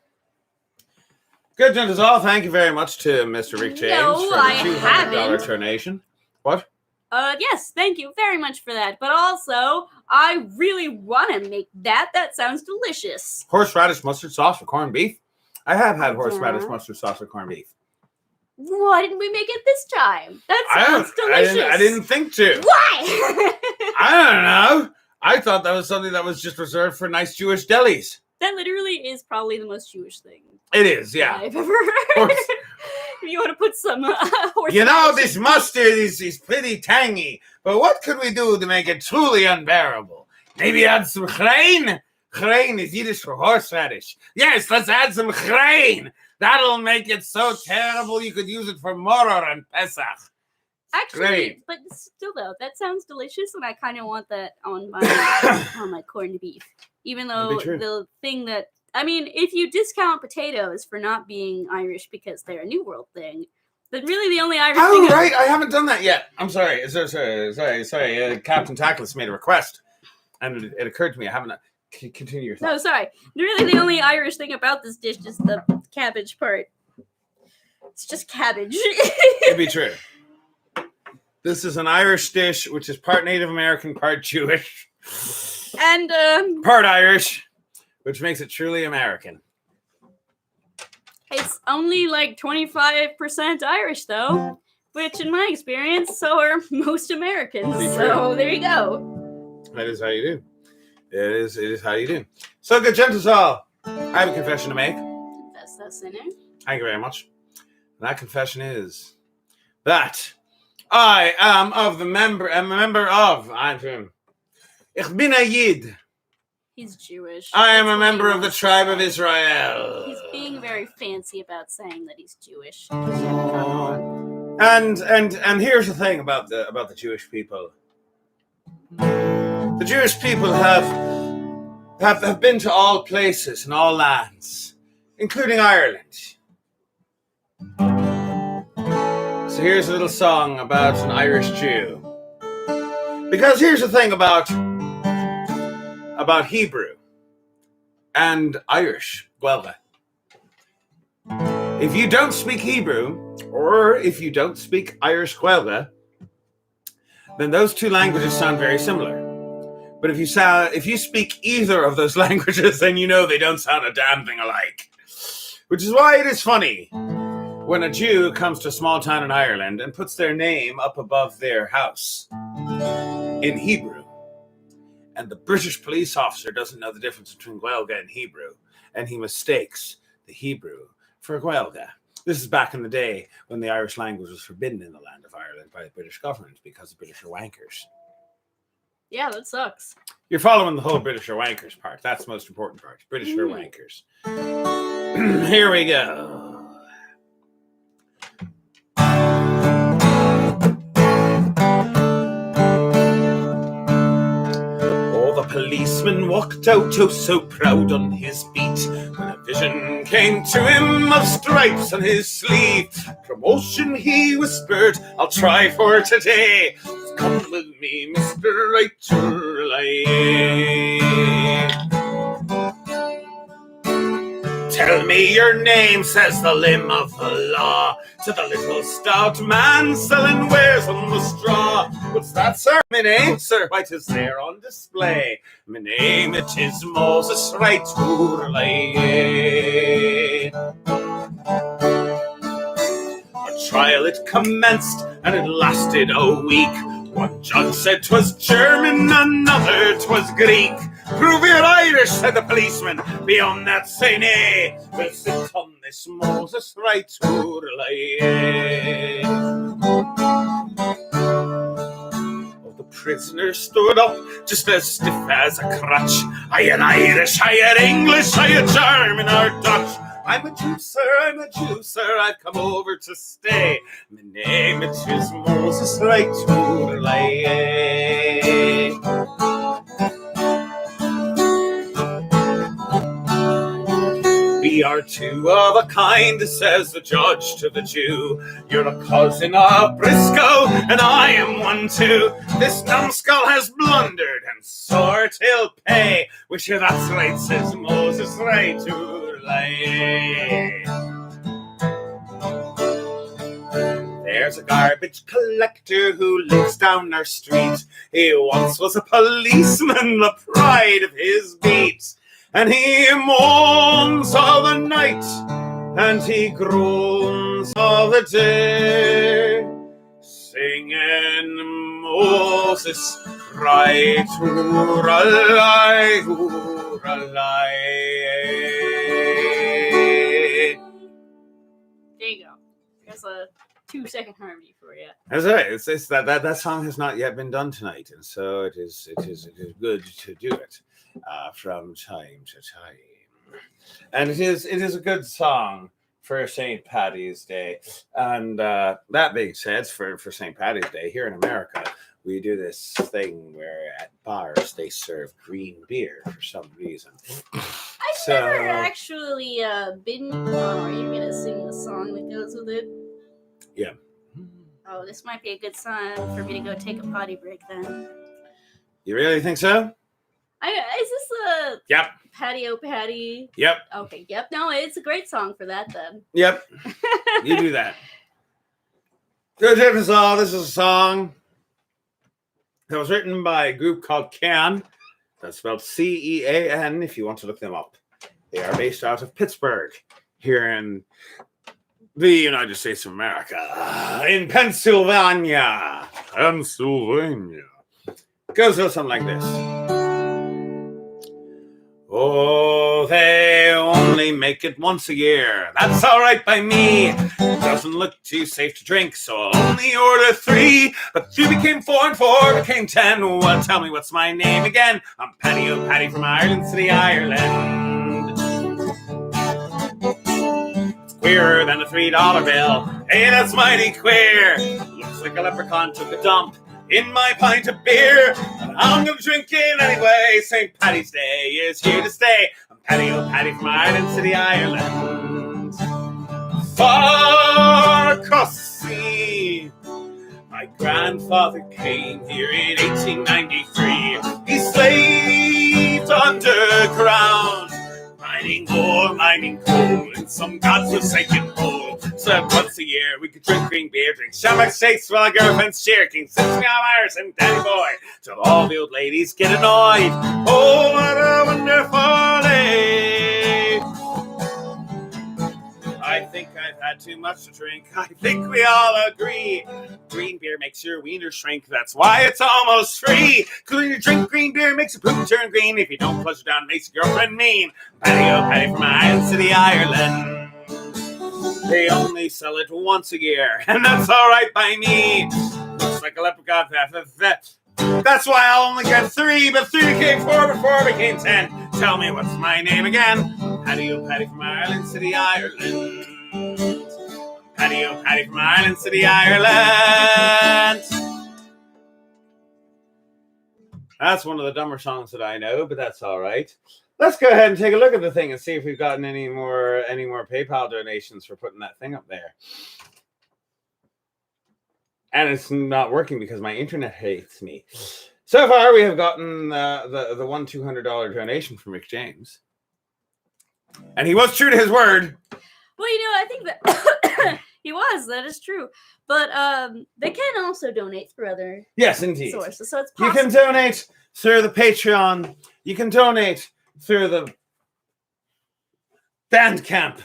good gentlemen, all. Thank you very much to Mr. Rick James No, for I the $200 haven't. donation. What? Yes, thank you very much for that. But also, I really want to make that. That sounds delicious. Horseradish mustard sauce with corned beef. I have had horseradish Yeah. mustard sauce with corned beef. Why didn't we make it this time? That sounds delicious. I didn't think to. Why? I don't know. I thought that was something that was just reserved for nice Jewish delis. That literally is probably the most Jewish thing It is, yeah. I've ever heard. If you want to put some horse You know, radish this mustard is pretty tangy, but what could we do to make it truly unbearable? Maybe add some chrein? Chrein is Yiddish for horseradish. Yes, let's add some chrein. That'll make it so terrible you could use it for Moror and Pesach. Actually, Great. but still though, that sounds delicious, and I kind of want that on my corned beef. Even though That'd be true. the thing that I mean, if you discount potatoes for not being Irish because they're a New World thing, then really the only Irish Oh, thing. right. I haven't done that yet. I'm sorry. Sorry. Captain Tackless made a request, and it occurred to me. I haven't. Continue your thought. No, sorry. Really, the only Irish thing about this dish is the cabbage part. It's just cabbage. It'd be true. This is an Irish dish, which is part Native American, part Jewish, And part Irish, which makes it truly American. it's only like 25% Irish, though, which, in my experience, so are most Americans. Pretty true. So there you go. That is how you do. It is how you do. So, good gentles all, I have a confession to make. That's the sinner. Thank you very much. And that confession is that I am a member of. Ich bin a Yid. He's Jewish. I am That's a what he member of the wants. tribe of Israel. He's being very fancy about saying that he's Jewish. And here's the thing about the Jewish people. The Jewish people have been to all places and all lands, including Ireland. So here's a little song about an Irish Jew. Because here's the thing about Hebrew and Irish, Guelga. If you don't speak Hebrew, or if you don't speak Irish Guelga, then those two languages sound very similar. But if you speak either of those languages, then you know they don't sound a damn thing alike. Which is why it is funny when a Jew comes to a small town in Ireland and puts their name up above their house in Hebrew. And the British police officer doesn't know the difference between Guelga and Hebrew, and he mistakes the Hebrew for Guelga. This is back in the day when the Irish language was forbidden in the land of Ireland by the British government because the British are wankers. Yeah, that sucks. You're following the whole British are wankers part. That's the most important part. British are wankers. Here we go. Policeman walked out, oh so proud on his beat, when a vision came to him of stripes on his sleeve. Promotion, he whispered, I'll try for today. Come with me, Mr. Writer Light. Tell me your name, says the limb of the law, to the little stout man selling wares on the straw. What's that, sir? My name, sir, right is there on display. My name, it is Moses Writer Light. A trial it commenced, and it lasted a week. One judge said 'twas German, another 'twas Greek. Prove you're Irish, said the policeman. Beyond that, say nay. We'll sit on this Moses Writer Light. Oh, the prisoner stood up, just as stiff as a crutch. I am Irish, I am English, I am German or Dutch. I'm a Jew, sir, I've come over to stay. My name, it is Moses Writer Light. We are two of a kind, says the judge to the Jew. You're a cousin of Briscoe, and I am one too. This numbskull has blundered, and sore he'll pay. Wish you that's right, says Moses, right to lay. There's a garbage collector who lives down our street. He once was a policeman, the pride of his beat. And he moans all the night, and he groans all the day, singing Moses, right, hurrah-lie, hurrah-lie. There you go. That's a 2-second harmony for you. That's right. It's that song has not yet been done tonight, and so it is good to do it from time to time. And it is a good song for St. Paddy's Day. And that being said, for St. Paddy's Day here in America, we do this thing where at bars they serve green beer for some reason. I've never actually been. Oh, are you gonna sing the song that goes with it? Yeah. Oh, this might be a good sign for me to go take a potty break then. You really think so? Is this a Yep. patio patty? Yep. Okay, yep. No, it's a great song for that then. Yep. You do that. Good This is a song that was written by a group called Can. That's spelled Cean if you want to look them up. They are based out of Pittsburgh, here in the United States of America, in Pennsylvania. Goes a little something like this. Oh, they only make it once a year. That's all right by me. Doesn't look too safe to drink, so I'll only order 3. But 3 became 4 and 4 became 10. Well, tell me what's my name again. I'm Patty O'Patty from Ireland City, Ireland. It's queerer than a $3 bill. Hey, that's mighty queer. Looks like a leprechaun took a dump in my pint of beer, and I'm gonna drink it anyway. St. Paddy's Day is here to stay. I'm Patty O'Patty from Ireland City, Ireland. Far across the sea, my grandfather came here in 1893. He slaved underground, mining ore, mining coal in some godforsaken hole. So once a year we could drink green beer, drink shamrock shakes while our girlfriends cheer. King Simpson, Irish, and Danny Boy, till all the old ladies get annoyed. Oh, what a wonderful day! I think I've had too much to drink. I think we all agree. Green beer makes your wiener shrink. That's why it's almost free. Cause when you drink green beer, it makes your poop turn green. If you don't flush it down, it makes your girlfriend mean. Patty O'Patty from Ireland City, Ireland. They only sell it once a year, and that's all right by me. Looks like a leprechaun. That's why I'll only get 3, but 3 became 4, but 4 became 10. Tell me what's my name again. Patty O'Patty from Ireland City, Ireland. Patty O'Patty from Ireland City, Ireland. That's one of the dumber songs that I know, but that's all right. Let's go ahead and take a look at the thing and see if we've gotten any more PayPal donations for putting that thing up there. And it's not working because my internet hates me. So far, we have gotten the one $200 donation from Rick James. And he was true to his word. Well, I think that he was. That is true. But they can also donate through other sources. So it's possible. You can donate through the Patreon. You can donate through the Bandcamp.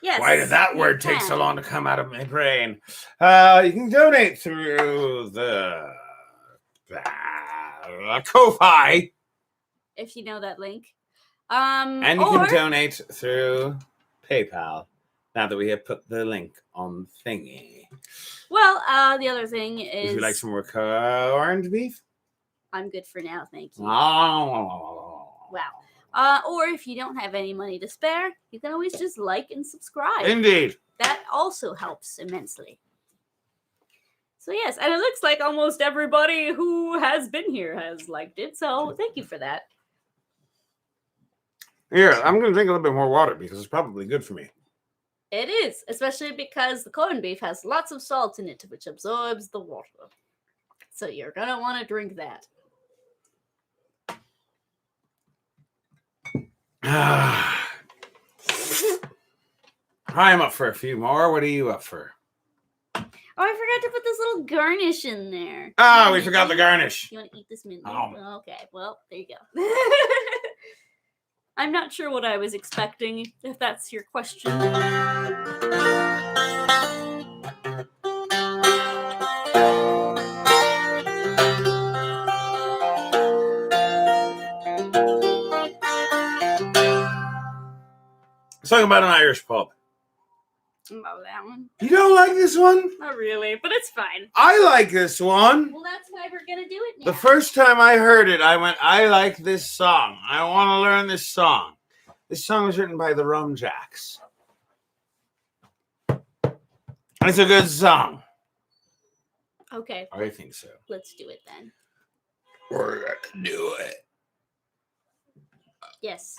Yes. Why did that word take so long to come out of my brain? You can donate through the Ko-Fi. If you know that link. And you can donate through PayPal. Now that we have put the link on thingy. Well, the other thing is... Would you like some more corned beef? I'm good for now, thank you. Oh. Wow. Or if you don't have any money to spare, you can always just like and subscribe. Indeed. That also helps immensely. So yes, and it looks like almost everybody who has been here has liked it, so thank you for that. Here, I'm going to drink a little bit more water because it's probably good for me. It is, especially because the corned beef has lots of salt in it, which absorbs the water. So you're going to want to drink that. I'm up for a few more. What are you up for? Oh, I forgot to put this little garnish in there. Ah, we forgot the garnish. You want to eat this mint? Oh. Okay, well, there you go. I'm not sure what I was expecting, if that's your question. Let's talk about an Irish pub. About that one. You don't like this one? Not really, but it's fine. I like this one. Well, that's why we're going to do it now. The first time I heard it, I went, I like this song. I want to learn this song. This song was written by the Rum Jacks. It's a good song. Okay. I think so. Let's do it then. We're going to do it. Yes.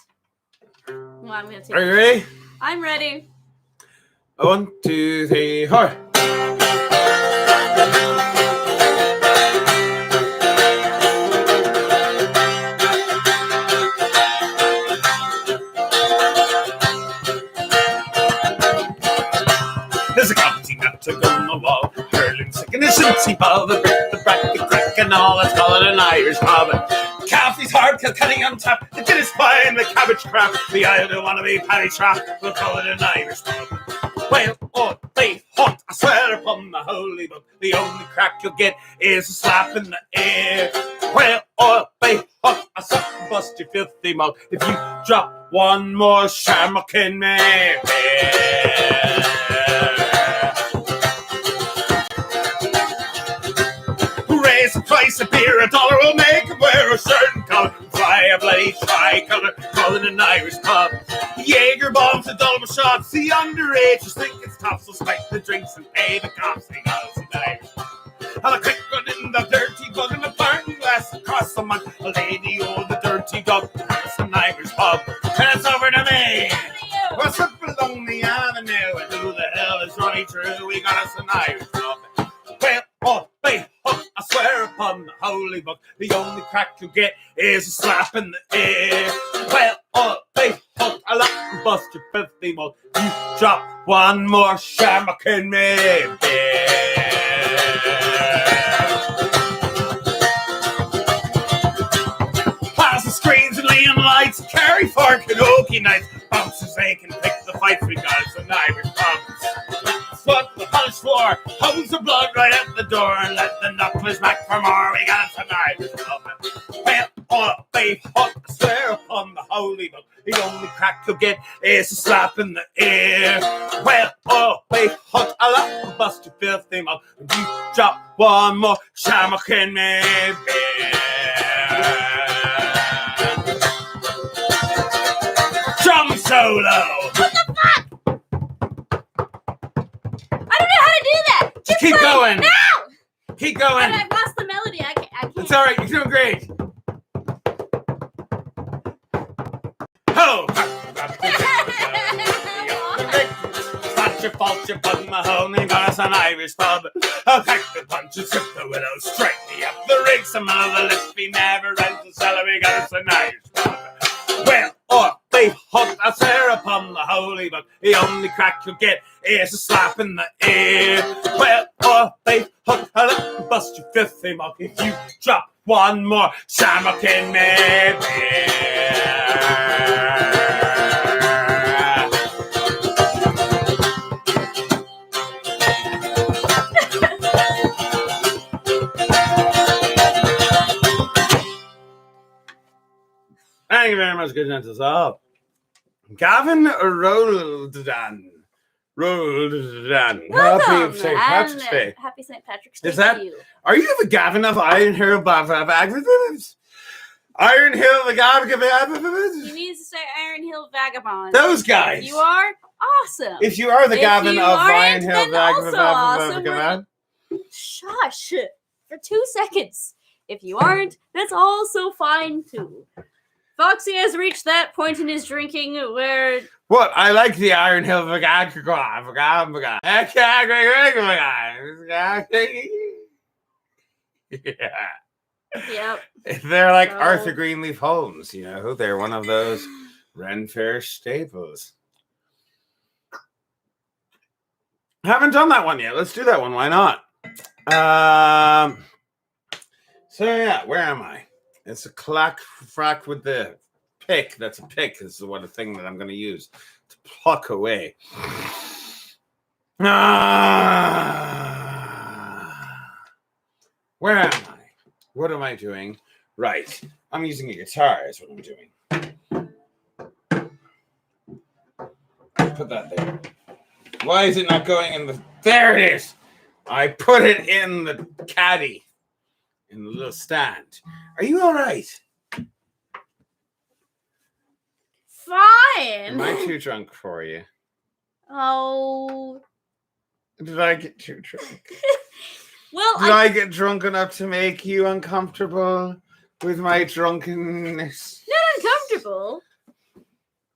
Well, I'm going to take Are you ready? I'm ready. 1, 2, 3, 4. There's a county nut to go on the wall, hurling sick in a cincy ball, the brick, the brack, the crack, and all. Let's call it an Irish pub. Coffee's hard, Kilkenny on top, the Guinness pie and the cabbage crap, the Isle don't want to be paddy trap, we'll call it an Irish pub. Well, oh, they hot, I swear upon the holy book, the only crack you'll get is a slap in the air. Well, oh, they hot, I suck and bust your filthy mouth if you drop one more shamrock in me. Raise the price of beer, $1 will make him wear a certain color. Fly a bloody tricolor, call it an Irish pub. Jaeger bombs, the Dulma shots, the underage just think it's tough, so spike the drinks and pay the cops. They got us an Irish pub. And a quick one in the dirty bug and a parting glass across the mud. A lady, oh, the dirty dog, it's an Irish pub. And it's over to me. We're slipping along the avenue, and who the hell is running through? We got us an Irish pub. Well, oh, they hook, I swear upon the holy book, the only crack you get is a slap in the air. Well, oh, they hook, I like to bust your filthy mouth. You drop one more shamrock in me, Pass the screens and Leon lights, carry for karaoke nights, bouncers they can pick the fights, we got us an Irish pub. What the punch for? Hose the blood right at the door and let the knuckles back for more. We got some Irish pub. Well, oh, they hook, I swear upon the holy book, the only crack you'll get is a slap in the air. Well, oh, they hook, I like to bust your filthy mouth. And you drop one more shamrock in me, Drum solo. What the fuck? I don't know how to do that. Just keep going. No! Keep going. And I've lost the melody. I can't. It's all right. You're doing great. Ho! It's not your fault you're putting the hole in us an Irish pub. I'll pack the punch and strip the widow straight me up the rig. Some of the lispy never ends the cellar. We got us an Irish pub. Well, oh, they hooked, I swear upon the holy book, the only crack you'll get is a slap in the air. Well, oh, they hooked, I let them bust your filthy mouth if you drop one more shamrock in me. Thank you very much, good gentles. Oh, Gavin Roldan. Happy St. Patrick's Day. Happy St. Patrick's Day Is that? to you. Are you the Gavin of Iron Hill Vagabonds? Iron Hill You Vagabonds? need to say Iron Hill Vagabond. Those guys. You are awesome. If you are the If Gavin you of aren't, Iron Hill then also awesome. Vagabonds. Shush for 2 seconds. If you aren't, that's also fine too. Foxy has reached that point in his drinking where What? I like the Iron Hill. Yeah. Yep. They're like So- Arthur Greenleaf Holmes, you know. They're one of those Ren Fair staples. Haven't done that one yet. Let's do that one. Why not? So yeah, where am I? It's a clack frack with the pick. That's a pick. This is what a thing that I'm going to use to pluck away. Where am I? What am I doing? Right. I'm using a guitar is what I'm doing. Put that there. Why is it not going in the... There it is! I put it in the caddy. In the little stand. Are you all right? Am fine. I too drunk for you? Oh. Did I get too drunk? Well, Did I get drunk enough to make you uncomfortable with my drunkenness? not uncomfortable.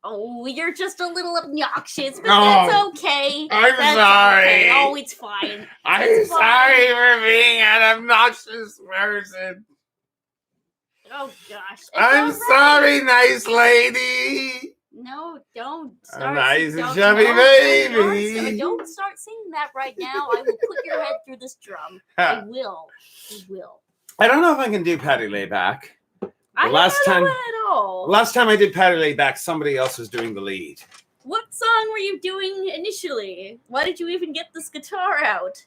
Oh, you're just a little obnoxious, but No. that's okay. I'm That's sorry. okay. Oh, it's fine. I'm It's sorry fine. for being an obnoxious person. Oh gosh. It's I'm all right. sorry, nice lady. No, don't A start. nice don't- chubby no, baby. Don't start singing that right now. I will put your head through this drum. I will. I will. I don't know if I can do Patty Layback. I last don't time- know it at all. Last time I did Patty Layback, somebody else was doing the lead. What song were you doing initially? Why did you even get this guitar out?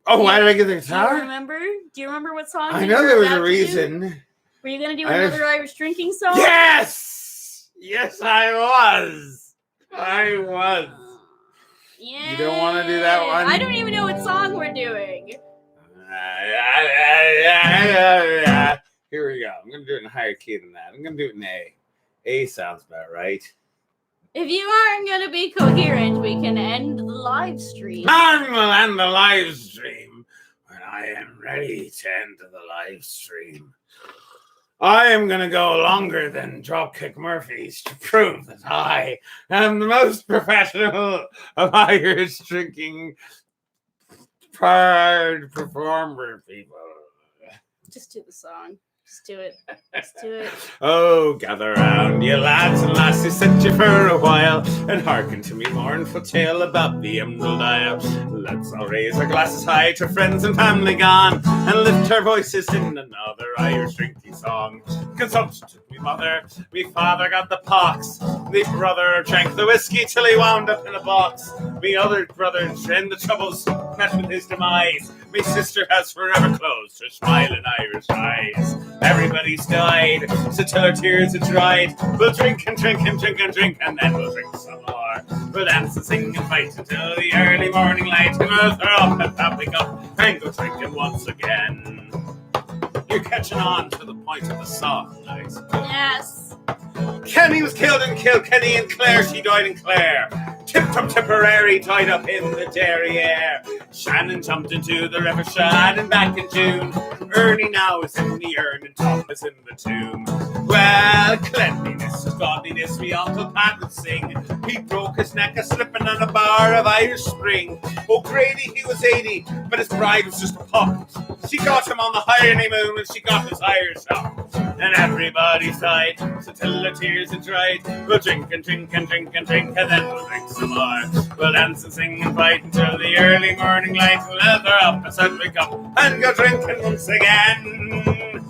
Oh, why did I get the Do you guitar? remember? Do you remember what song? I you know were there was about a to do? reason. Were you gonna do I- another Irish drinking song? Yes! Yes, I was. I was. Yeah. You don't wanna do that one? I don't even know what song we're doing. Here we go. I'm going to do it in a higher key than that. I'm going to do it in A. A sounds about right. If you aren't gonna be coherent, we can end the live stream. I will end the live stream when I am ready to end the live stream. I am going to go longer than Dropkick Murphys to prove that I am the most professional of Irish drinking performer people. Just do the song. Just do it. Just do it. Oh, gather round, ye lads and lassies, sit you for a while, and hearken to me mournful tale about the Emerald Isle. Let's all raise our glasses high to friends and family gone, and lift our voices in another Irish drinking song. Consumption took me mother, me father got the pox, me brother drank the whiskey till he wound up in a box. Me other brother in the troubles met with his demise. Me sister has forever closed her smiling Irish eyes. Everybody's died, so till our tears are dried, we'll drink and drink and drink and drink, and then we'll drink some more. We'll dance and sing and fight until the early morning light, and we'll throw up and that we go and go drinking once again. You're catching on to the point of the song, guys. Yes. Kenny was killed in Kilkenny, and Clare, she died in Clare. Tip-Top Tipperary tied up in the Derriere. Shannon jumped into the River Shannon back in June. Ernie now is in the urn and Tom is in the tomb. Well, cleanliness is godliness, me Uncle Pat would sing. He broke his neck a-slipping on a bar of Irish Spring. O'Grady, he was 80, but his bride was just a pup. She got him on the honeymoon and she got his Irish up. And everybody sighed, so till the tears are dried, we'll drink and drink and drink and drink, and then we'll drink some more. We'll dance and sing and fight until the early morning light, and leather up a Sudbury cup and go drinking once again.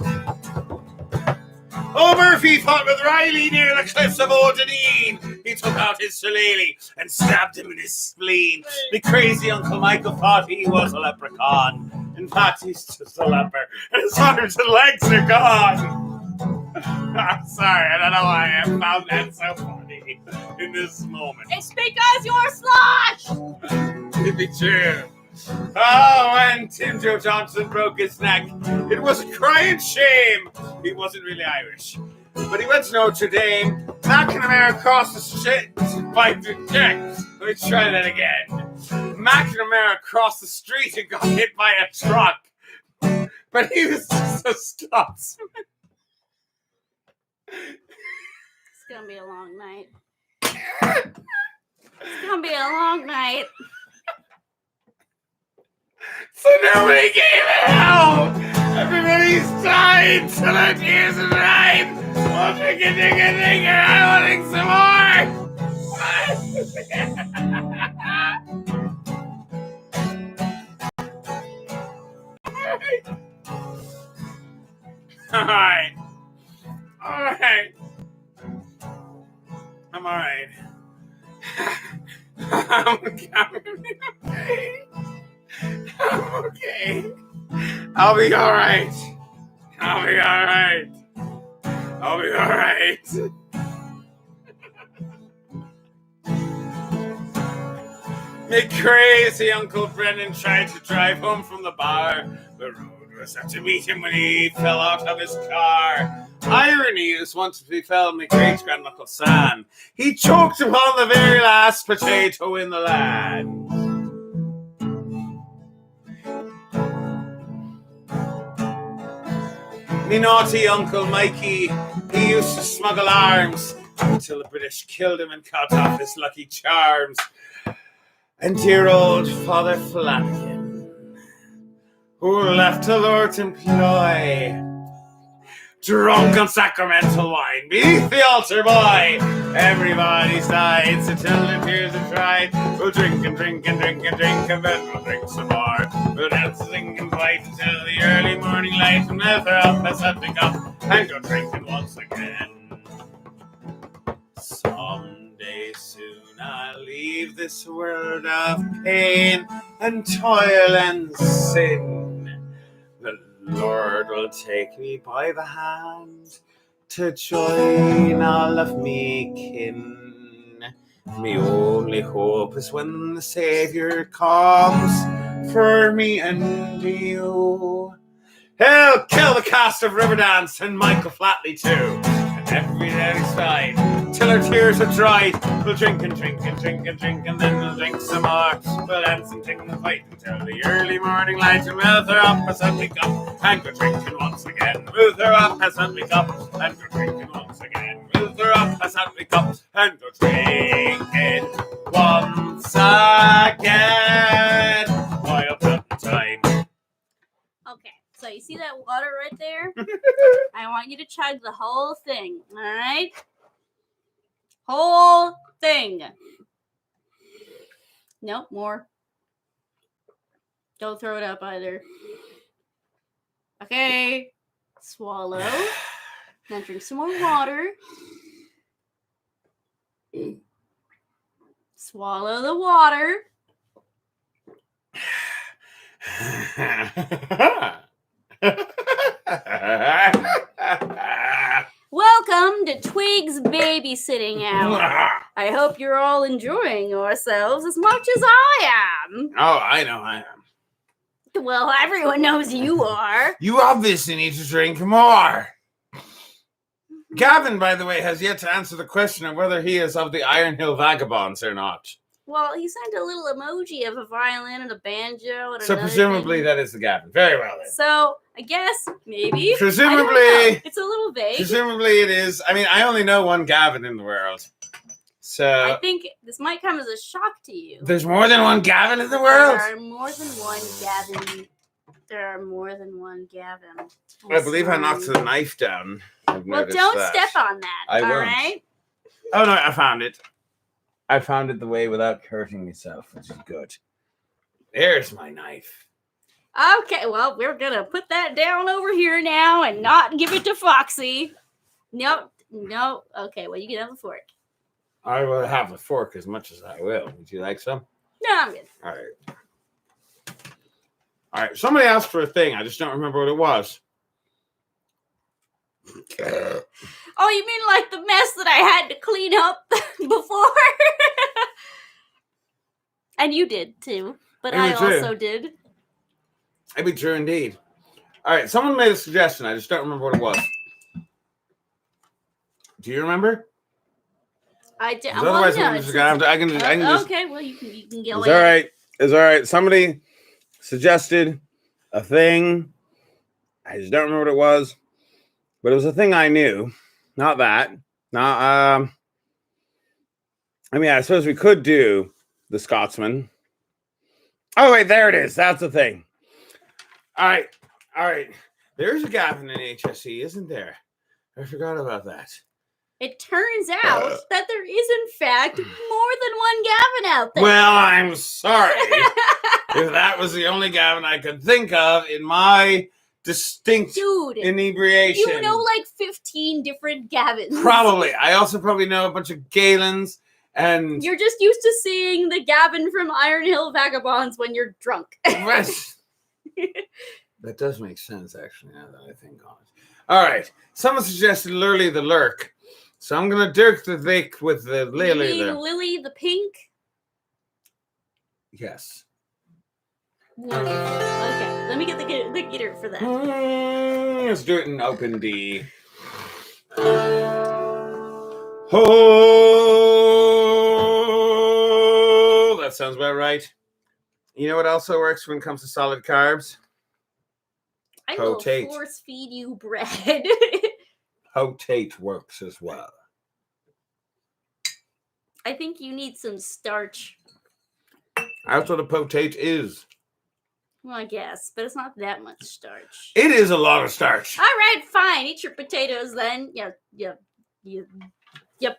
Oh, Murphy fought with Riley near the cliffs of Oldendene. He took out his shillelagh and stabbed him in his spleen. The crazy Uncle Michael thought he was a leprechaun. In fact, he's just a leper, and his arms and legs are gone. I'm sorry, I don't know why I found that so funny in this moment. It's because you're slosh! It'd be true. Oh, when Tim Joe Johnson broke his neck, it was a crying shame. He wasn't really Irish, but he went to Notre Dame, knocking a man across the street by the neck. Let me try that again. McNamara across the street and got hit by a truck, but he was just a Scotsman. It's gonna be a long night. It's gonna be a long night. So nobody gave it out. Everybody's died till their tears are dried. Oh, drinking, I want some more. All right. I'm all right. I'm okay. I'm okay. I'll be all right. My crazy Uncle Brendan tried to drive home from the bar. The road was up to meet him when he fell out of his car. Irony is once befell my great-granduncle Sam. He choked upon the very last potato in the land. Me naughty Uncle Mikey, he used to smuggle arms until the British killed him and cut off his lucky charms. And dear old Father Flanagan, who left to Lord's employ, drunk on sacramental wine beneath the altar, boy. Everybody's died, so till the tears are dried. We'll drink and drink and drink and drink, and then we'll drink some more. We'll dance and sing and fight until the early morning light, and never up as I pick up and go drinking once again. Someday soon I'll leave this world of pain and toil and sin. The Lord will take me by the hand to join all of me kin. Me only hope is when the Saviour comes for me and you. He'll kill the cast of Riverdance and Michael Flatley too. And every day's fine till our tears are dried. We'll drink and drink and drink and drink, and then we'll drink some more. We'll dance and drink and fight until the early morning light, and we'll throw up as we wake up and go drinking once again. We'll throw up as we wake up and go drinking once again. We'll throw up as we wake up and go drinking once again. While putting time. Okay, so you see that water right there? I want you to chug the whole thing, all right? Whole thing. Nope, more. Don't throw it up either. Okay. Swallow. Then drink some more water. Swallow the water. Welcome to Twig's babysitting hour. I hope you're all enjoying yourselves as much as I am. Oh, I know I am. Well, everyone knows you are. You obviously need to drink more. Gavin, by the way, has yet to answer the question of whether he is of the Iron Hill Vagabonds or not. Well, he sent a little emoji of a violin and a banjo. And So presumably that is the Gavin. Very well then. So I guess maybe. Presumably. It's a little vague. Presumably it is. I mean, I only know one Gavin in the world. So I think this might come as a shock to you. There's more than one Gavin in the world? There are more than one Gavin. There are more than one Gavin. I believe I knocked the knife down. Well, don't step on that. I all won't. Right? Oh no, I found it. I found it the way without hurting myself, which is good. There's my knife. Okay, well, we're going to put that down over here now and not give it to Foxy. Nope. No. Okay, well, you can have a fork. I will have a fork as much as I will. Would you like some? No, I'm good. All right. All right. Somebody asked for a thing. I just don't remember what it was. Oh, you mean like the mess that I had to clean up before? And you did too, but I also did. It'd be true indeed. All right, someone made a suggestion. I just don't remember what it was. Do you remember? I did. Otherwise, I can just. Okay, well, you can go. It's all right. It's all right. Somebody suggested a thing. I just don't remember what it was, but it was a thing I knew. Not that. Not. I mean, I suppose we could do the Scotsman. Oh wait, there it is. That's the thing. All right. There's a Gavin in HSE, isn't there? I forgot about that. It turns out that there is, in fact, more than one Gavin out there. Well, I'm sorry if that was the only Gavin I could think of in my distinct inebriation. You know like 15 different Gavins. Probably. I also probably know a bunch of Galens, and you're just used to seeing the Gavin from Iron Hill Vagabonds when you're drunk. That does make sense, actually, now that I think on it. All right. Someone suggested Lurley the Lurk. So I'm going to dirk the Vic with the Lily. Lily the Pink? Yes. Okay. Let me get the guitar for that. Let's do it in open D. Oh, that sounds about right. You know what also works when it comes to solid carbs? I will force feed you bread. Potate works as well. I think you need some starch. That's what a potate is. Well, I guess, but it's not that much starch. It is a lot of starch. All right, fine. Eat your potatoes then. You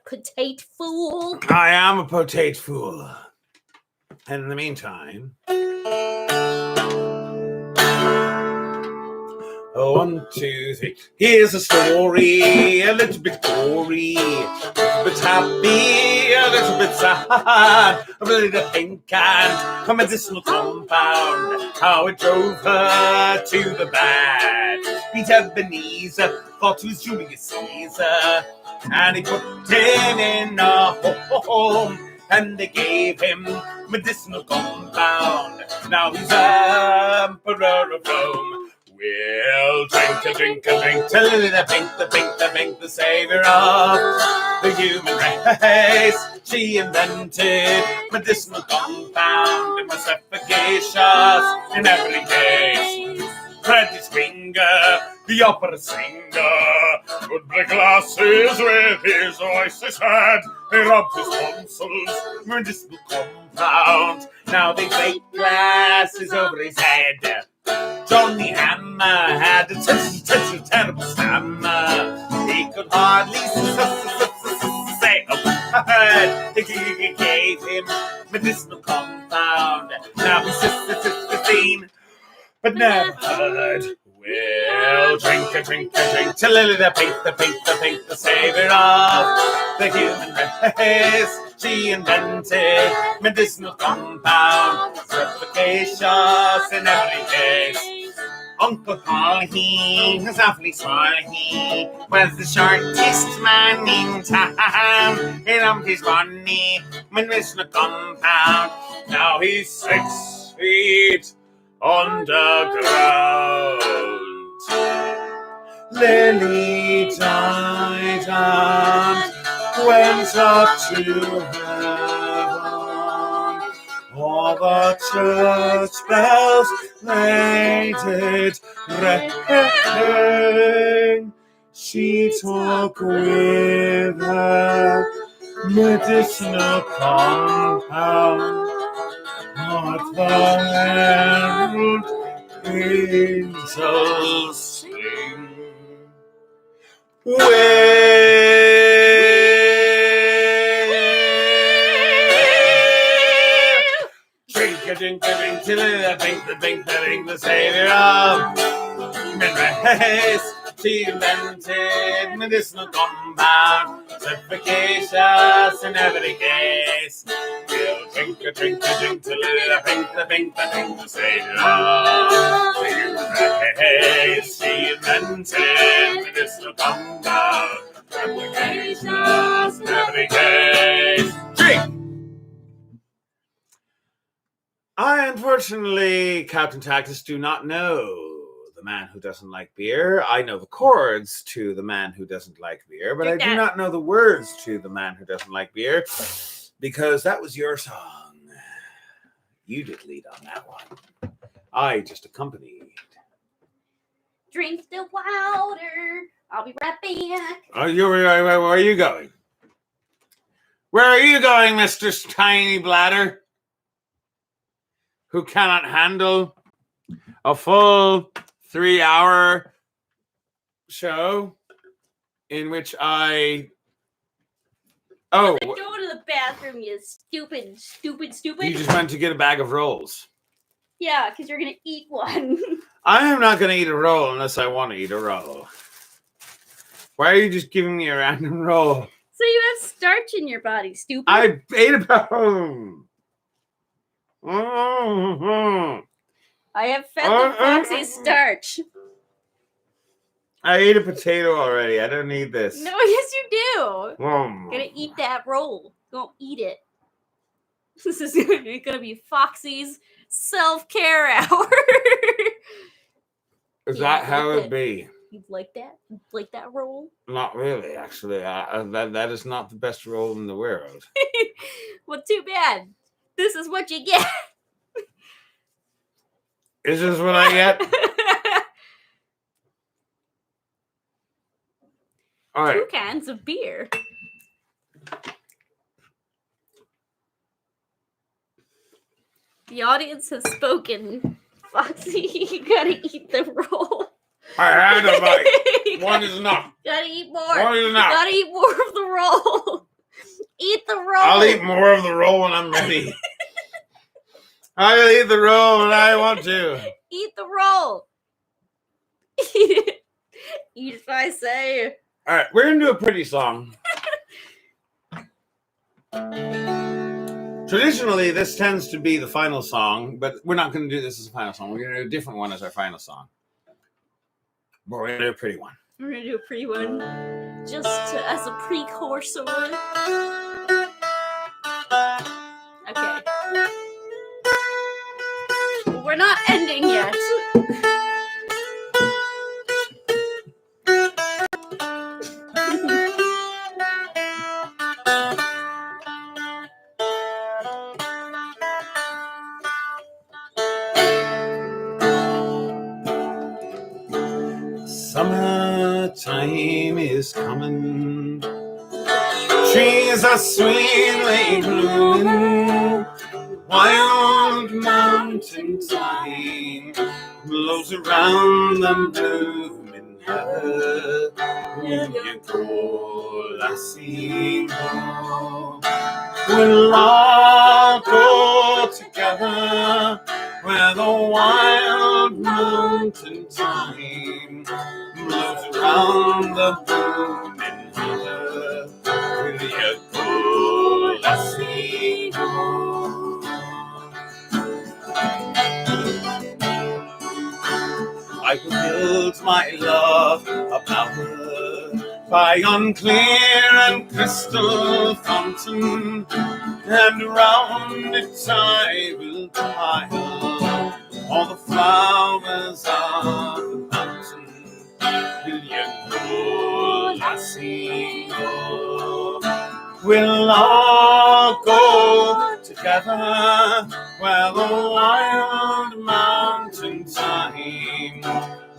potate fool. I am a potate fool. And in the meantime... 1, 2, 3. Here's a story, a little bit gory, a little bit happy, a little bit sad. A little pink and a medicinal compound, how it drove her to the bad. Peter Ebenezer thought he was Julius Caesar, and he put him in a home, and they gave him medicinal compound. Now he's emperor of Rome. We'll drink, till the pink, the savior of the human race. She invented medicinal compound and was efficacious in every case. Freddie Springer, the opera singer, would break glasses with his voice. He said he rubbed his tonsils, medicinal compound. Now they break glasses over his head. Johnny Hammer had a terrible stammer. He could hardly say a word. They gave him medicinal compound. Now he's 15, but never heard. We'll drink, till the pink, the savior of the human race. She invented medicinal compound, efficacious in every case. Uncle Paul, he was awfully small. He was the shortest man in town. He lumped his money, medicinal compound. Now he's 6 feet underground. Lily died and went up to heaven. All the church bells they did ring. She took with her medicinal compound. Not the herald angels sing. Drink, till the pink, the savior of human race. She invented medicinal compound, efficacious in every case. We'll drink, till the pink, the savior of human race. She invented medicinal compound, efficacious in every case. Drink! I, unfortunately, Captain Tactus, do not know The Man Who Doesn't Like Beer. I know the chords to The Man Who Doesn't Like Beer, but I do not know the words to The Man Who Doesn't Like Beer, because that was your song. You did lead on that one. I just accompanied. Drink the water. I'll be right back. Where are you going? Where are you going, Mr. Tiny Bladder? Who cannot handle a full 3-hour show in which I... Oh, Go to the bathroom, you stupid. you just went to get a bag of rolls. Yeah, because you're going to eat one. I am not going to eat a roll unless I want to eat a roll. Why are you just giving me a random roll? So you have starch in your body, stupid. I ate a bone. Mm-hmm. I have fed the Foxy starch. I ate a potato already. I don't need this. No, yes you do. Gonna eat that roll. Don't eat it. This is gonna be Foxy's self-care hour. Is that how it be? You like that? You like that roll? Not really, actually. That is not the best roll in the world. Well, too bad. This is what you get. Is this what I get? All right. 2 cans of beer. The audience has spoken. Foxy, you gotta eat the roll. I had a bite. One is enough. Gotta eat more. One is enough. Gotta eat more of the roll. Eat the roll. I'll eat more of the roll when I'm ready. I'll eat the roll when I want to. Eat the roll. Eat it. Eat if I say. All right, we're going to do a pretty song. Traditionally, this tends to be the final song, but we're not going to do this as a final song. We're going to do a different one as our final song. But we're going to do a pretty one. We're going to do a pretty one. Just as a precursor. Okay. Well, we're not ending yet. Summertime is coming. Trees are sweetly blooming. Wild mountain thyme blows around the blooming heather. Will you go, lassie, go? We'll all go together where the wild mountain thyme blows around the blooming heather. Will you go, lassie, go? I will build my love a bower by yon clear and crystal fountain, and round it I will pile all the flowers of the mountain. Will you go, lassie, go? We'll all go together where the wild mountain thyme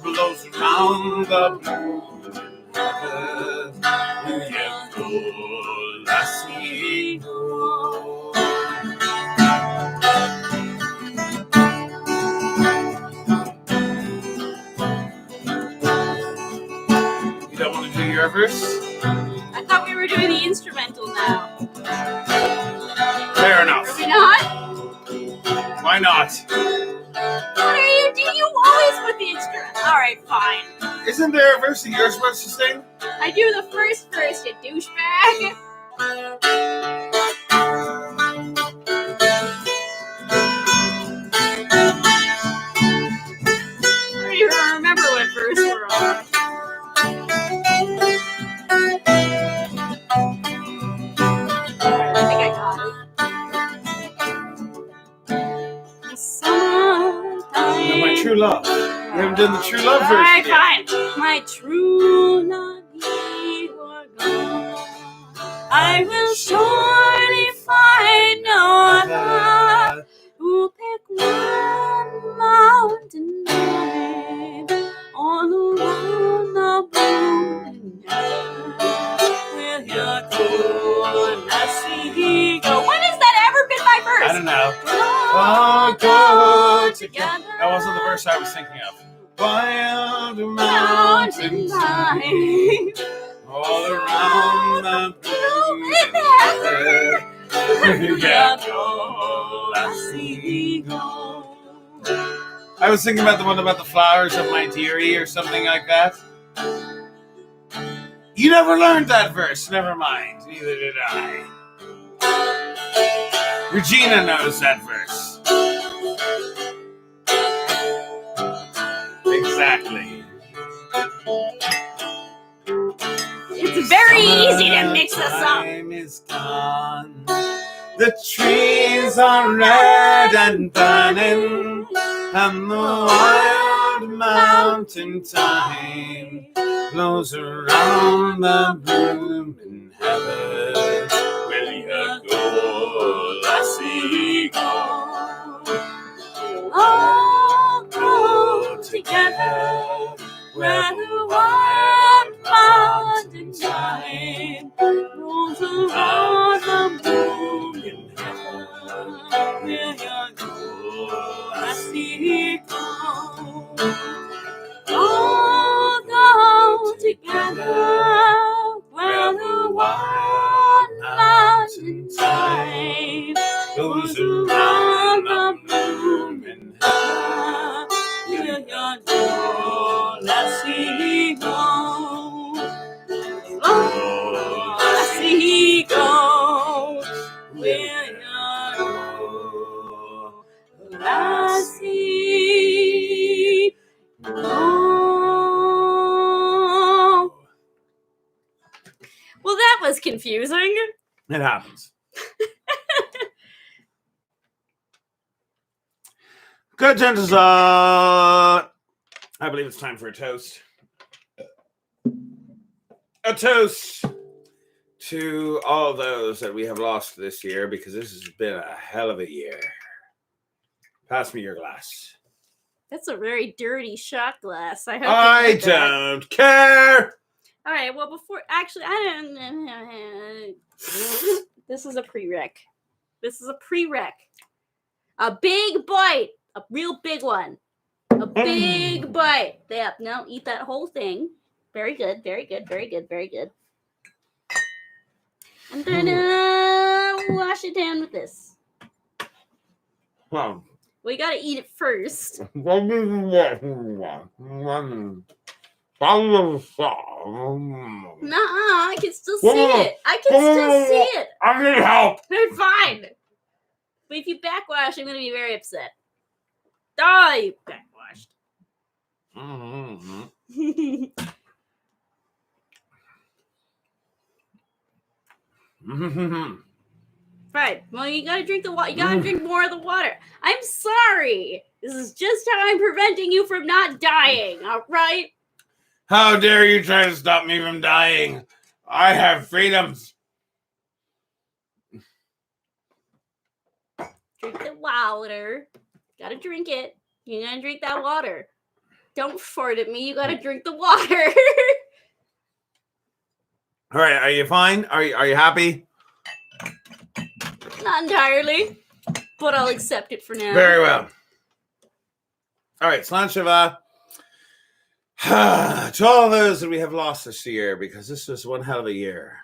blows around the blooming heather. Will you go, lassie, go? You don't want to do your verse? I thought we were doing the instrumental now. Fair enough. Are we not? Why not? What are you doing? You always put the instrumental. Alright, fine. Isn't there a verse that you're supposed to sing? I do the first verse, you douchebag. I don't even remember what verse we're on. I think I got it. Summertime. No, my true love. You haven't done the true love verse Alright, yet. fine. My true love, ye were gone. I will surely find no other who pick one mountain high all around the moon I see go. When has that ever been my verse? I don't know. All go together. That wasn't the verse I was thinking of. Wild Mountain mountain time. all around the In heaven. I see go. I was thinking about the one about the flowers of my dearie or something like that. You never learned that verse. Never mind. Neither did I. Regina knows that verse. Exactly. It's very easy to mix this up. Time is gone. The trees are red and burning, and the wild mountain thyme blows around the blooming heaven. Will you go, lassie, go? All go together where the wild mountain thyme rolls around the blooming heaven. Will you go, lassie, go? All go together where the wild mountain thyme Goes around the blooming heaven. Will you go, lassie, go? Oh, lassie, go. Will you go, lassie, go? Well, that was confusing. It happens. Good, gentlemen. I believe it's time for a toast. A toast to all those that we have lost this year, because this has been a hell of a year. Pass me your glass. That's a very dirty shot glass. I hope I you know that. don't care. All right. Well, before actually, I don't. This is a prereq. This is a prereq. A big bite. A real big one. A big bite. Yeah. No, eat that whole thing. Very good. Very good. Very good. Very good. And then wash it down with this. Well, We gotta eat it first. Nuh-uh, I can still see it. I can still see it. I need help. They're fine. But if you backwash, I'm gonna be very upset. Oh, you backwashed. Right. Well, you gotta drink the water. You gotta drink more of the water. I'm sorry. This is just how I'm preventing you from not dying. All right. How dare you try to stop me from dying? I have freedoms. Drink the water. Gotta drink it. You gotta drink that water. Don't fart at me. You gotta drink the water. All right, are you fine? Are you happy? Not entirely, but I'll accept it for now. Very well. All right, Slanshava. To all those that we have lost this year, because this was one hell of a year.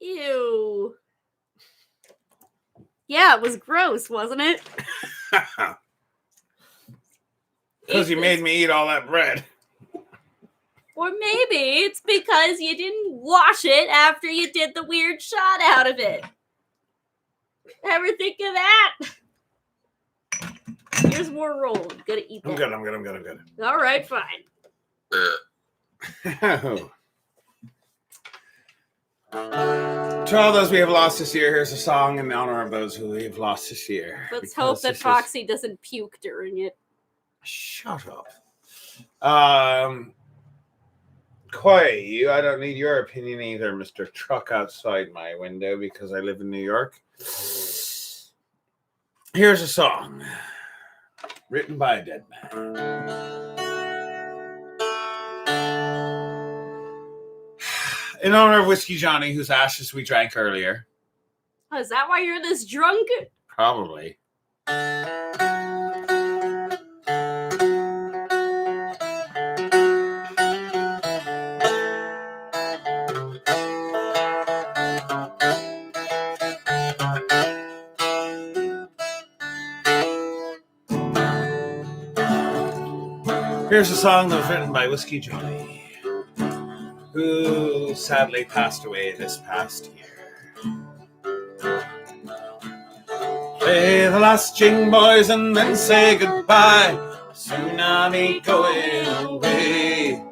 Ew. Yeah, it was gross, wasn't it? Because you made me eat all that bread. Or maybe it's because you didn't wash it after you did the weird shot out of it. Ever think of that? Here's more roll. You gotta eat that. I'm good. All right, fine. To all those we have lost this year, here's a song in honor of those who we have lost this year. Let's hope that Foxy doesn't puke during it. Shut up. Koi, I don't need your opinion either, Mr. Truck outside my window, because I live in New York. Here's a song written by a dead man. In honor of Whiskey Johnny, whose ashes we drank earlier. Oh, is that why you're this drunk? Probably. Here's a song that was written by Whiskey Johnny, who sadly passed away this past year. Play the last jing, boys, and then say goodbye. Soon I'll be going away.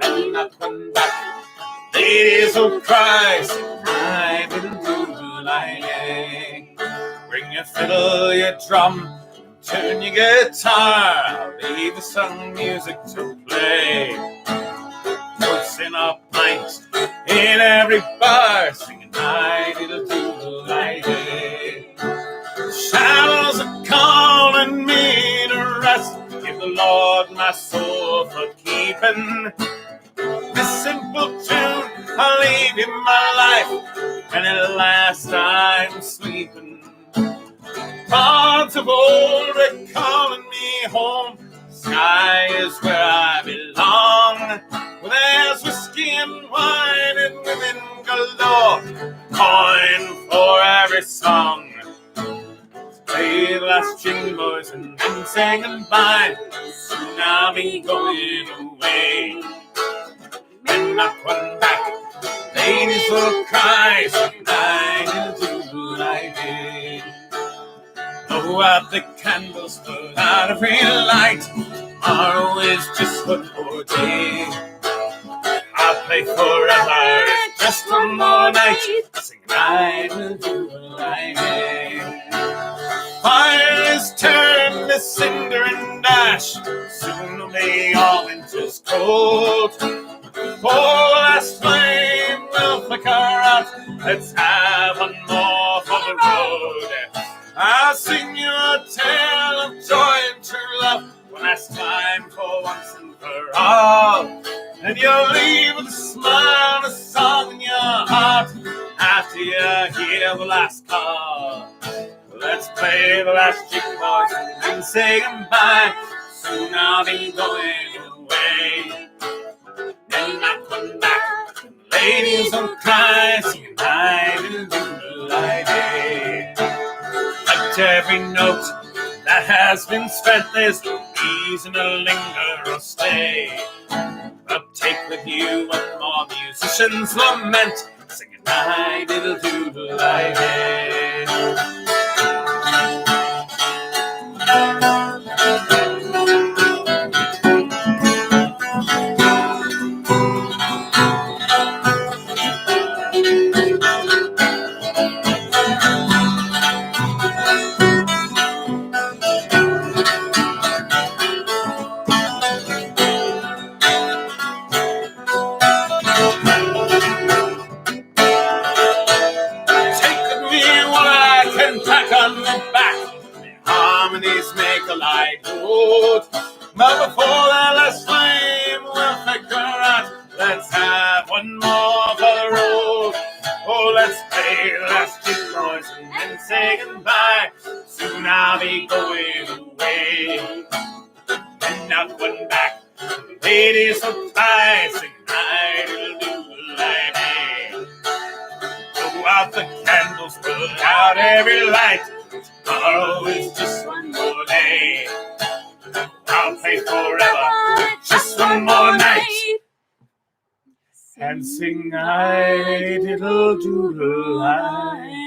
And not come back. Ladies will cry, sing my little doodle-lie. Bring your fiddle, your drum, tune your guitar. I'll leave the some music to play. Forcing a pint in every bar, singing my little doodle-lie. Shadows are calling me to rest. Give the Lord my soul for keeping. This simple tune, I'll leave you my life, and at last I'm sleeping. Gods of old are calling me home. The sky is where I belong. Well, there's whiskey and wine and women galore. Coin for every song. Play the last jing, boys, and then say goodbye. Soon I'll be going away. And not one back. Ladies will cry, sing I do like it. Blow out the candles, put out every light. Tomorrow is just one more day. I'll play forever, it's just one more night. Sing I do like it. Fire is turned to cinder and ash. Soon will be all winter's cold. For the last flame will flicker out. Let's have one more for the road. I'll sing you a tale of joy and true love. One last time for once and for all. And you'll leave with a smile and a song in your heart after you hear the last call. Let's play the last jig, boys, and say goodbye. Soon I'll be going away. And not come back. Ladies will cry, singing I will do like it. Like every note that has been spent, there's no reason to linger or stay. But take with you what more musicians lament, singing I diddle doodle like it. Harmonies make a light road, but before that last flame will flicker out, let's have one more for the road. Oh, let's play the last jig, boys, and then say goodbye. Soon I'll be going away, and not one back. Ladies will cry, sing I do like me. Blow out the candles, put out every light. Tomorrow is just one more day. I'll play forever, just one more night. And sing I diddle doodle I.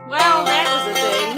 Well, that was a thing.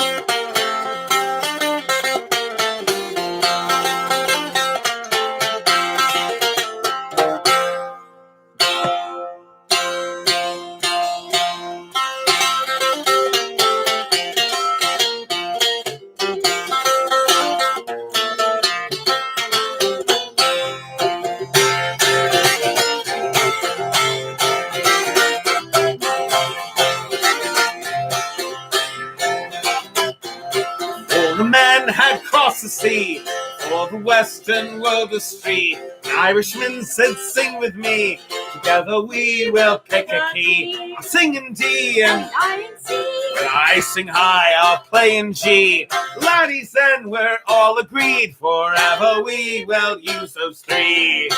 the sea. For the western world was free. An Irishman said, sing with me. Together we will pick a key. I'll sing in D and I in C. when I sing high, I'll play in G. Laddies, then we're all agreed. Forever we will use those three.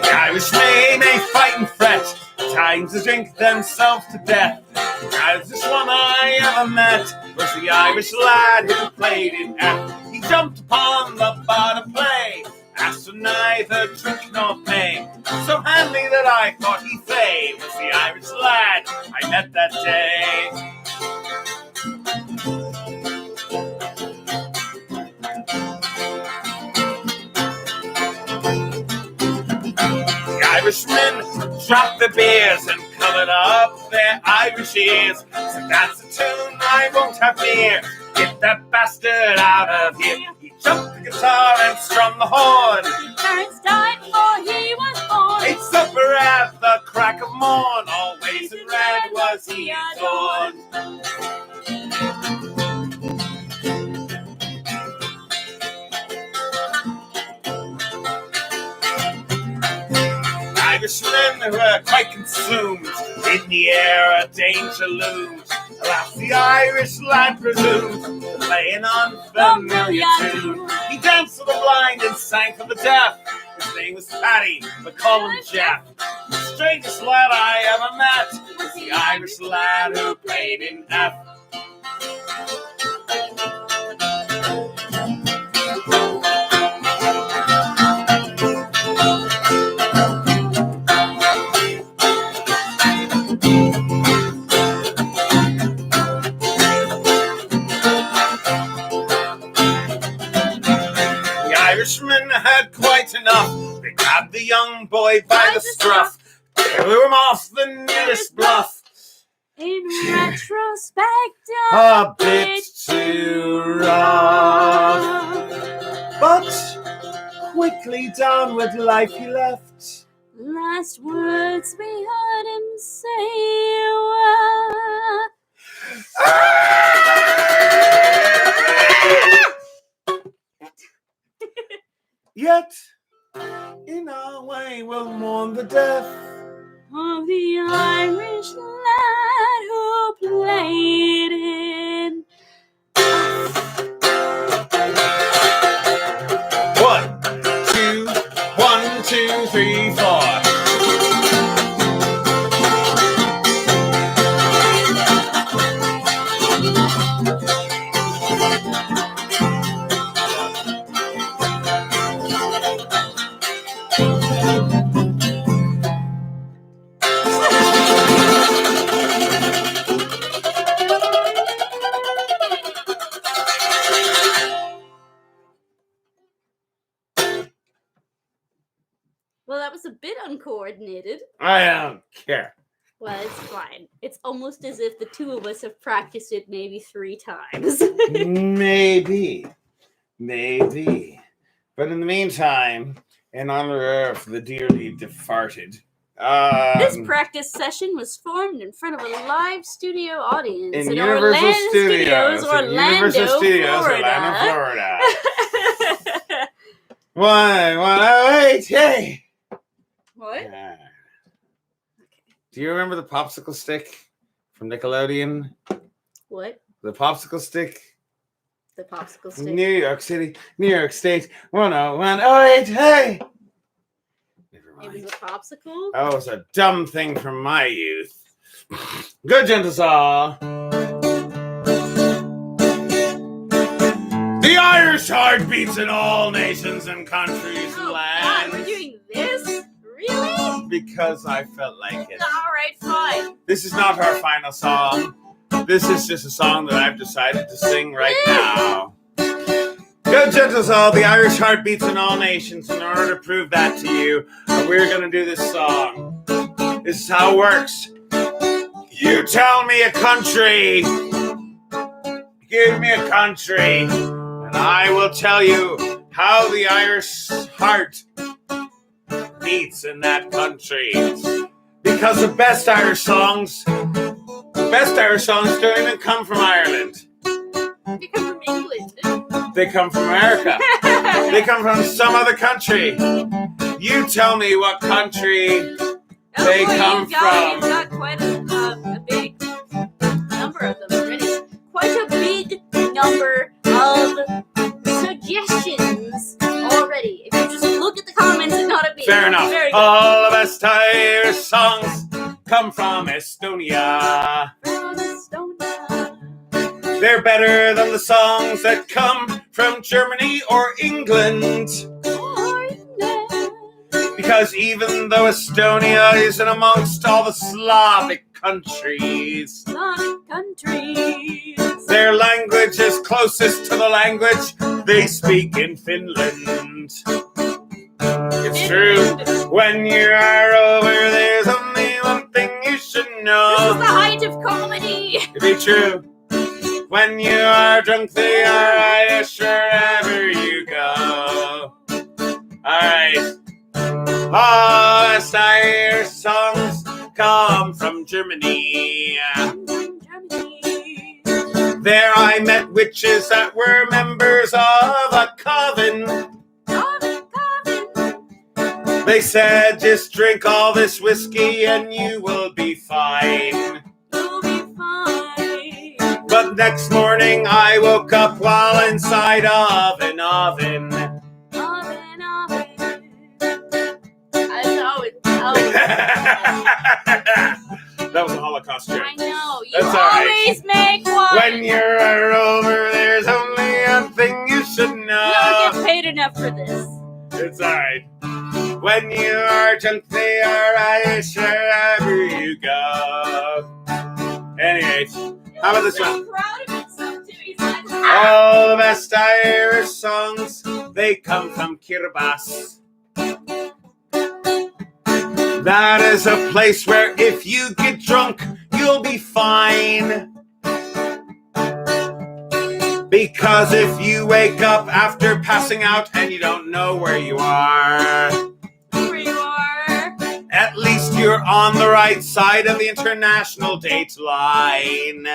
The Irish may fight and fret, times to drink themselves to death. As this one I ever met was the Irish lad who played in F. He jumped upon the bar to play, asked for neither drink nor pay. So handy that I thought he fay was the Irish lad I met that day. The Irishmen dropped their beers and covered up their Irish ears. So that's a tune I won't have fear. Get that bastard out of here. He jumped the guitar and strummed the horn. Parents died before he was born. Ate supper at the crack of morn. Always in red was he adorned. Irishmen were quite consumed. In the air a danger loomed. Alas, the Irish lad presumed to play an unfamiliar tune. He danced for the blind and sang for the deaf. His name was Paddy, but call him Jeff. The strangest lad I ever met was the Irish lad who played in F. Irishmen had quite enough. They grabbed the young boy by the scruff, threw him off the nearest bluff. In retrospect, A bit too rough, but quickly downward life he left. Last words we heard him say were, Yet, in our way, we'll mourn the death of the Irish lad who played in. 1, 2, 1, 2, 3, 4. Well, that was a bit uncoordinated. I don't care. Well, it's fine. It's almost as if the two of us have practiced it maybe 3 times. Maybe. But in the meantime, in honor of the dearly departed, this practice session was formed in front of a live studio audience in in Universal Orlando Studios, Orlando, Florida. Wait, hey. What? Do you remember the popsicle stick from Nickelodeon? What? The popsicle stick? The popsicle From stick. New York City, New York State, 10108, hey! Never It was mind. a popsicle? That was a dumb thing from my youth. Good, gentles all. The Irish heart beats in all nations and countries and Oh, God, lands. we're doing this? Really? Because I felt like it. Alright, fine. This is not our final song. This is just a song that I've decided to sing right now. Good, gentles all, the Irish heart beats in all nations. In order to prove that to you, we're going to do this song. This is how it works. You tell me a country. Give me a country. And I will tell you how the Irish heart beats in that country. Because the best Irish songs don't even come from Ireland. They come from England. They come from America. They come from some other country. You tell me what country they come You've from. got quite a big number of them already. Quite a big number of suggestions already. If you just look at the comments and not at me. Fair enough. Very good. All the best Irish songs come from Estonia. From Estonia. They're better than the songs that come from Germany or England. Because even though Estonia isn't amongst all the Slavic countries, their language is closest to the language they speak in Finland. It's true. When you are over, there's only one thing you should know. This is the height of comedy. To be true. When you are drunk, they are Irish wherever you go. Alright. All best Irish songs come from Germany. There I met witches that were members of a coven. They said, just drink all this whiskey and you will be fine. But next morning I woke up while inside of an oven. That was a Holocaust joke. I know. You That's always make one. When you're over, there's only one thing you should know. You don't get paid enough for this. It's alright. When you are drunk, they are Irish wherever you go. Anyways, how about this one? Proud of himself too. He's like, All the best Irish songs, they come from Kiribati. That is a place where if you get drunk, you'll be fine. Because if you wake up after passing out and you don't know where you are, at least you're on the right side of the international date line.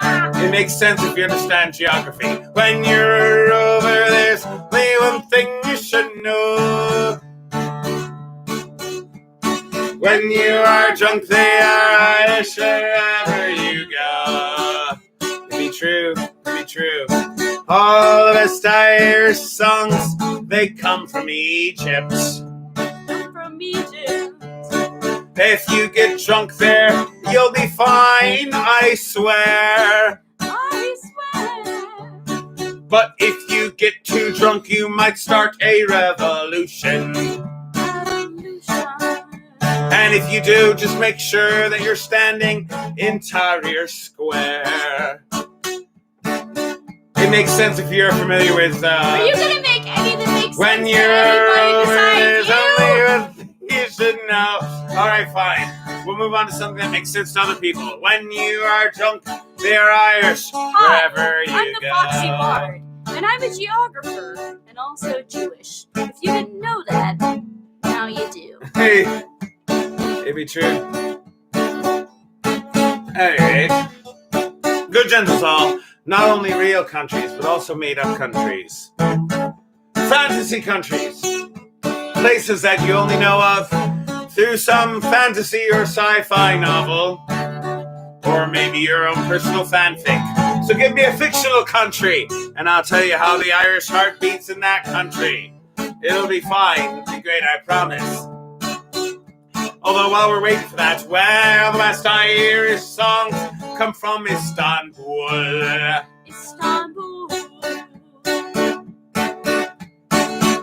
It makes sense if you understand geography. When you're over, there's only one thing you should know. When you are drunk, they are Irish wherever you go. To be true, All the best Irish songs, they come from Egypt. If you get drunk there, you'll be fine, I swear. But if you get too drunk, you might start a revolution. And if you do, just make sure that you're standing in Tahrir Square. It makes sense if you're familiar with... Are you going to make any that makes when sense you're over, there's you? only one thing you should know. All right, fine. We'll move on to something that makes sense to other people. When you are drunk, they're Irish, wherever you I'm the go. Foxy Bard, and I'm a geographer, and also Jewish. If you didn't know that, now you do. Hey, it be true. Anyway, good gentles all. Not only real countries, but also made-up countries. Fantasy countries. Places that you only know of through some fantasy or sci-fi novel. Or maybe your own personal fanfic. So give me a fictional country, and I'll tell you how the Irish heart beats in that country. It'll be fine. It'll be great, I promise. Although while we're waiting for that, well, the best Irish songs come from Istanbul.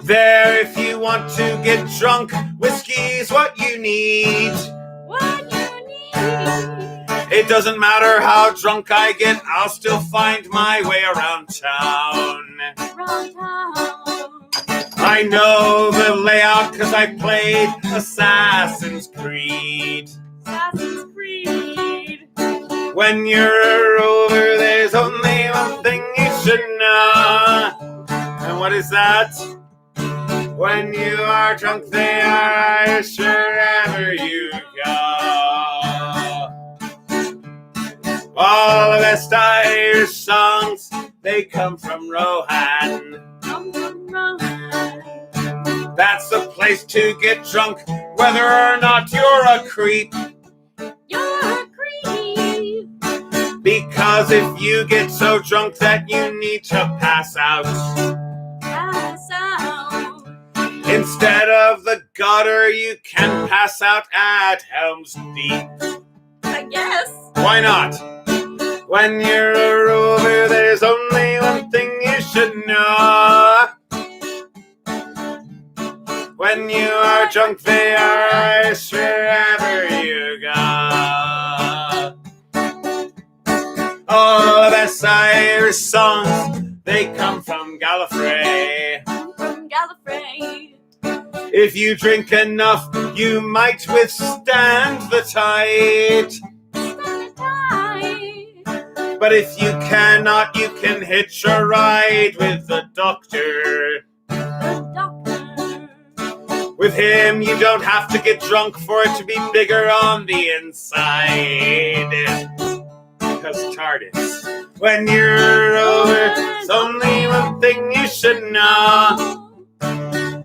There, if you want to get drunk, whiskey's what you need. It doesn't matter how drunk I get, I'll still find my way around town. I know the layout because I played Assassin's Creed. When you're over, there's only one thing you should know. And what is that? When you are drunk, they are Irish wherever you go. All the best Irish songs, they come from Rohan. That's the place to get drunk, whether or not you're a creep. You're a creep. Because if you get so drunk that you need to pass out, Pass out. instead of the gutter, you can pass out at Helm's Deep. I guess. Why not? When you're a rover, there's only one thing you should know. When you are drunk, they are Irish wherever you go. All the best Irish songs, they come from Gallifrey. From Gallifrey. If you drink enough, you might withstand the tide. But if you cannot, you can hitch a ride with the doctor. The doctor. With him, you don't have to get drunk for it to be bigger on the inside. Because TARDIS. When you're over, there's only one thing you should know.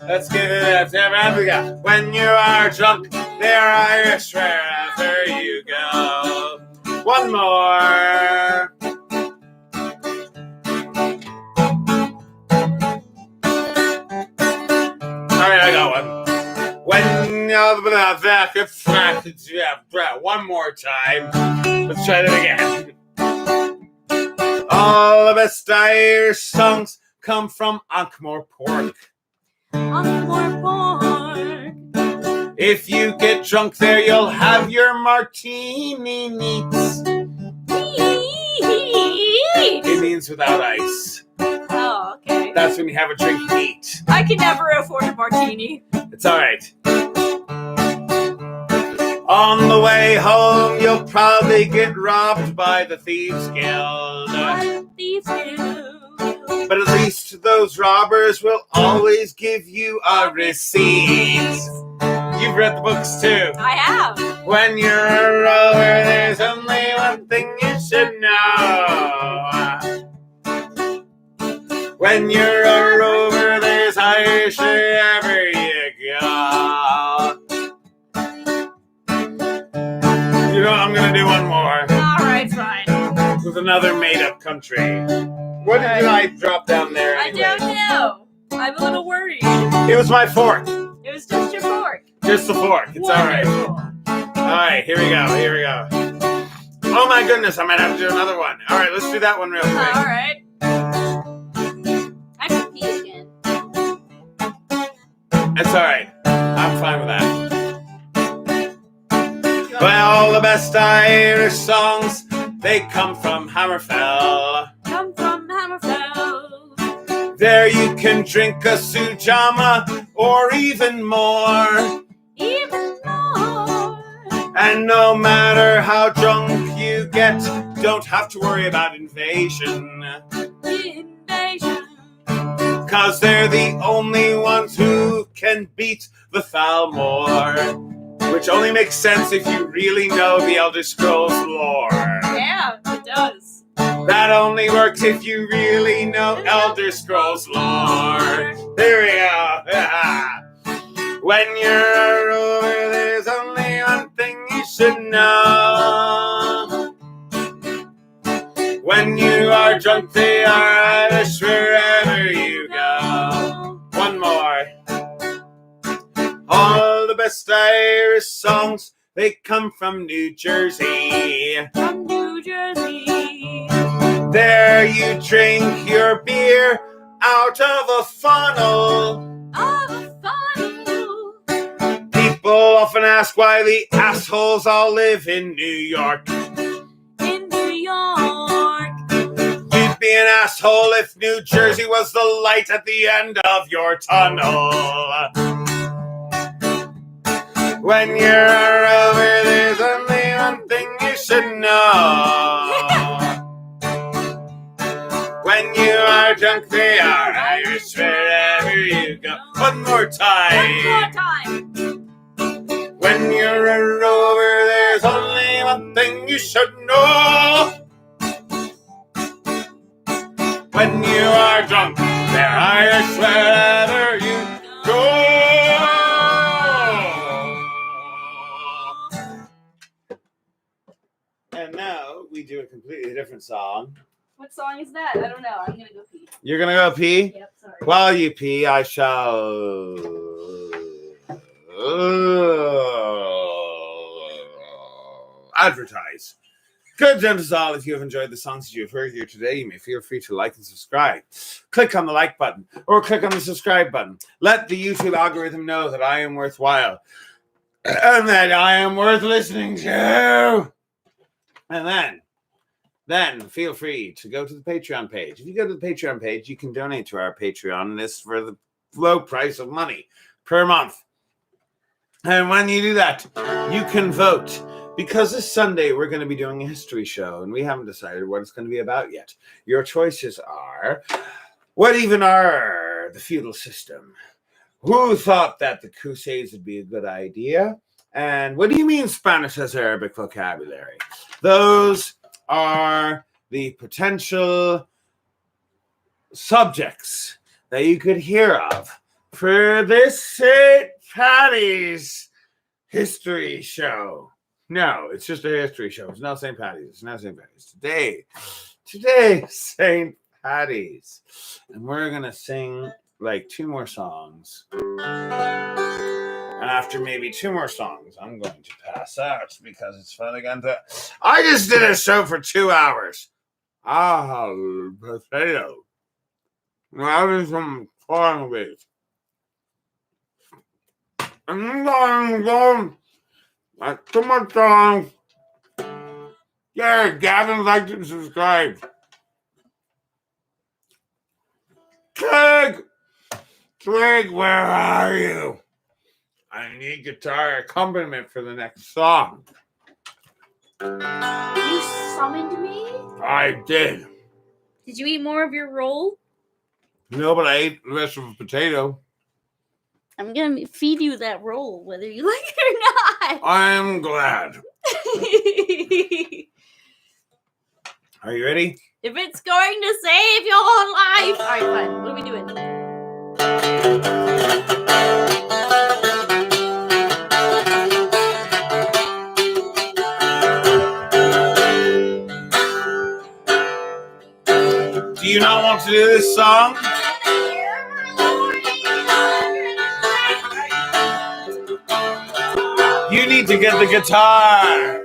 Let's give it up to everyone we got. When you are drunk, they're Irish wherever you go. One more. Alright, I got one. One more time. Let's try that again. All the best Irish songs come from Ankh-Morpork. If you get drunk there, you'll have your martini neats. It means without ice. Oh, okay. That's when you have a drink neat. I can never afford a martini. It's alright. On the way home, you'll probably get robbed by the Thieves Guild. But at least those robbers will always give you a receipt. You've read the books too. I have. When you're a rover, there's only one thing you should know. When you're a rover, there's Irish wherever you go. You know, I'm gonna do one more. Alright, fine. With another made-up country. What did I drop down there anyway? I don't know. I'm a little worried. It was my fork. It was just your fork. Just the fork. It's alright. Alright, here we go. Oh my goodness, I might have to do another one. Alright, let's do that one real quick. Alright. I can pee again. It's alright. I'm fine with that. Well, the best Irish songs, they come from Hammerfell. Come from Hammerfell. There you can drink a sujama or even more. Even more. And no matter how drunk you get, don't have to worry about invasion. Invasion. 'Cause they're the only ones who can beat the Thalmor. Which only makes sense if you really know the Elder Scrolls lore. Yeah, it does. That only works if you really know Elder Scrolls lore. There we go. When you're a rover, there's only one thing you should know. When you are drunk, they are Irish wherever you go. One more. All the best Irish songs, they come from New Jersey. From New Jersey. There you drink your beer out of a funnel. Of a funnel. People often ask why the assholes all live in New York. In New York. You'd be an asshole if New Jersey was the light at the end of your tunnel. When you're over, there's only one thing you should know. When you are drunk, they are Irish wherever Here you go. One more time. One more time. When you're a rover, there's only one thing you should know. When you are drunk, they're Irish wherever you go. And now we do a completely different song. What song is that? I don't know. I'm gonna go pee. You're gonna go pee? Yep, sorry. While you pee, I shall advertise. Good gentles all, if you have enjoyed the songs that you have heard here today, you may feel free to like and subscribe. Click on the like button or click on the subscribe button. Let the YouTube algorithm know that I am worthwhile and that I am worth listening to. And then feel free to go to the Patreon page. If you go to the Patreon page, you can donate to our Patreon, and this for the low price of money per month. And when you do that, you can vote. Because this Sunday, we're going to be doing a history show, and we haven't decided what it's going to be about yet. Your choices are, what even are the feudal system? Who thought that the Crusades would be a good idea? And what do you mean Spanish has Arabic vocabulary? Those are the potential subjects that you could hear of for this St. Paddy's history show. No, it's just a history show. It's not St. Paddy's. It's not St. Paddy's. Today, St. Paddy's. And we're going to sing like 2 more songs. And after maybe 2 more songs, I'm going to pass out because it's fun again. I just did a show for 2 hours. Potato. I'm having some corn beef. I'm going. That's too much time. Yeah, Gavin, like and subscribe. Twig, where are you? I need guitar accompaniment for the next song. You summoned me? I did. Did you eat more of your roll? No, but I ate the rest of a potato. I'm gonna feed you that roll, whether you like it or not. I'm glad. Are you ready? If it's going to save your life. All right, fine. What are we doing? Do you not want to do this song? You need to get the guitar.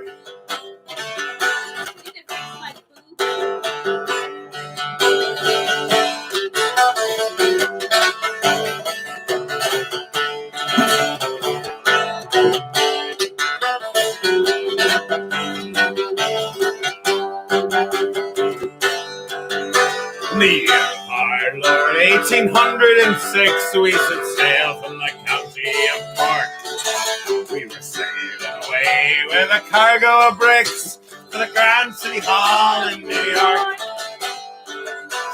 The year, our Lord, 1806, we set sail from the county of Cork. We were sailing away with a cargo of bricks to the Grand City Hall in New York.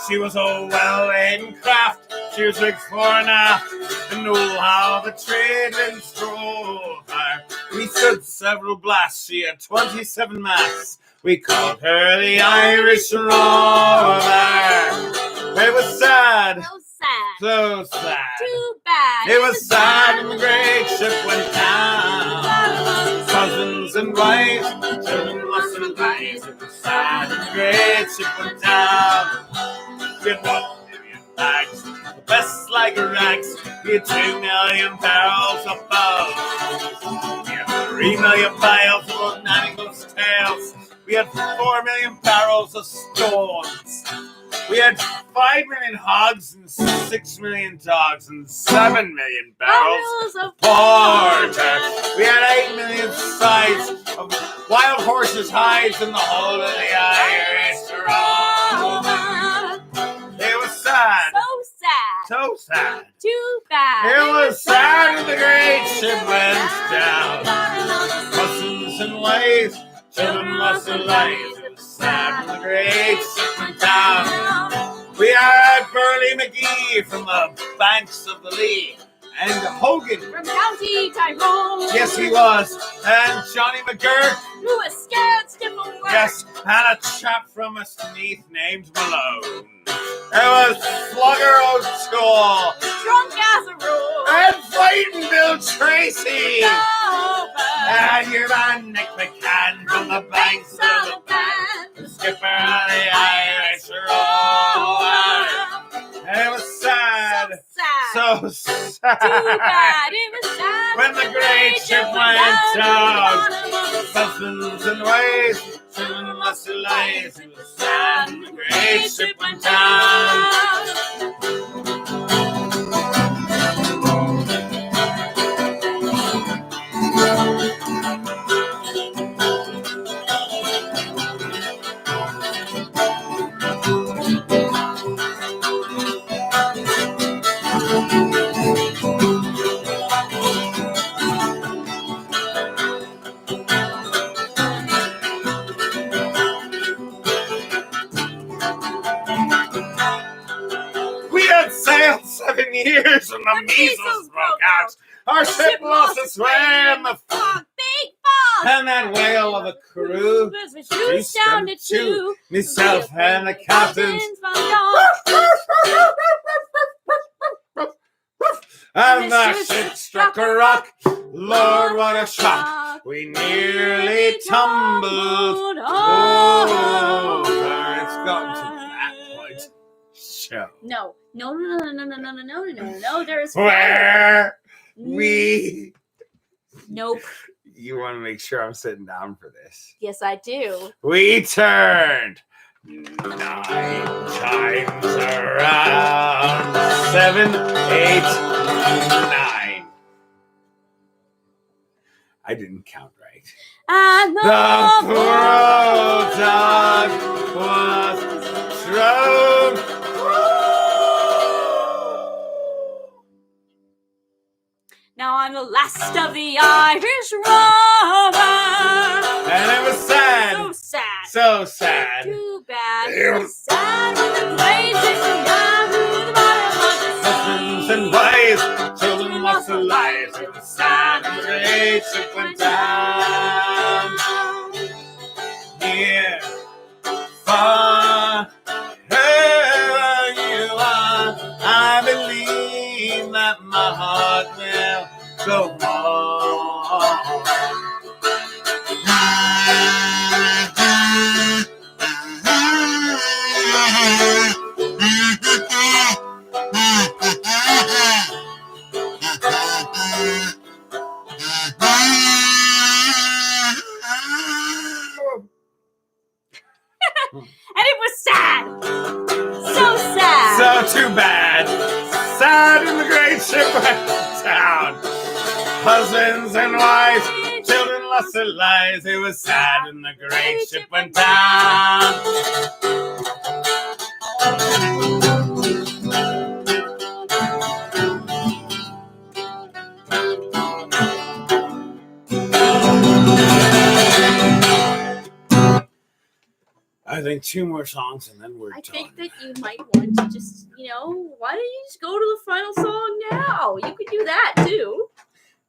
She was a well-laden craft, she was rigged fore and aft, and knew how the trade winds drove her. We stood several blasts, she had 27 masts. We called her the Irish Rover. It was sad. So sad. So sad. Too bad. It was sad when the great ship went down. Cousins and wives, children lost their lives. It was sad when the great ship went down. We had 1 million bags, the best like rags. We had 2 million barrels of bones. We had 3 million vials of Shenanigans tails. We had 4 million barrels of stones. We had 5 million hogs and 6 million dogs and 7 million barrels of porter. We had 8 million sides of wild horses' hides in the whole of the Irish Rover. It was sad. So sad. So sad. Too bad. It was sad when the great ship went down. Husbands and wives, children lost their lives. It was sad when the great ship went down. We had burly McGee from the banks of the Lee. And Hogan. From County Tyrone. Yes, he was. And Johnny McGurk. Who was scared stiff of work. Yes, and a chap from Sneath named Malone. There was Slugger O'Toole. Drunk as a rule. And Fighting Bill Tracy. Over. And your man Nick McCann from the banks of the band. The skipper of the Irish Rover. And it was sad. So sad. Too bad it was sad. When the great ship went down. Husbands and wives, children lost their lives. It was sad when the great ship went down. We had sailed 7 years when the measles broke out. Our ship lost its way in the fog, big fog. and that whale of a crew. Was reduced down to two. Myself and the captains. And the ship struck a rock. Lord, what a shock. We nearly tumbled over. It's gotten to that point. Show. No. There's Where we. Nope. You want to make sure I'm sitting down for this. Yes, I do. We turned 9 times around. 7, 8, 9. I didn't count right. And The poor old dog was drowned. now I'm the last of the Irish Rovers. And it was sad. So sad. So sad. Too bad. It was sad when the great ship went down to the bottom of the husbands sea. and wives, children lost their lives. It was sad when the great ship went down. Here, far, wherever you are, I believe that my heart will go on. And it was sad. So sad. So too bad. Sad in the great ship went down. Husbands and wives, children lost their lives. It was sad when the great ship went down. I think 2 more songs and then we're done. I think that you might want to just, why don't you just go to the final song now? You could do that too.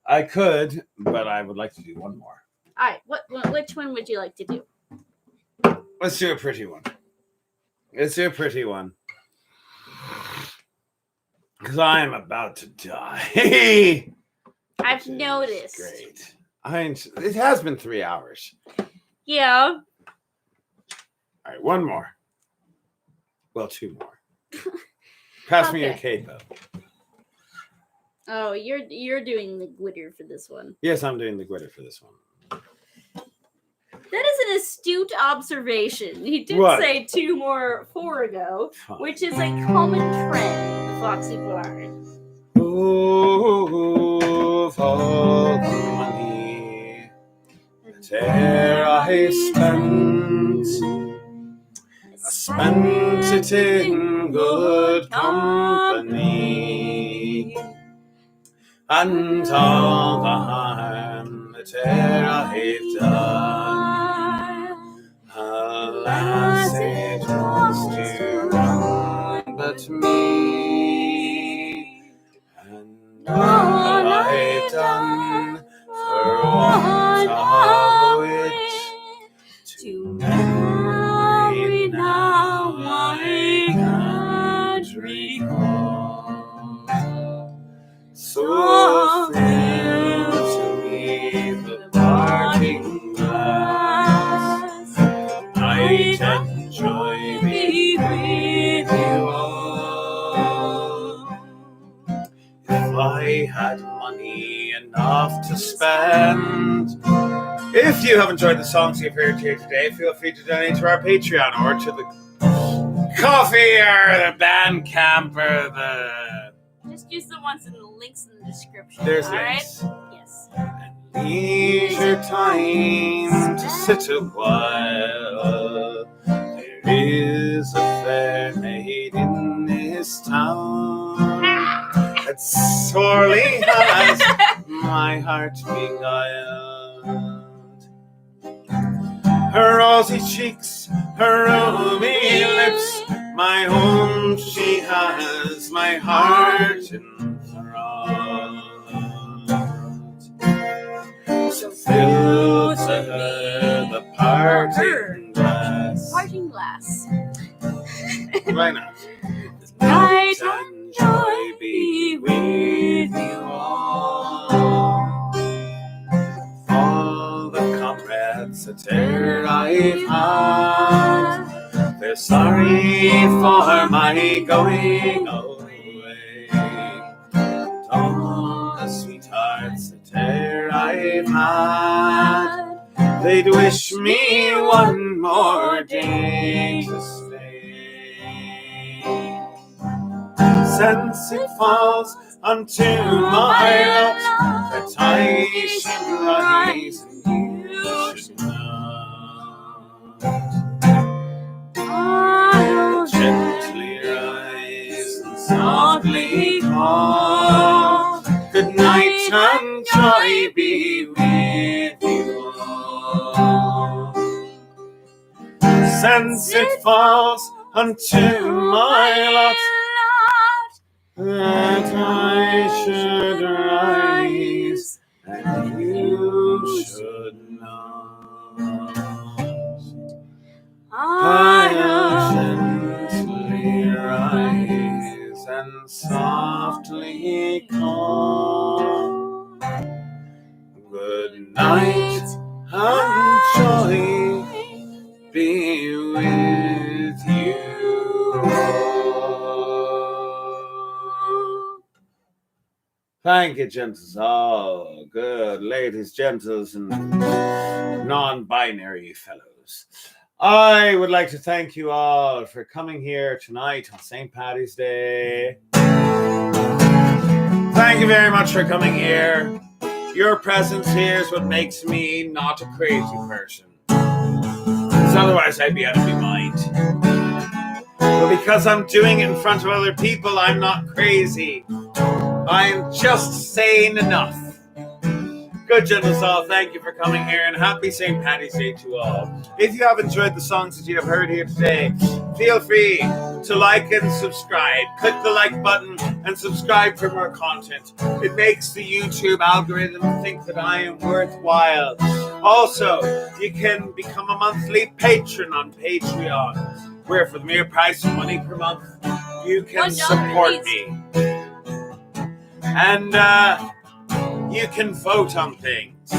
I could, but I would like to do one more. All right, which one would you like to do? Let's do a pretty one. Let's do a pretty one. Because I am about to die. I've noticed. Great. It has been 3 hours. Yeah. All right, one more. Well, 2 more. Pass me a capo. Oh, you're doing the glitter for this one. Yes, I'm doing the glitter for this one. That is an astute observation. He did What? say 4 ago, which is a common trend in Foxy Bars. Oh, for the money that I spent it in good company, and all the harm that I've done, alas, it was to run, but at me, and all I've done for want of it to marry now I can't recall. So fail to me the parting glass, night and joy be with you all. If I had money enough to spend. If you have enjoyed the songs you've heard here today, feel free to donate to our Patreon or to the coffee or the band camp or the... Just use the ones in the links in the description. There's all links. Right? Yes. Leisure time to sit a while. There is a fair maid in this town that sorely has my heart beguiled. Her rosy cheeks, her ruby lips, my own she has my heart enthralled. So fill to her the parting glass. Parting glass. Why not? Night and joy be with you all. All the comrades that e'er I've had, they're sorry for my going away. And all the sweethearts that e'er I've had, they'd wish me one more day to stay. Since it falls unto my lot that I should rise and you should not. I'll gently rise and softly call. Good night and joy be with you all. Since it falls unto my lot that I should rise and you should not. I'll gently rise and softly call. Good night and joy be with you all. Thank you, gentles. Oh, good. Ladies, gentles, and non-binary fellows. I would like to thank you all for coming here tonight on St. Paddy's Day. Thank you very much for coming here. Your presence here is what makes me not a crazy person. Because otherwise I'd be out of my mind. But because I'm doing it in front of other people, I'm not crazy. I'm just sane enough. Good, gentles all, thank you for coming here, and happy St. Paddy's Day to all. If you have enjoyed the songs that you have heard here today, feel free to like and subscribe. Click the like button and subscribe for more content. It makes the YouTube algorithm think that I am worthwhile. Also, you can become a monthly patron on Patreon, where for the mere price of money per month, you can support me. And you can vote on things.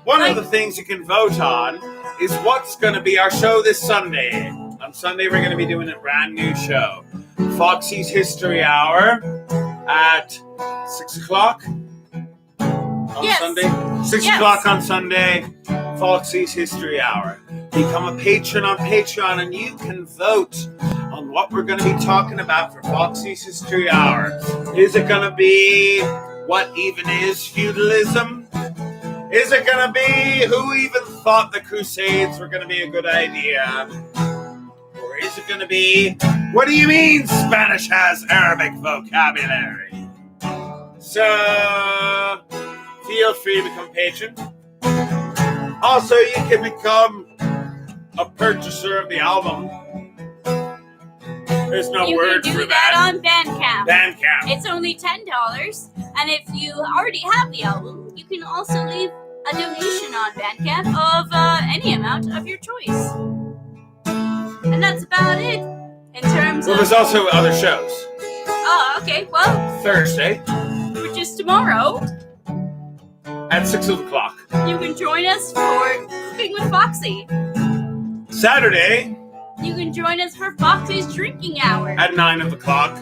One of the things you can vote on is what's going to be our show this Sunday. On Sunday, we're going to be doing a brand new show. Foxy's History Hour at 6 o'clock on Sunday. 6 o'clock on Sunday, Foxy's History Hour. Become a patron on Patreon and you can vote on what we're going to be talking about for Foxy's History Hour. Is it going to be what even is feudalism? Is it going to be who even thought the Crusades were going to be a good idea? Or is it going to be, what do you mean Spanish has Arabic vocabulary? So, feel free to become a patron. Also, you can become a purchaser of the album. There's no you word can for do that that. on Bandcamp. Bandcamp. It's only $10, and if you already have the album, you can also leave a donation on Bandcamp of any amount of your choice. And that's about it in terms Well, of... there's also other shows. Oh, okay, well, Thursday which is tomorrow, at 6 o'clock. you can join us for Cooking with Foxy. Saturday You can join us for Foxy's Drinking Hour. at 9 o'clock.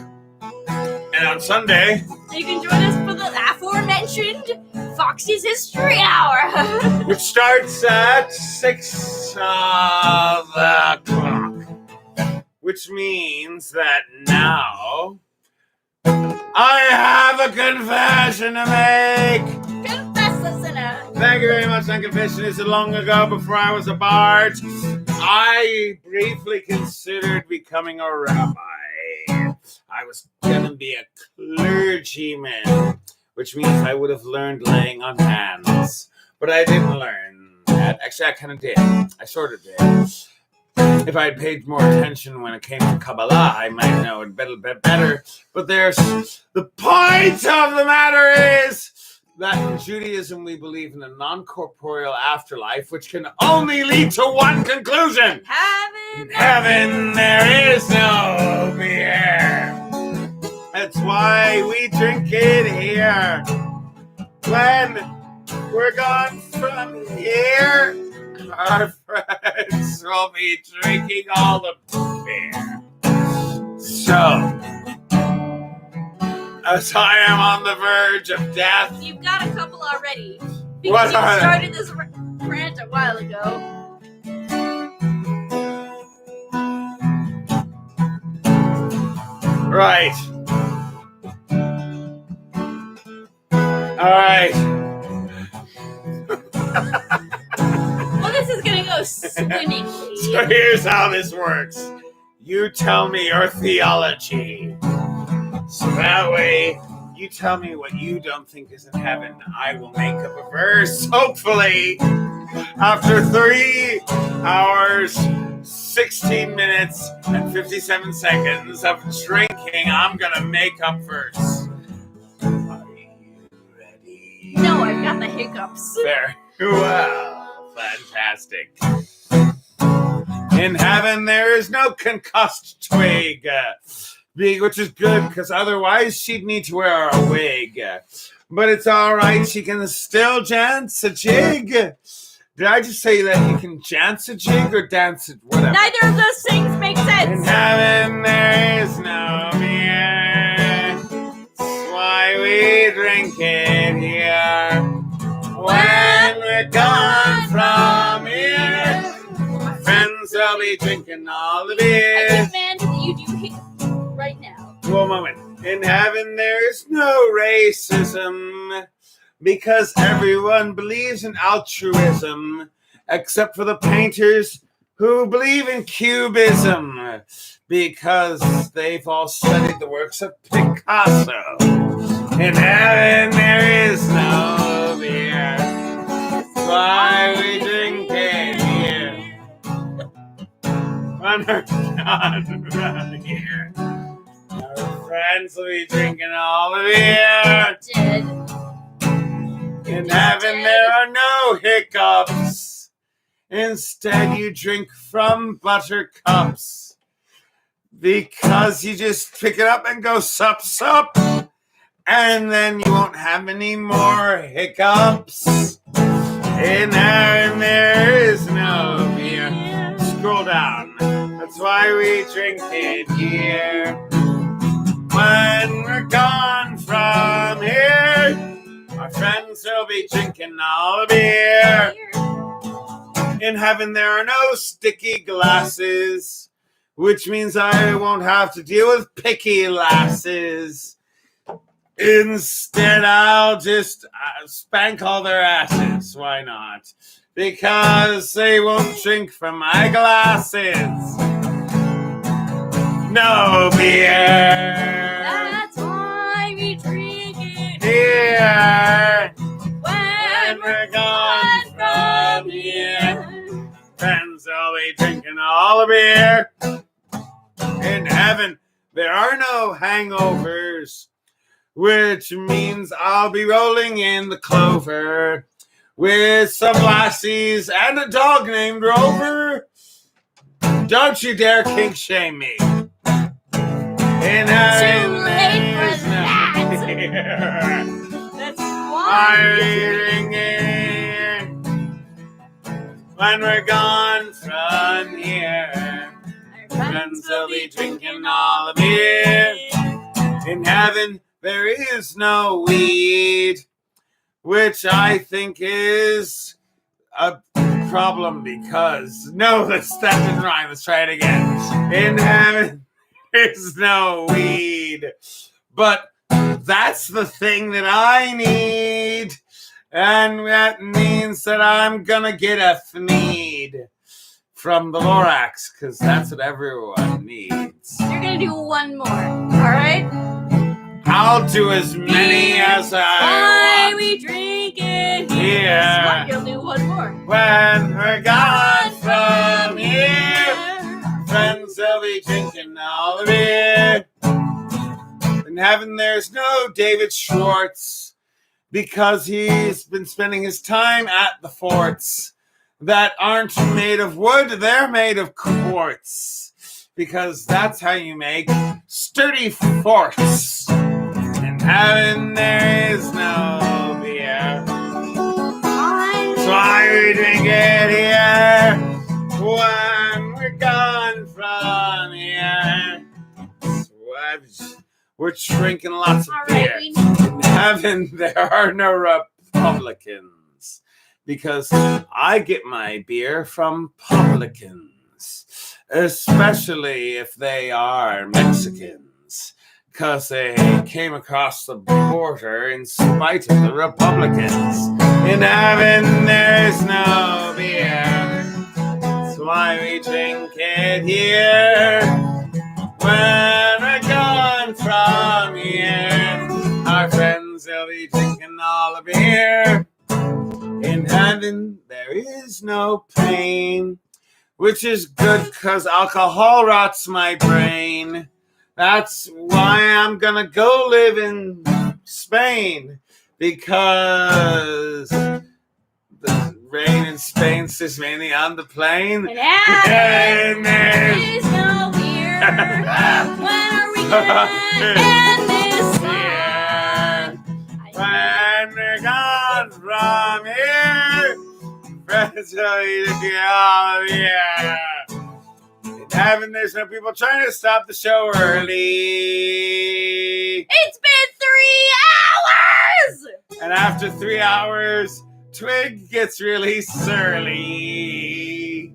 And on Sunday, You can join us for the aforementioned Foxy's History Hour. which starts at 6 o'clock. Which means that now I have a confession to make. Confess the sinner. Thank you very much. That confession is long ago, before I was a bard. I briefly considered becoming a rabbi. I was going to be a clergyman, which means I would have learned laying on hands. But I didn't learn that. Actually, I kind of did. I sort of did. If I had paid more attention when it came to Kabbalah, I might know it a little bit better. But the point of the matter is that in Judaism we believe in a non-corporeal afterlife, which can only lead to one conclusion. In heaven there is no beer. That's why we drink it here. When we're gone from here, our friends will be drinking all the beer. So, as I am on the verge of death. You've got a couple already. What Because you are they? started this rant a while ago. Right. All right. Well, this is going to go swimmingly. So here's how this works. You tell me your theology. So that way, you tell me what you don't think is in heaven. I will make up a verse, hopefully. After 3 hours, 16 minutes, and 57 seconds of drinking, I'm going to make up verse. Are you ready? No, I've got the hiccups. There. Well, fantastic. In heaven, there is no concussed twig, which is good, because otherwise she'd need to wear a wig. But it's all right. She can still dance a jig. Did I just say that you can dance a jig or dance it? Whatever. Neither of those things make In sense. heaven, there is no beer. That's why we drink it here. When we're gone from here, my friends will be drinking all the I beer. demand that you do hiccups right now. One moment. In heaven, there is no racism, because everyone believes in altruism, except for the painters who believe in cubism, because they've all studied the works of Picasso. In heaven, there is no beer. That's why we drink it here. When we're gone from here, our friends will be drinking all the beer. Dead. In heaven, there are no hiccups. Instead, you drink from buttercups, because you just pick it up and go sup, sup. And then you won't have any more hiccups. In heaven, there is no beer. Scroll down. That's why we drink it here. When we're gone from here, our friends will be drinking all the beer. In heaven, there are no sticky glasses, which means I won't have to deal with picky lasses. Instead, I'll just spank all their asses. Why not? Because they won't drink from my glasses. No beer. That's why we drink it Here. when we're gone from here. Friends will be drinking all the beer. In heaven, there are no hangovers, which means I'll be rolling in the clover with some lassies and a dog named Rover. Don't you dare kink shame me. In Too late for that. That's why when we're gone from here, our friends will be drinking all the beer. In heaven there is no weed, which I think is a problem because no, that didn't rhyme. Let's try it again. In heaven there's no weed, but that's the thing that I need, and that means that I'm gonna get a need from the Lorax, because that's what everyone needs. you're gonna do one more, all right? I'll do as many as I Why want. we drinking here? Yeah. Smart, you'll do one more. When we're gone from here, friends will be drinking all the beer. In heaven there's no David Schwartz, because he's been spending his time at the forts that aren't made of wood, they're made of quartz, because that's how you make sturdy forts. In heaven there is no beer, so why we drink it here when we're gone from here. We're drinking lots of beer. In heaven there are no Republicans, because I get my beer from publicans, especially if they are Mexicans, because they came across the border in spite of the Republicans. In heaven there's no beer, that's why we drink it here. When we're gone from here, our friends will be drinking all the beer. In heaven there is no pain, which is good because alcohol rots my brain. That's why I'm gonna go live in Spain, because the rain in Spain sits mainly on the plane. And there is no beer. When are we gonna end this song? When we're gone from here, friends will be looking all of here. In heaven, there's no people trying to stop the show early. It's been 3 hours! And after 3 hours, Twig gets really surly.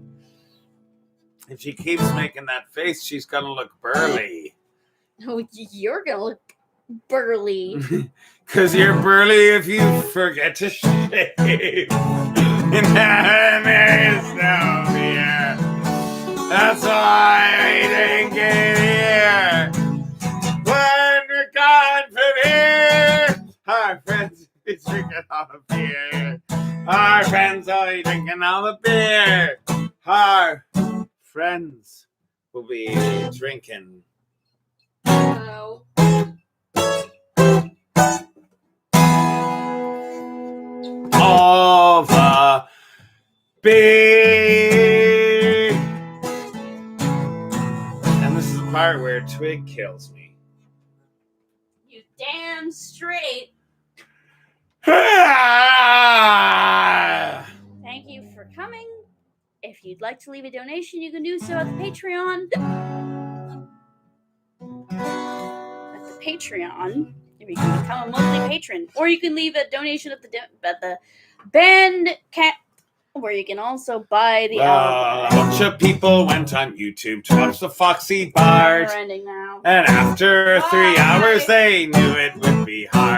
If she keeps making that face, she's gonna look burly. Oh, you're gonna look burly. Cause you're burly if you forget to shave. And there is no beer. That's why we drink it here. When we're gone from here, our friends will be drinking all the beer. Our friends will be drinking all the beer. Our friends will be drinking. Oh. All the beer. And this is the part where Twig kills me. You damn straight. Thank you for coming. If you'd like to leave a donation, you can do so at the Patreon. At the Patreon, if you can become a monthly patron, or you can leave a donation at the band camp, where you can also buy the album. A bunch of people went on YouTube to watch the Foxy Bard, We're ending now. and after 3 hours, they knew it